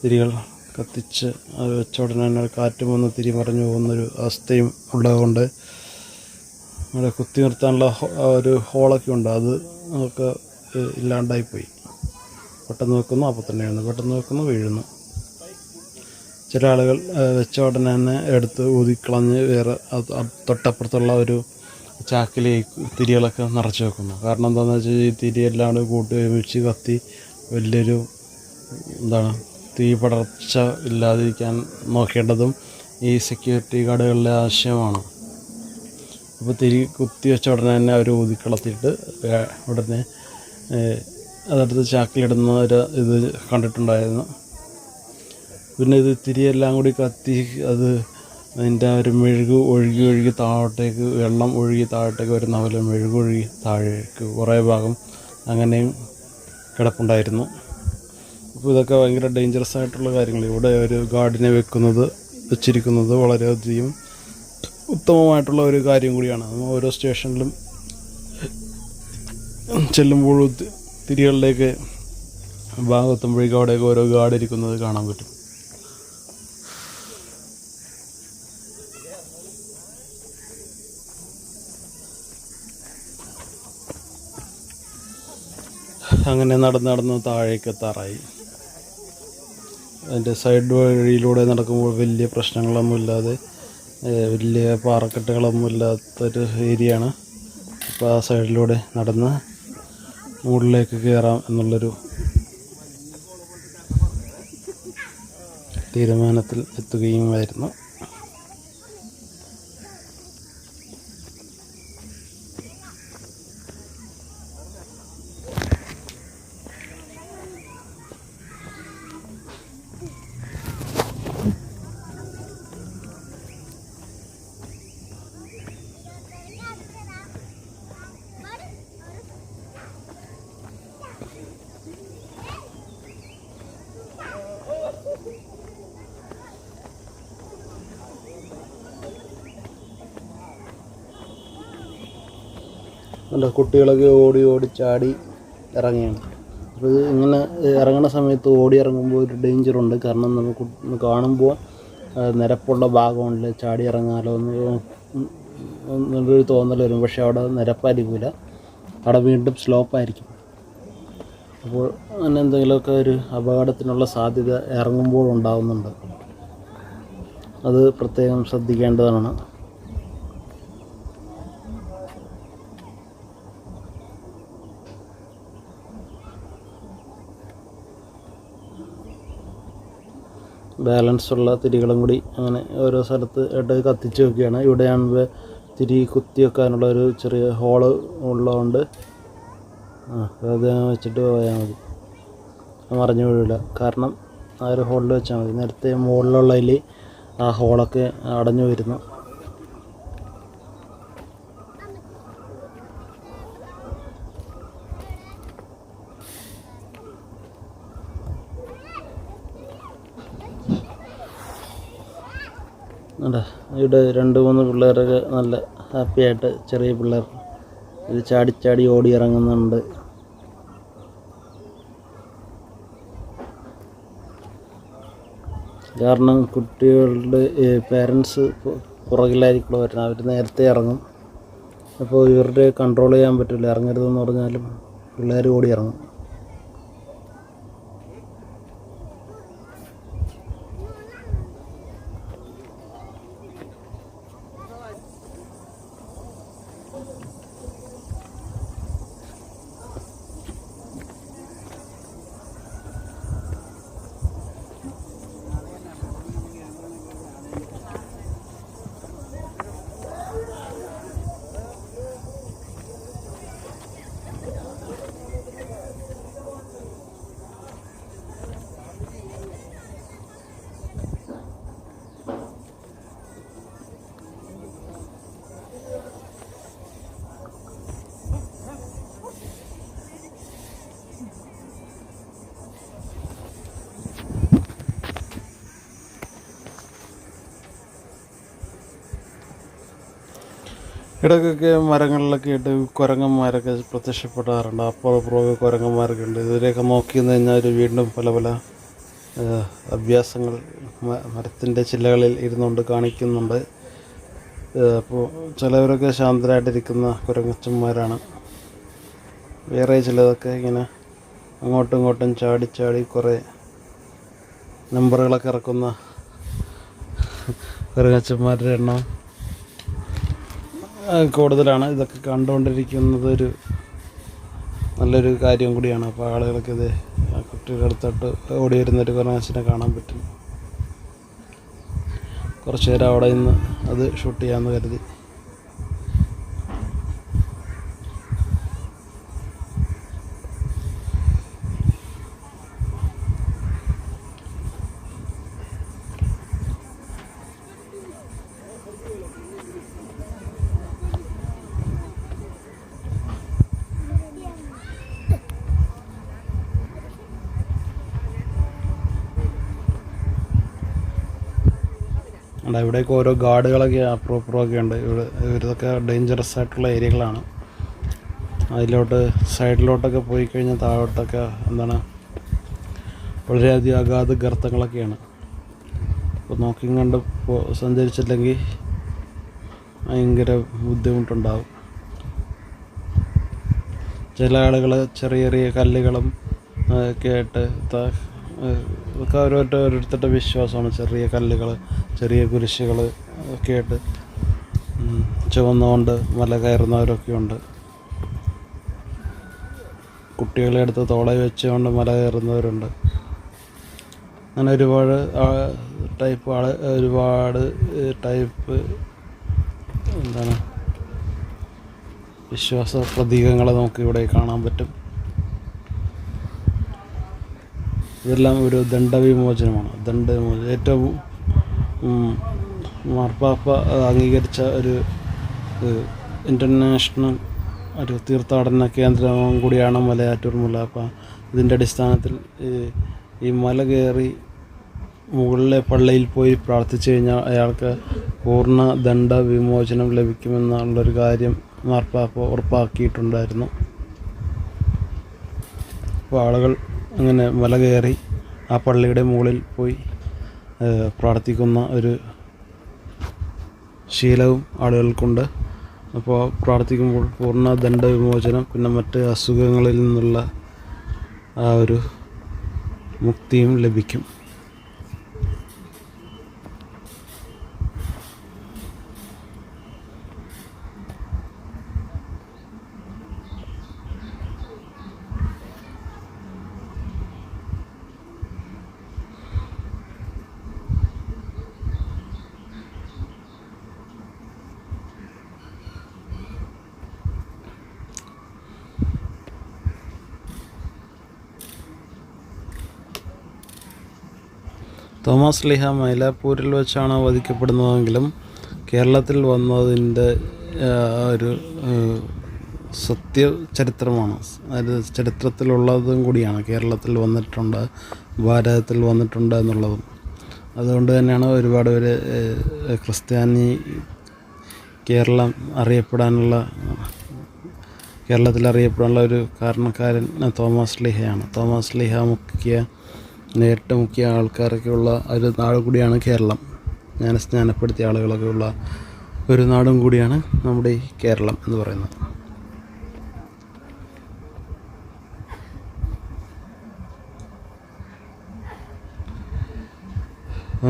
തിരികൾ കത്തിച്ച് അത് വെച്ച ഉടനെ തന്നെ കാറ്റും വന്ന് തിരി മറിഞ്ഞു പോകുന്നൊരു അവസ്ഥയും ഉള്ളതുകൊണ്ട് അവിടെ കുത്തി നിർത്താനുള്ള ഒരു ഹോളൊക്കെ ഉണ്ട്, അത് നമുക്ക് ഇല്ലാണ്ടായിപ്പോയി. പെട്ടെന്ന് വെക്കുന്നു, അപ്പോൾ തന്നെ വീഴുന്നു, പെട്ടെന്ന് വെക്കുന്നു, വീഴുന്നു. ചില ആളുകൾ വെച്ച ഉടനെ തന്നെ എടുത്ത് ഊതിക്കളഞ്ഞ് വേറെ തൊട്ടപ്പുറത്തുള്ള ഒരു ചാക്കിലേക്ക് തിരികളൊക്കെ നിറച്ച് വെക്കുന്നു. കാരണം എന്താണെന്ന് വെച്ചാൽ ഈ തിരിയെല്ലാം കൂട്ടി ഒരുമിച്ച് കത്തി വലിയൊരു തീ പടർച്ച ഇല്ലാതിരിക്കാൻ നോക്കേണ്ടതും ഈ സെക്യൂരിറ്റി ഗാർഡുകളുടെ ആവശ്യമാണ്. അപ്പോൾ തിരി കുത്തി വെച്ച ഉടനെ തന്നെ അവർ ഊതിക്കളത്തിയിട്ട് ഉടനെ അതെടുത്ത് ചാക്കിലിടുന്ന ഒരു ഇത് കണ്ടിട്ടുണ്ടായിരുന്നു. പിന്നെ ഇത് തിരിയെല്ലാം കൂടി കത്തി അത് അതിൻ്റെ ഒരു മെഴുക് ഒഴുകി താഴോട്ടേക്ക്, വെള്ളം ഒഴുകി താഴോട്ടേക്ക് വരുന്ന പോലെ മെഴുകൊഴുകി താഴേക്ക് കുറേ ഭാഗം അങ്ങനെയും കിടപ്പുണ്ടായിരുന്നു. അപ്പോൾ ഇതൊക്കെ ഭയങ്കര ഡേഞ്ചറസ് ആയിട്ടുള്ള കാര്യങ്ങൾ. ഇവിടെ ഒരു ഗാർഡിനെ വെച്ചിരിക്കുന്നത് വളരെയധികം ഉത്തമമായിട്ടുള്ള ഒരു കാര്യം കൂടിയാണ്. ഓരോ സ്റ്റേഷനിലും ചെല്ലുമ്പോഴും തിരികളിലേക്ക് ഭാഗത്തുമ്പോഴേക്കും അവിടെയൊക്കെ ഓരോ ഗാർഡ് ഇരിക്കുന്നത് കാണാൻ പറ്റും. അങ്ങനെ നടന്ന് താഴേക്ക് എത്താറായി. അതിൻ്റെ സൈഡ് വഴിയിലൂടെ നടക്കുമ്പോൾ വലിയ പ്രശ്നങ്ങളൊന്നുമില്ലാതെ വലിയ പാറക്കെട്ടുകളൊന്നും ഇല്ലാത്തൊരു ഏരിയയാണ്. അപ്പോൾ ആ സൈഡിലൂടെ നടന്ന് മുകളിലേക്ക് കയറാം എന്നുള്ളൊരു തീരുമാനത്തിൽ എത്തുകയുമായിരുന്നു. നല്ല കുട്ടികളൊക്കെ ഓടി ചാടി ഇറങ്ങിയാണ്. അപ്പോൾ ഇത് ഇങ്ങനെ ഇറങ്ങുന്ന സമയത്ത് ഓടി ഇറങ്ങുമ്പോൾ ഒരു ഡേഞ്ചറുണ്ട്. കാരണം നമുക്ക് കാണുമ്പോൾ നിരപ്പുള്ള ഭാഗമുണ്ട്, ചാടി ഇറങ്ങാലോ എന്നൊരു തോന്നൽ വരും. പക്ഷേ അവിടെ നിരപ്പായിരിക്കില്ല, അവിടെ വീണ്ടും സ്ലോപ്പായിരിക്കും. അപ്പോൾ അങ്ങനെ എന്തെങ്കിലുമൊക്കെ ഒരു അപകടത്തിനുള്ള സാധ്യത ഇറങ്ങുമ്പോൾ ഉണ്ടാകുന്നുണ്ട്. അത് പ്രത്യേകം ശ്രദ്ധിക്കേണ്ടതാണ്. ബാലൻസുള്ള തിരികളും കൂടി അങ്ങനെ ഓരോ സ്ഥലത്ത് ഇട്ട് കത്തിച്ച് വെക്കുകയാണ്. ഇവിടെയാണ് തിരി കുത്തി വെക്കാനുള്ള ഒരു ചെറിയ ഹോള് ഉള്ളതുകൊണ്ട് അത് വെച്ചിട്ട് പോയാൽ മതി, മറിഞ്ഞു വീഴില്ല. കാരണം ആ ഒരു ഹോളിൽ വെച്ചാൽ മതി. നേരത്തെ മുകളിലുള്ളതിൽ ആ ഹോളൊക്കെ അടഞ്ഞു വരുന്നു. ഇവിടെ 2-3 പിള്ളേരൊക്കെ നല്ല ഹാപ്പിയായിട്ട്, ചെറിയ പിള്ളേർ ഇത് ചാടി ഓടി ഇറങ്ങുന്നുണ്ട്. കാരണം കുട്ടികളുടെ പേരൻസ് പുറകിലായിരിക്കും വരുന്നത്, അവർ നേരത്തെ ഇറങ്ങും. അപ്പോൾ ഇവരുടെ കൺട്രോൾ ചെയ്യാൻ പറ്റില്ല, ഇറങ്ങരുതെന്ന് പറഞ്ഞാലും പിള്ളേർ ഓടി ഇറങ്ങും. ഇടയ്ക്കൊക്കെ മരങ്ങളിലൊക്കെ ആയിട്ട് കുരങ്ങന്മാരൊക്കെ പ്രത്യക്ഷപ്പെടാറുണ്ട്. അപ്പുറം ഇപ്പുറമൊക്കെ കുരങ്ങന്മാരൊക്കെ ഉണ്ട്. ഇതിനെയൊക്കെ നോക്കി നിന്ന് കഴിഞ്ഞാൽ വീണ്ടും പല പല അഭ്യാസങ്ങൾ മരത്തിൻ്റെ ചില്ലകളിൽ ഇരുന്നുകൊണ്ട് കാണിക്കുന്നുണ്ട്. അപ്പോൾ ചിലവരൊക്കെ ശാന്തരായിട്ടിരിക്കുന്ന കുരങ്ങച്ചന്മാരാണ്. വേറെ ചിലതൊക്കെ ഇങ്ങനെ അങ്ങോട്ടും ഇങ്ങോട്ടും ചാടി ചാടി കുറേ നമ്പറുകളൊക്കെ ഇറക്കുന്ന കുരങ്ങച്ചന്മാരുടെ എണ്ണം കൂടുതലാണ്. ഇതൊക്കെ കണ്ടുകൊണ്ടിരിക്കുന്നത് നല്ലൊരു കാര്യം കൂടിയാണ്. അപ്പോൾ ആളുകൾക്ക് ഇത് കുട്ടികളുടെ അടുത്തോട്ട് ഓടി വരുന്നൊരു കുരങ്ങച്ചനെ കാണാൻ പറ്റും. കുറച്ച് നേരം അവിടെ നിന്ന് അത് ഷൂട്ട് ചെയ്യാമെന്ന് കരുതി. ഇവിടേക്ക് ഓരോ ഗാർഡുകളൊക്കെ അപ്പുറമൊക്കെ ഉണ്ട്. ഇതൊക്കെ ഡേഞ്ചറസ് ആയിട്ടുള്ള ഏരിയകളാണ്. സൈഡിലോട്ടൊക്കെ പോയി കഴിഞ്ഞാൽ താഴോട്ടൊക്കെ വളരെയധികം അഗാധ ഗർത്തങ്ങളൊക്കെയാണ്. അപ്പോൾ നോക്കിയും കണ്ട് സഞ്ചരിച്ചില്ലെങ്കിൽ ഭയങ്കര ബുദ്ധിമുട്ടുണ്ടാകും. ചില ആളുകൾ ചെറിയ ചെറിയ കല്ലുകളും ഒക്കെ ആയിട്ട് ഒക്കെ ഓരോരുത്തരുടെ വിശ്വാസമാണ്. ചെറിയ കല്ലുകൾ, ചെറിയ കുരിശുകൾ ഒക്കെ ആയിട്ട് ചുവന്നുകൊണ്ട് മല കയറുന്നവരൊക്കെ ഉണ്ട്. കുട്ടികളെ അടുത്ത് തോളെ വെച്ചുകൊണ്ട് മല കയറുന്നവരുണ്ട്. അങ്ങനെ ഒരുപാട് ടൈപ്പ് വിശ്വാസ പ്രതീകങ്ങളെ നമുക്ക് ഇവിടെ കാണാൻ പറ്റും. ഇതെല്ലാം ഒരു ദണ്ഡവിമോചനമാണ്. ഏറ്റവും മാർപ്പാപ്പ അംഗീകരിച്ച ഒരു ഇൻ്റർനാഷണൽ ഒരു തീർത്ഥാടന കേന്ദ്രവും കൂടിയാണ് മലയാറ്റൂർ മല. അപ്പം ഇതിൻ്റെ അടിസ്ഥാനത്തിൽ ഈ മല കയറി മുകളിലെ പള്ളിയിൽ പോയി പ്രാർത്ഥിച്ചു കഴിഞ്ഞാൽ അയാൾക്ക് പൂർണ്ണ ദണ്ഡ വിമോചനം ലഭിക്കുമെന്നുള്ളൊരു കാര്യം മാർപ്പാപ്പ ഉറപ്പാക്കിയിട്ടുണ്ടായിരുന്നു. അപ്പോൾ ആളുകൾ അങ്ങനെ മല കയറി ആ പള്ളിയുടെ മുകളിൽ പോയി പ്രാർത്ഥിക്കുന്ന ഒരു ശീലവും ആളുകൾക്കുണ്ട്. അപ്പോൾ പ്രാർത്ഥിക്കുമ്പോൾ പൂർണ്ണ ദണ്ഡ വിമോചനം, പിന്നെ മറ്റ് അസുഖങ്ങളിൽ നിന്നുള്ള ആ ഒരു മുക്തിയും ലഭിക്കും. തോമസ് ലീഹ മൈലാപ്പൂരിൽ വെച്ചാണ് വധിക്കപ്പെടുന്നതെങ്കിലും കേരളത്തിൽ വന്നതിൻ്റെ ഒരു സത്യ ചരിത്രമാണ്. അത് ചരിത്രത്തിലുള്ളതും കൂടിയാണ്. കേരളത്തിൽ വന്നിട്ടുണ്ട്, ഭാരതത്തിൽ വന്നിട്ടുണ്ട് എന്നുള്ളതും. അതുകൊണ്ട് തന്നെയാണ് ഒരുപാട് പേര് ക്രിസ്ത്യാനി കേരളത്തിൽ അറിയപ്പെടാനുള്ള ഒരു കാരണക്കാരൻ തോമസ് ലീഹയാണ്. തോമസ് ലീഹ നേരിട്ട് മുക്കിയ ആൾക്കാരൊക്കെ ഉള്ള ഒരു നാട് കൂടിയാണ് കേരളം. സ്നാനപ്പെടുത്തിയ ആളുകളൊക്കെ ഉള്ള ഒരു നാടും കൂടിയാണ് നമ്മുടെ ഈ കേരളം എന്ന് പറയുന്നത്.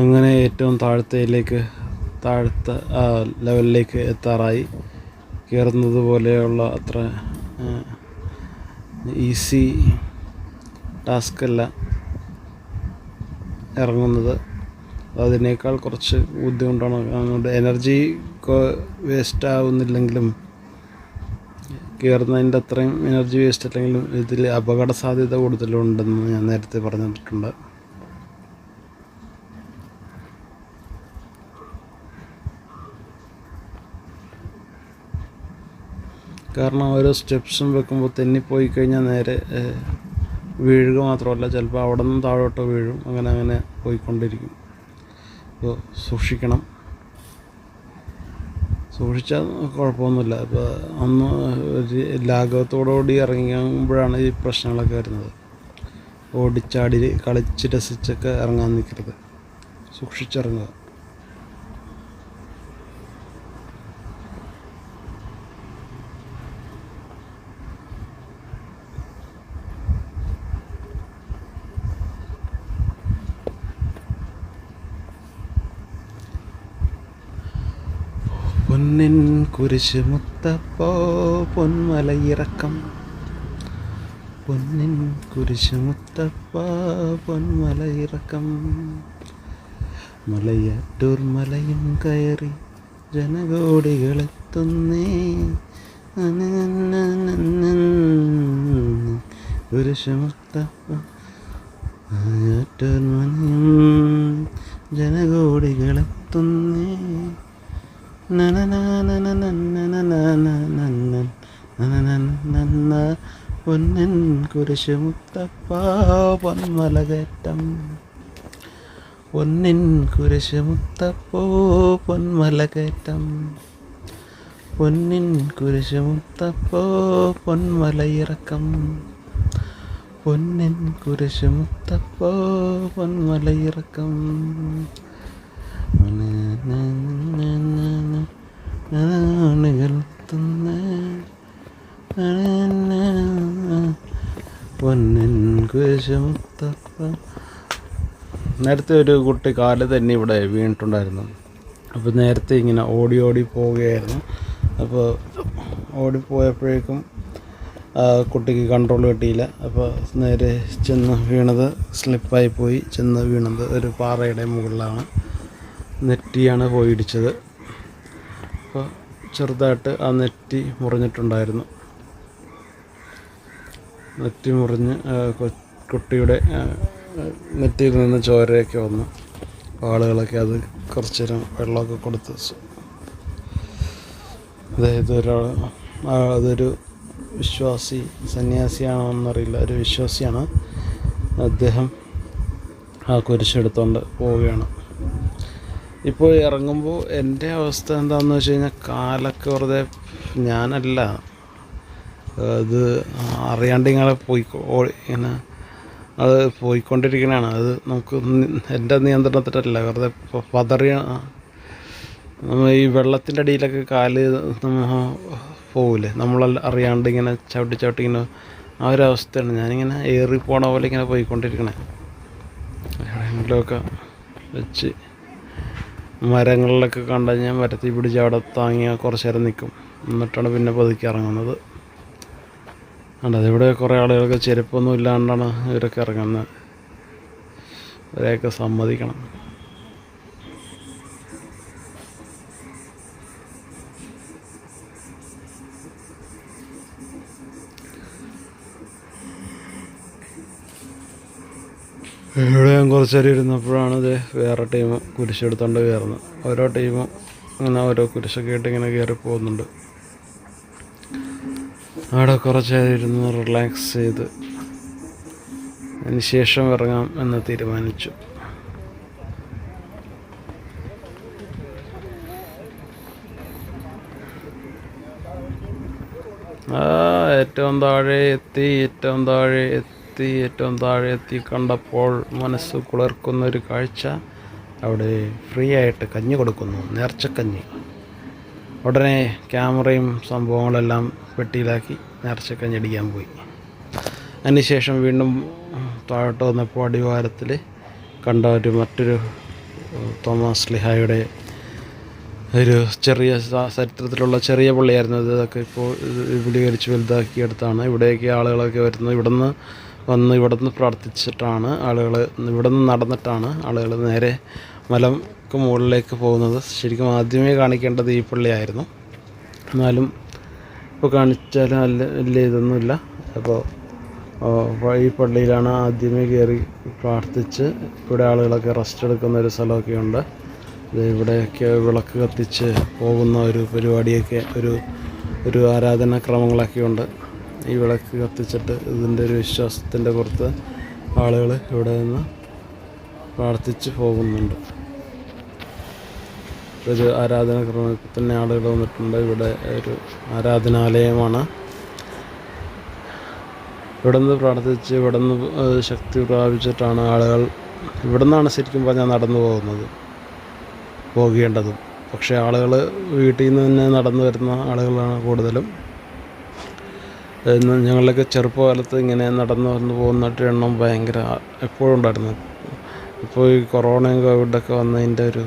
അങ്ങനെ ഏറ്റവും താഴത്തെ ലെവലിലേക്ക് എത്താറായി. കയറുന്നത് പോലെയുള്ള അത്ര ഈസി ടാസ്ക് അല്ല ഇറങ്ങുന്നത്. അതിനേക്കാൾ കുറച്ച് ബുദ്ധിമുട്ടാണ്. അതുകൊണ്ട് എനർജി വേസ്റ്റ് ആവുന്നില്ലെങ്കിലും, കയറുന്നതിൻ്റെ അത്രയും എനർജി വേസ്റ്റ് അല്ലെങ്കിലും ഇതിൽ അപകട സാധ്യത കൂടുതലുണ്ടെന്ന് ഞാൻ നേരത്തെ പറഞ്ഞിട്ടുണ്ട്. കാരണം ഓരോ സ്റ്റെപ്സും വെക്കുമ്പോൾ തെന്നിപ്പോയി കഴിഞ്ഞാൽ നേരെ വീഴുക മാത്രമല്ല, ചിലപ്പോൾ അവിടെ നിന്നും താഴോട്ട് വീഴും. അങ്ങനെ പോയിക്കൊണ്ടിരിക്കും. അപ്പോൾ സൂക്ഷിച്ചാൽ കുഴപ്പമൊന്നുമില്ല. ഇപ്പോൾ അന്ന് ഒരു ലാഘവത്തോടുകൂടി ഇറങ്ങുമ്പോഴാണ് ഈ പ്രശ്നങ്ങളൊക്കെ വരുന്നത്. ഓടിച്ചാടി കളിച്ച് രസിച്ചൊക്കെ ഇറങ്ങാൻ നിൽക്കരുത്, സൂക്ഷിച്ചിറങ്ങുക. പൊന്നിൻ കുരിശ് മുത്തപ്പോ പൊന്മലയിറക്കം, പൊന്നിൻ കുരിശ് മുത്തപ്പ പൊന്മലയിറക്കം, മലയാറ്റൂർ മലയും കയറി ജനകോടികളെത്തുന്നേ, കുരിശ് മുത്തപ്പ മലയാറ്റൂർ മലയും ജനകോടികളെത്തുന്നേ, പൊന്നിൻ കുരിശ് മുത്തപ്പ പൊന്മലകയറ്റം, പൊന്നിൻ കുരിശ് മുത്തപ്പോ പൊന്മലകയറ്റം, പൊന്നിൻ കുരിശ് മുത്തപ്പോ പൊന്മലയിറക്കം, പൊന്നിൻ കുരിശ് മുത്തപ്പോ പൊന്മലയിറക്കം, പൊന്നിൻ കുരിശ് മുത്തപ്പ. നേരത്തെ ഒരു കുട്ടി കാല് തന്നെ ഇവിടെ വീണിട്ടുണ്ടായിരുന്നു. അപ്പോൾ നേരത്തെ ഇങ്ങനെ ഓടി പോവുകയായിരുന്നു. അപ്പോൾ ഓടിപ്പോയപ്പോഴേക്കും കുട്ടിക്ക് കൺട്രോൾ കിട്ടിയില്ല. അപ്പോൾ നേരെ ചെന്ന് വീണത് സ്ലിപ്പായി പോയി. ചെന്ന് വീണത് ഒരു പാറയുടെ മുകളിലാണ്. നെറ്റിയാണ് പോയി ഇടിച്ചത്. അപ്പോൾ ചെറുതായിട്ട് ആ നെറ്റി മുറിഞ്ഞിട്ടുണ്ടായിരുന്നു. നെറ്റി മുറിഞ്ഞ് കുട്ടിയുടെ നെറ്റിയിൽ നിന്ന് ചോരയൊക്കെ വന്നു. ആളുകളൊക്കെ അത് കുറച്ച് നേരം വെള്ളമൊക്കെ കൊടുത്ത്, അതായത് അതൊരു വിശ്വാസി സന്യാസിയാണോ എന്നറിയില്ല, ഒരു വിശ്വാസിയാണ്. അദ്ദേഹം ആ കുരിശെടുത്തുകൊണ്ട് പോവുകയാണ്. ഇപ്പോൾ ഇറങ്ങുമ്പോൾ എൻ്റെ അവസ്ഥ എന്താണെന്ന് വെച്ച് കഴിഞ്ഞാൽ കാലൊക്കെ വെറുതെ, ഞാനല്ല അത് അറിയാണ്ട് ഇങ്ങനെ ഇങ്ങനെ അത് പോയിക്കൊണ്ടിരിക്കണതാണ്. അത് നമുക്ക് എൻ്റെ നിയന്ത്രണത്തിലല്ല, വെറുതെ പതറിയ ഈ വെള്ളത്തിൻ്റെ അടിയിലൊക്കെ കാല് പോകില്ലേ, നമ്മളെല്ലാം അറിയാണ്ട് ഇങ്ങനെ ചവിട്ടി ഇങ്ങനെ ആ ഒരു അവസ്ഥയാണ്. ഞാനിങ്ങനെ ഏറി പോണ പോലെ ഇങ്ങനെ പോയിക്കൊണ്ടിരിക്കണേ. എവിടെയെങ്കിലുമൊക്കെ വെച്ച് മരങ്ങളിലൊക്കെ കണ്ടു കഴിഞ്ഞാൽ മരത്തിൽ പിടിച്ച് അവിടെ താങ്ങിയാൽ കുറച്ച് നേരം നിൽക്കും. എന്നിട്ടാണ് പിന്നെ പതുക്കി ഇറങ്ങുന്നത്. അതിവിടെ കുറേ ആളുകൾക്ക് ചെരുപ്പൊന്നും ഇല്ലാണ്ടാണ് ഇവരൊക്കെ ഇറങ്ങുന്നത്. അവരെയൊക്കെ സമ്മതിക്കണം. ഇവിടെ ഞാൻ കുറച്ച് നേരം ഇരുന്നപ്പോഴാണ് ഇത് വേറെ ടീം കുരിശെടുത്തോണ്ട് കയറുന്നത്. ഓരോ ടീമും അങ്ങനെ ഓരോ കുരിശൊക്കെ ആയിട്ട് ഇങ്ങനെ കയറി പോകുന്നുണ്ട്. അവിടെ കുറച്ച് നേരം ഇരുന്ന് റിലാക്സ് ചെയ്ത് അതിന് ശേഷം ഇറങ്ങാം എന്ന് തീരുമാനിച്ചു. ഏറ്റവും താഴെ എത്തി കണ്ടപ്പോൾ മനസ്സ് കുളിർക്കുന്നൊരു കാഴ്ച. അവിടെ ഫ്രീ ആയിട്ട് കഞ്ഞി കൊടുക്കുന്നു, നേർച്ചക്കഞ്ഞി. ഉടനെ ക്യാമറയും സംഭവങ്ങളെല്ലാം പെട്ടിയിലാക്കി നേർച്ചക്കഞ്ഞി അടിക്കാൻ പോയി. അതിനുശേഷം വീണ്ടും താഴോട്ട് വന്നപ്പോൾ അടിവാരത്തിൽ കണ്ട മറ്റൊരു തോമാസ് ശ്ലീഹായുടെ ഒരു ചെറിയ ചരിത്രത്തിലുള്ള ചെറിയ പള്ളിയായിരുന്നു. ഇതൊക്കെ ഇപ്പോൾ വിപുലീകരിച്ച് വലുതാക്കിയെടുത്താണ്. ഇവിടേക്ക് ആളുകളൊക്കെ വരുന്നത്. ഇവിടുന്ന് പ്രാർത്ഥിച്ചിട്ടാണ് ആളുകൾ, ഇവിടുന്ന് നടന്നിട്ടാണ് ആളുകൾ നേരെ മലക്ക് മുകളിലേക്ക് പോകുന്നത്. ശരിക്കും ആദ്യമേ കാണിക്കേണ്ടത് ഈ പള്ളിയായിരുന്നു. എന്നാലും ഇപ്പോൾ കാണിച്ചാലും വലിയ ഇതൊന്നുമില്ല. അപ്പോൾ ഈ പള്ളിയിലാണ് ആദ്യമേ കയറി പ്രാർത്ഥിച്ച് ഇവിടെ ആളുകളൊക്കെ റെസ്റ്റ് എടുക്കുന്ന ഒരു സ്ഥലമൊക്കെ ഉണ്ട്. ഇവിടെയൊക്കെ വിളക്ക് കത്തിച്ച് പോകുന്ന ഒരു പരിപാടിയൊക്കെ, ഒരു ആരാധനാക്രമങ്ങളൊക്കെ ഉണ്ട്. ഈ വിളക്ക് കത്തിച്ചിട്ട് ഇതിൻ്റെ ഒരു വിശ്വാസത്തിൻ്റെ പുറത്ത് ആളുകൾ ഇവിടെ നിന്ന് പ്രാർത്ഥിച്ച് പോകുന്നുണ്ട്. ഒരു ആരാധന ക്രമത്തിൽ തന്നെ ആളുകൾ വന്നിട്ടുണ്ട്. ഇവിടെ ഒരു ആരാധനാലയമാണ്. ഇവിടെ നിന്ന് പ്രാർത്ഥിച്ച് ഇവിടെ നിന്ന് ശക്തി പ്രാപിച്ചിട്ടാണ് ആളുകൾ ഇവിടെ നിന്നാണ് ശരിക്കും പറഞ്ഞാൽ നടന്നു പോകേണ്ടതും. പക്ഷേ ആളുകൾ വീട്ടിൽ നിന്ന് തന്നെ നടന്നു വരുന്ന ആളുകളാണ് കൂടുതലും. ഞങ്ങളുടെയൊക്കെ ചെറുപ്പകാലത്ത് ഇങ്ങനെ നടന്നു വന്ന് പോകുന്നിട്ട് എണ്ണം ഭയങ്കര എപ്പോഴും ഉണ്ടായിരുന്നു. ഇപ്പോൾ ഈ കൊറോണയും കോവിഡൊക്കെ വന്നതിൻ്റെ ഒരു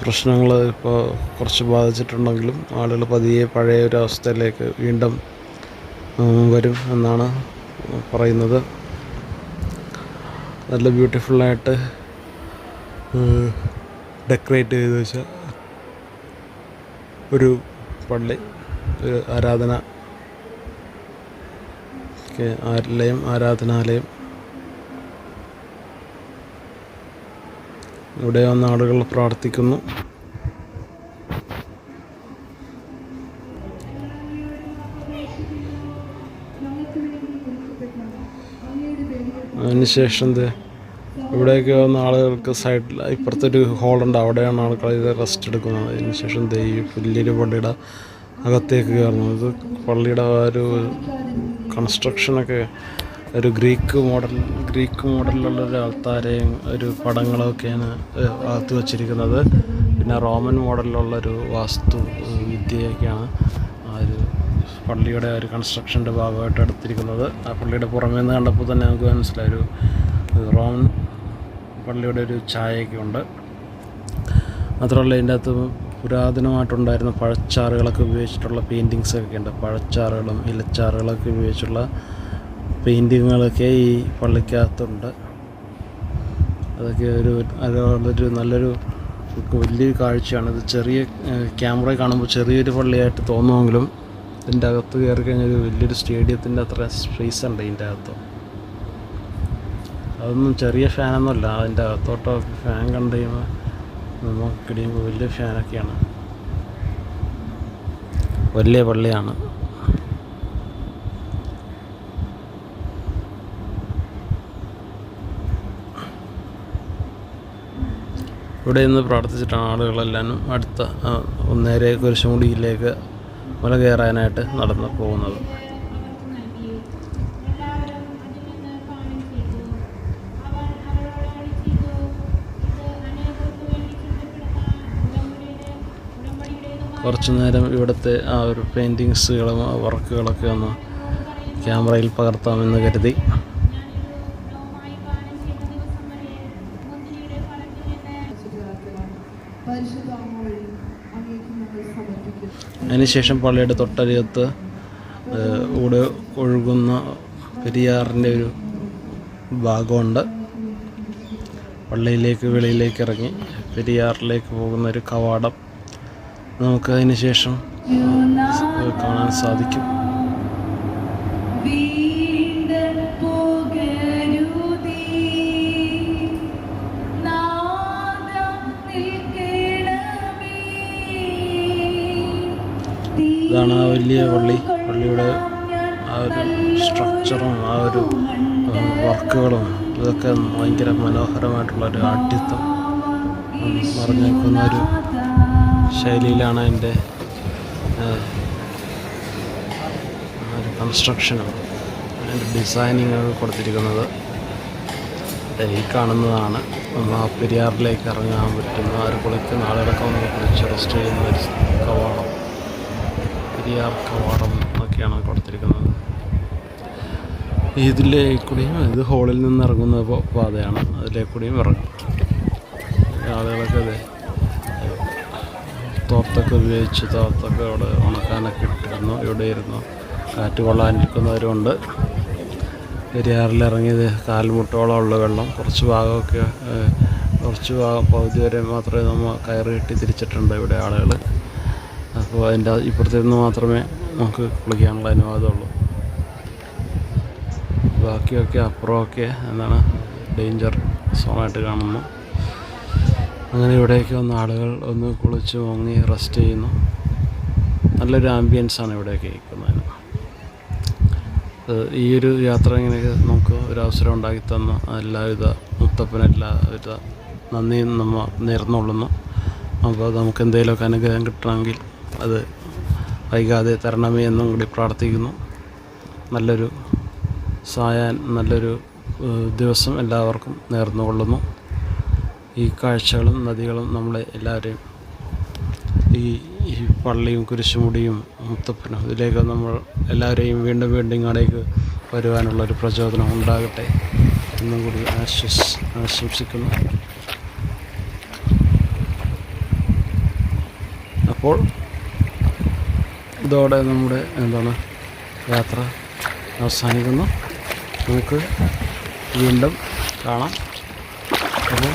പ്രശ്നങ്ങൾ ഇപ്പോൾ കുറച്ച് ബാധിച്ചിട്ടുണ്ടെങ്കിലും ആളുകൾ പതിയെ പഴയ ഒരു അവസ്ഥയിലേക്ക് വീണ്ടും വരും എന്നാണ് പറയുന്നത്. നല്ല ബ്യൂട്ടിഫുള്ളായിട്ട് ഡെക്കറേറ്റ് ചെയ്ത് വെച്ച ഒരു പള്ളി, ഒരു ആരാധനാലയം. ഇവിടെ വന്ന ആളുകൾ പ്രാർത്ഥിക്കുന്നു. അതിനുശേഷം ഇവിടെയൊക്കെ വന്ന ആളുകൾക്ക് സൈഡിൽ ഇപ്പുറത്തൊരു ഹോളുണ്ട്, അവിടെയാണ് ആളുകൾ ഇത് റെസ്റ്റ് എടുക്കുന്നത്. അതിനുശേഷം ഈ വലിയൊരു പള്ളിയുടെ അകത്തേക്ക് കയറുന്നു. ഇത് പള്ളിയുടെ ഒരു കൺസ്ട്രക്ഷനൊക്കെ ഒരു ഗ്രീക്ക് മോഡലിലുള്ളൊരു ആൾത്താരെയും ഒരു പടങ്ങളൊക്കെയാണ് അകത്ത് വച്ചിരിക്കുന്നത്. പിന്നെ റോമൻ മോഡലിലുള്ളൊരു വാസ്തു വിദ്യയൊക്കെയാണ് ആ ഒരു പള്ളിയുടെ ഒരു കൺസ്ട്രക്ഷൻ്റെ ഭാഗമായിട്ട് എടുത്തിരിക്കുന്നത്. ആ പള്ളിയുടെ പുറമേ നിന്ന് കണ്ടപ്പോൾ തന്നെ നമുക്ക് മനസ്സിലായി ഒരു റോമൻ പള്ളിയുടെ ഒരു ഛായയൊക്കെ ഉണ്ട്. മാത്രമല്ല ഇതിൻ്റെ അകത്ത് പുരാതനമായിട്ടുണ്ടായിരുന്ന പഴച്ചാറുകളൊക്കെ ഉപയോഗിച്ചിട്ടുള്ള പെയിൻറ്റിങ്സൊക്കെ ഉണ്ട്. പഴച്ചാറുകളും ഇലച്ചാറുകളൊക്കെ ഉപയോഗിച്ചുള്ള പെയിൻറ്റിങ്ങുകളൊക്കെ ഈ പള്ളിക്കകത്തുണ്ട്. അതൊക്കെ ഒരു നല്ലൊരു വലിയൊരു കാഴ്ചയാണ്. ഇത് ചെറിയ ക്യാമറ കാണുമ്പോൾ ചെറിയൊരു പള്ളിയായിട്ട് തോന്നുമെങ്കിലും ഇതിൻ്റെ അകത്ത് കയറി കഴിഞ്ഞാൽ ഒരു വലിയൊരു സ്റ്റേഡിയത്തിൻ്റെ അത്ര സ്പേസ് ഉണ്ട് ഇതിൻ്റെ അകത്ത്. അതൊന്നും ചെറിയ ഫാനൊന്നുമല്ല. അതിൻ്റെ അകത്തോട്ടൊക്കെ ഫാൻ കണ്ടു കഴിയുമ്പോൾ നമുക്ക് കഴിയുമ്പോൾ വലിയ ഫാനൊക്കെയാണ്. വലിയ പള്ളിയാണ്. ഇവിടെ നിന്ന് പ്രാർത്ഥിച്ചിട്ടാണ് ആളുകളെല്ലാവരും അടുത്ത നേരെ കുരിശുമുടിയിലേക്ക് മല കയറാനായിട്ട് നടന്നു പോകുന്നത്. കുറച്ചു നേരം ഇവിടുത്തെ ആ ഒരു പെയിൻറ്റിങ്സുകളും വർക്കുകളൊക്കെ ഒന്ന് ക്യാമറയിൽ പകർത്താമെന്ന് കരുതി. അതിനുശേഷം പള്ളിയുടെ തൊട്ടരികത്ത് ഇവിടെ ഒഴുകുന്ന പെരിയാറിൻ്റെ ഒരു ഭാഗമുണ്ട്. പള്ളിയിലേക്ക് വെളിയിലേക്ക് ഇറങ്ങി പെരിയാറിലേക്ക് പോകുന്ന ഒരു കവാടം നമുക്ക് അതിന് ശേഷം കാണാൻ സാധിക്കും. ഇതാണ് ആ വലിയ പള്ളിയുടെ ആ ഒരു സ്ട്രക്ചറും ആ ഒരു വർക്കുകളും ഇതൊക്കെ ഭയങ്കര മനോഹരമായിട്ടുള്ളൊരു ആഢ്യത്വം നിറഞ്ഞേക്കുന്ന ഒരു ശൈലിയിലാണ് അതിൻ്റെ കൺസ്ട്രക്ഷനും അതിൻ്റെ ഡിസൈനിങ്ങൊക്കെ കൊടുത്തിരിക്കുന്നത്. ഈ കാണുന്നതാണ് നമ്മൾ ആ പെരിയാറിലേക്ക് ഇറങ്ങാൻ പറ്റുന്ന ഒരു കുളിക്കുന്ന ആളുകളൊക്കെ വന്ന് കുളിച്ച് റെസ്റ്റ് ചെയ്യുന്ന ഒരു കവാടം, പെരിയാർ കവാടം എന്നൊക്കെയാണ് കൊടുത്തിരിക്കുന്നത്. ഇതിലേ കൂടിയും ഇത് ഹോളിൽ നിന്ന് ഇറങ്ങുന്ന പാതയാണ്, അതിലേ കൂടിയും ഇറങ്ങും. ആളുകളൊക്കെ അതെ തോർത്തൊക്കെ ഉപയോഗിച്ച് തോർത്തൊക്കെ അവിടെ ഉണക്കാനൊക്കെ ഇട്ടിരുന്നു. ഇവിടെ ഇരുന്നു കാറ്റ് കൊള്ളാനിരിക്കുന്നവരുമുണ്ട്. പെരിയാറിലിറങ്ങിയത് കാൽമുട്ടോളം ഉള്ള വെള്ളം, കുറച്ച് ഭാഗം പകുതി വരെ മാത്രമേ നമ്മൾ കയറ് കെട്ടി തിരിച്ചിട്ടുണ്ട് ഇവിടെ ആളുകൾ. അപ്പോൾ അതിൻ്റെ ഇപ്പുറത്തു നിന്ന് മാത്രമേ നമുക്ക് കുളിക്കാനുള്ള അനുവാദമുള്ളൂ. ബാക്കിയൊക്കെ അപ്പുറമൊക്കെ എന്താണ് ഡേഞ്ചർ സോണായിട്ട് കാണുന്നു. അങ്ങനെ ഇവിടേക്ക് വന്ന ആളുകൾ ഒന്ന് കുളിച്ച് മുങ്ങി റെസ്റ്റ് ചെയ്യുന്നു. നല്ലൊരു ആംബിയൻസാണ് ഇവിടെയൊക്കെ ഇരിക്കുന്നതിന്. ഈ ഒരു യാത്ര ഇങ്ങനെയൊക്കെ നമുക്ക് ഒരു അവസരം ഉണ്ടാക്കി തന്ന എല്ലാവിധ മുത്തപ്പന് എല്ലാവിധ നന്ദിയും നമ്മൾ നേർന്നുകൊള്ളുന്നു. അപ്പോൾ നമുക്ക് എന്തെങ്കിലുമൊക്കെ അനുഗ്രഹം കിട്ടണമെങ്കിൽ അത് വൈകാതെ തരണമേ എന്നും കൂടി പ്രാർത്ഥിക്കുന്നു. നല്ലൊരു ദിവസം എല്ലാവർക്കും നേർന്നുകൊള്ളുന്നു. ഈ കാഴ്ചകളും നദികളും നമ്മളെ എല്ലാവരെയും ഈ പള്ളിയും കുരിശുമുടിയും മുത്തപ്പനും ഇതിലേക്ക് നമ്മൾ എല്ലാവരെയും വീണ്ടും ഇങ്ങോട്ടേക്ക് വരുവാനുള്ളൊരു പ്രചോദനം ഉണ്ടാകട്ടെ എന്നും കൂടി ആശംസിക്കുന്നു. അപ്പോൾ ഇതോടെ നമ്മുടെ യാത്ര അവസാനിക്കുന്നു. നമുക്ക് വീണ്ടും കാണാം. അപ്പോൾ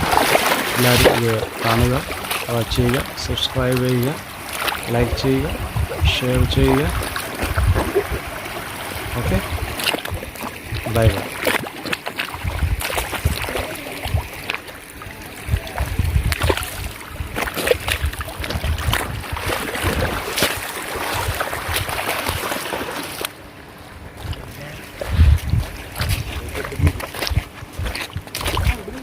എല്ലാവരും ഇത് കാണുക, വാച്ച് ചെയ്യുക, സബ്സ്ക്രൈബ് ചെയ്യുക, ലൈക്ക് ചെയ്യുക, ഷെയർ ചെയ്യുക. Okay, bye bye.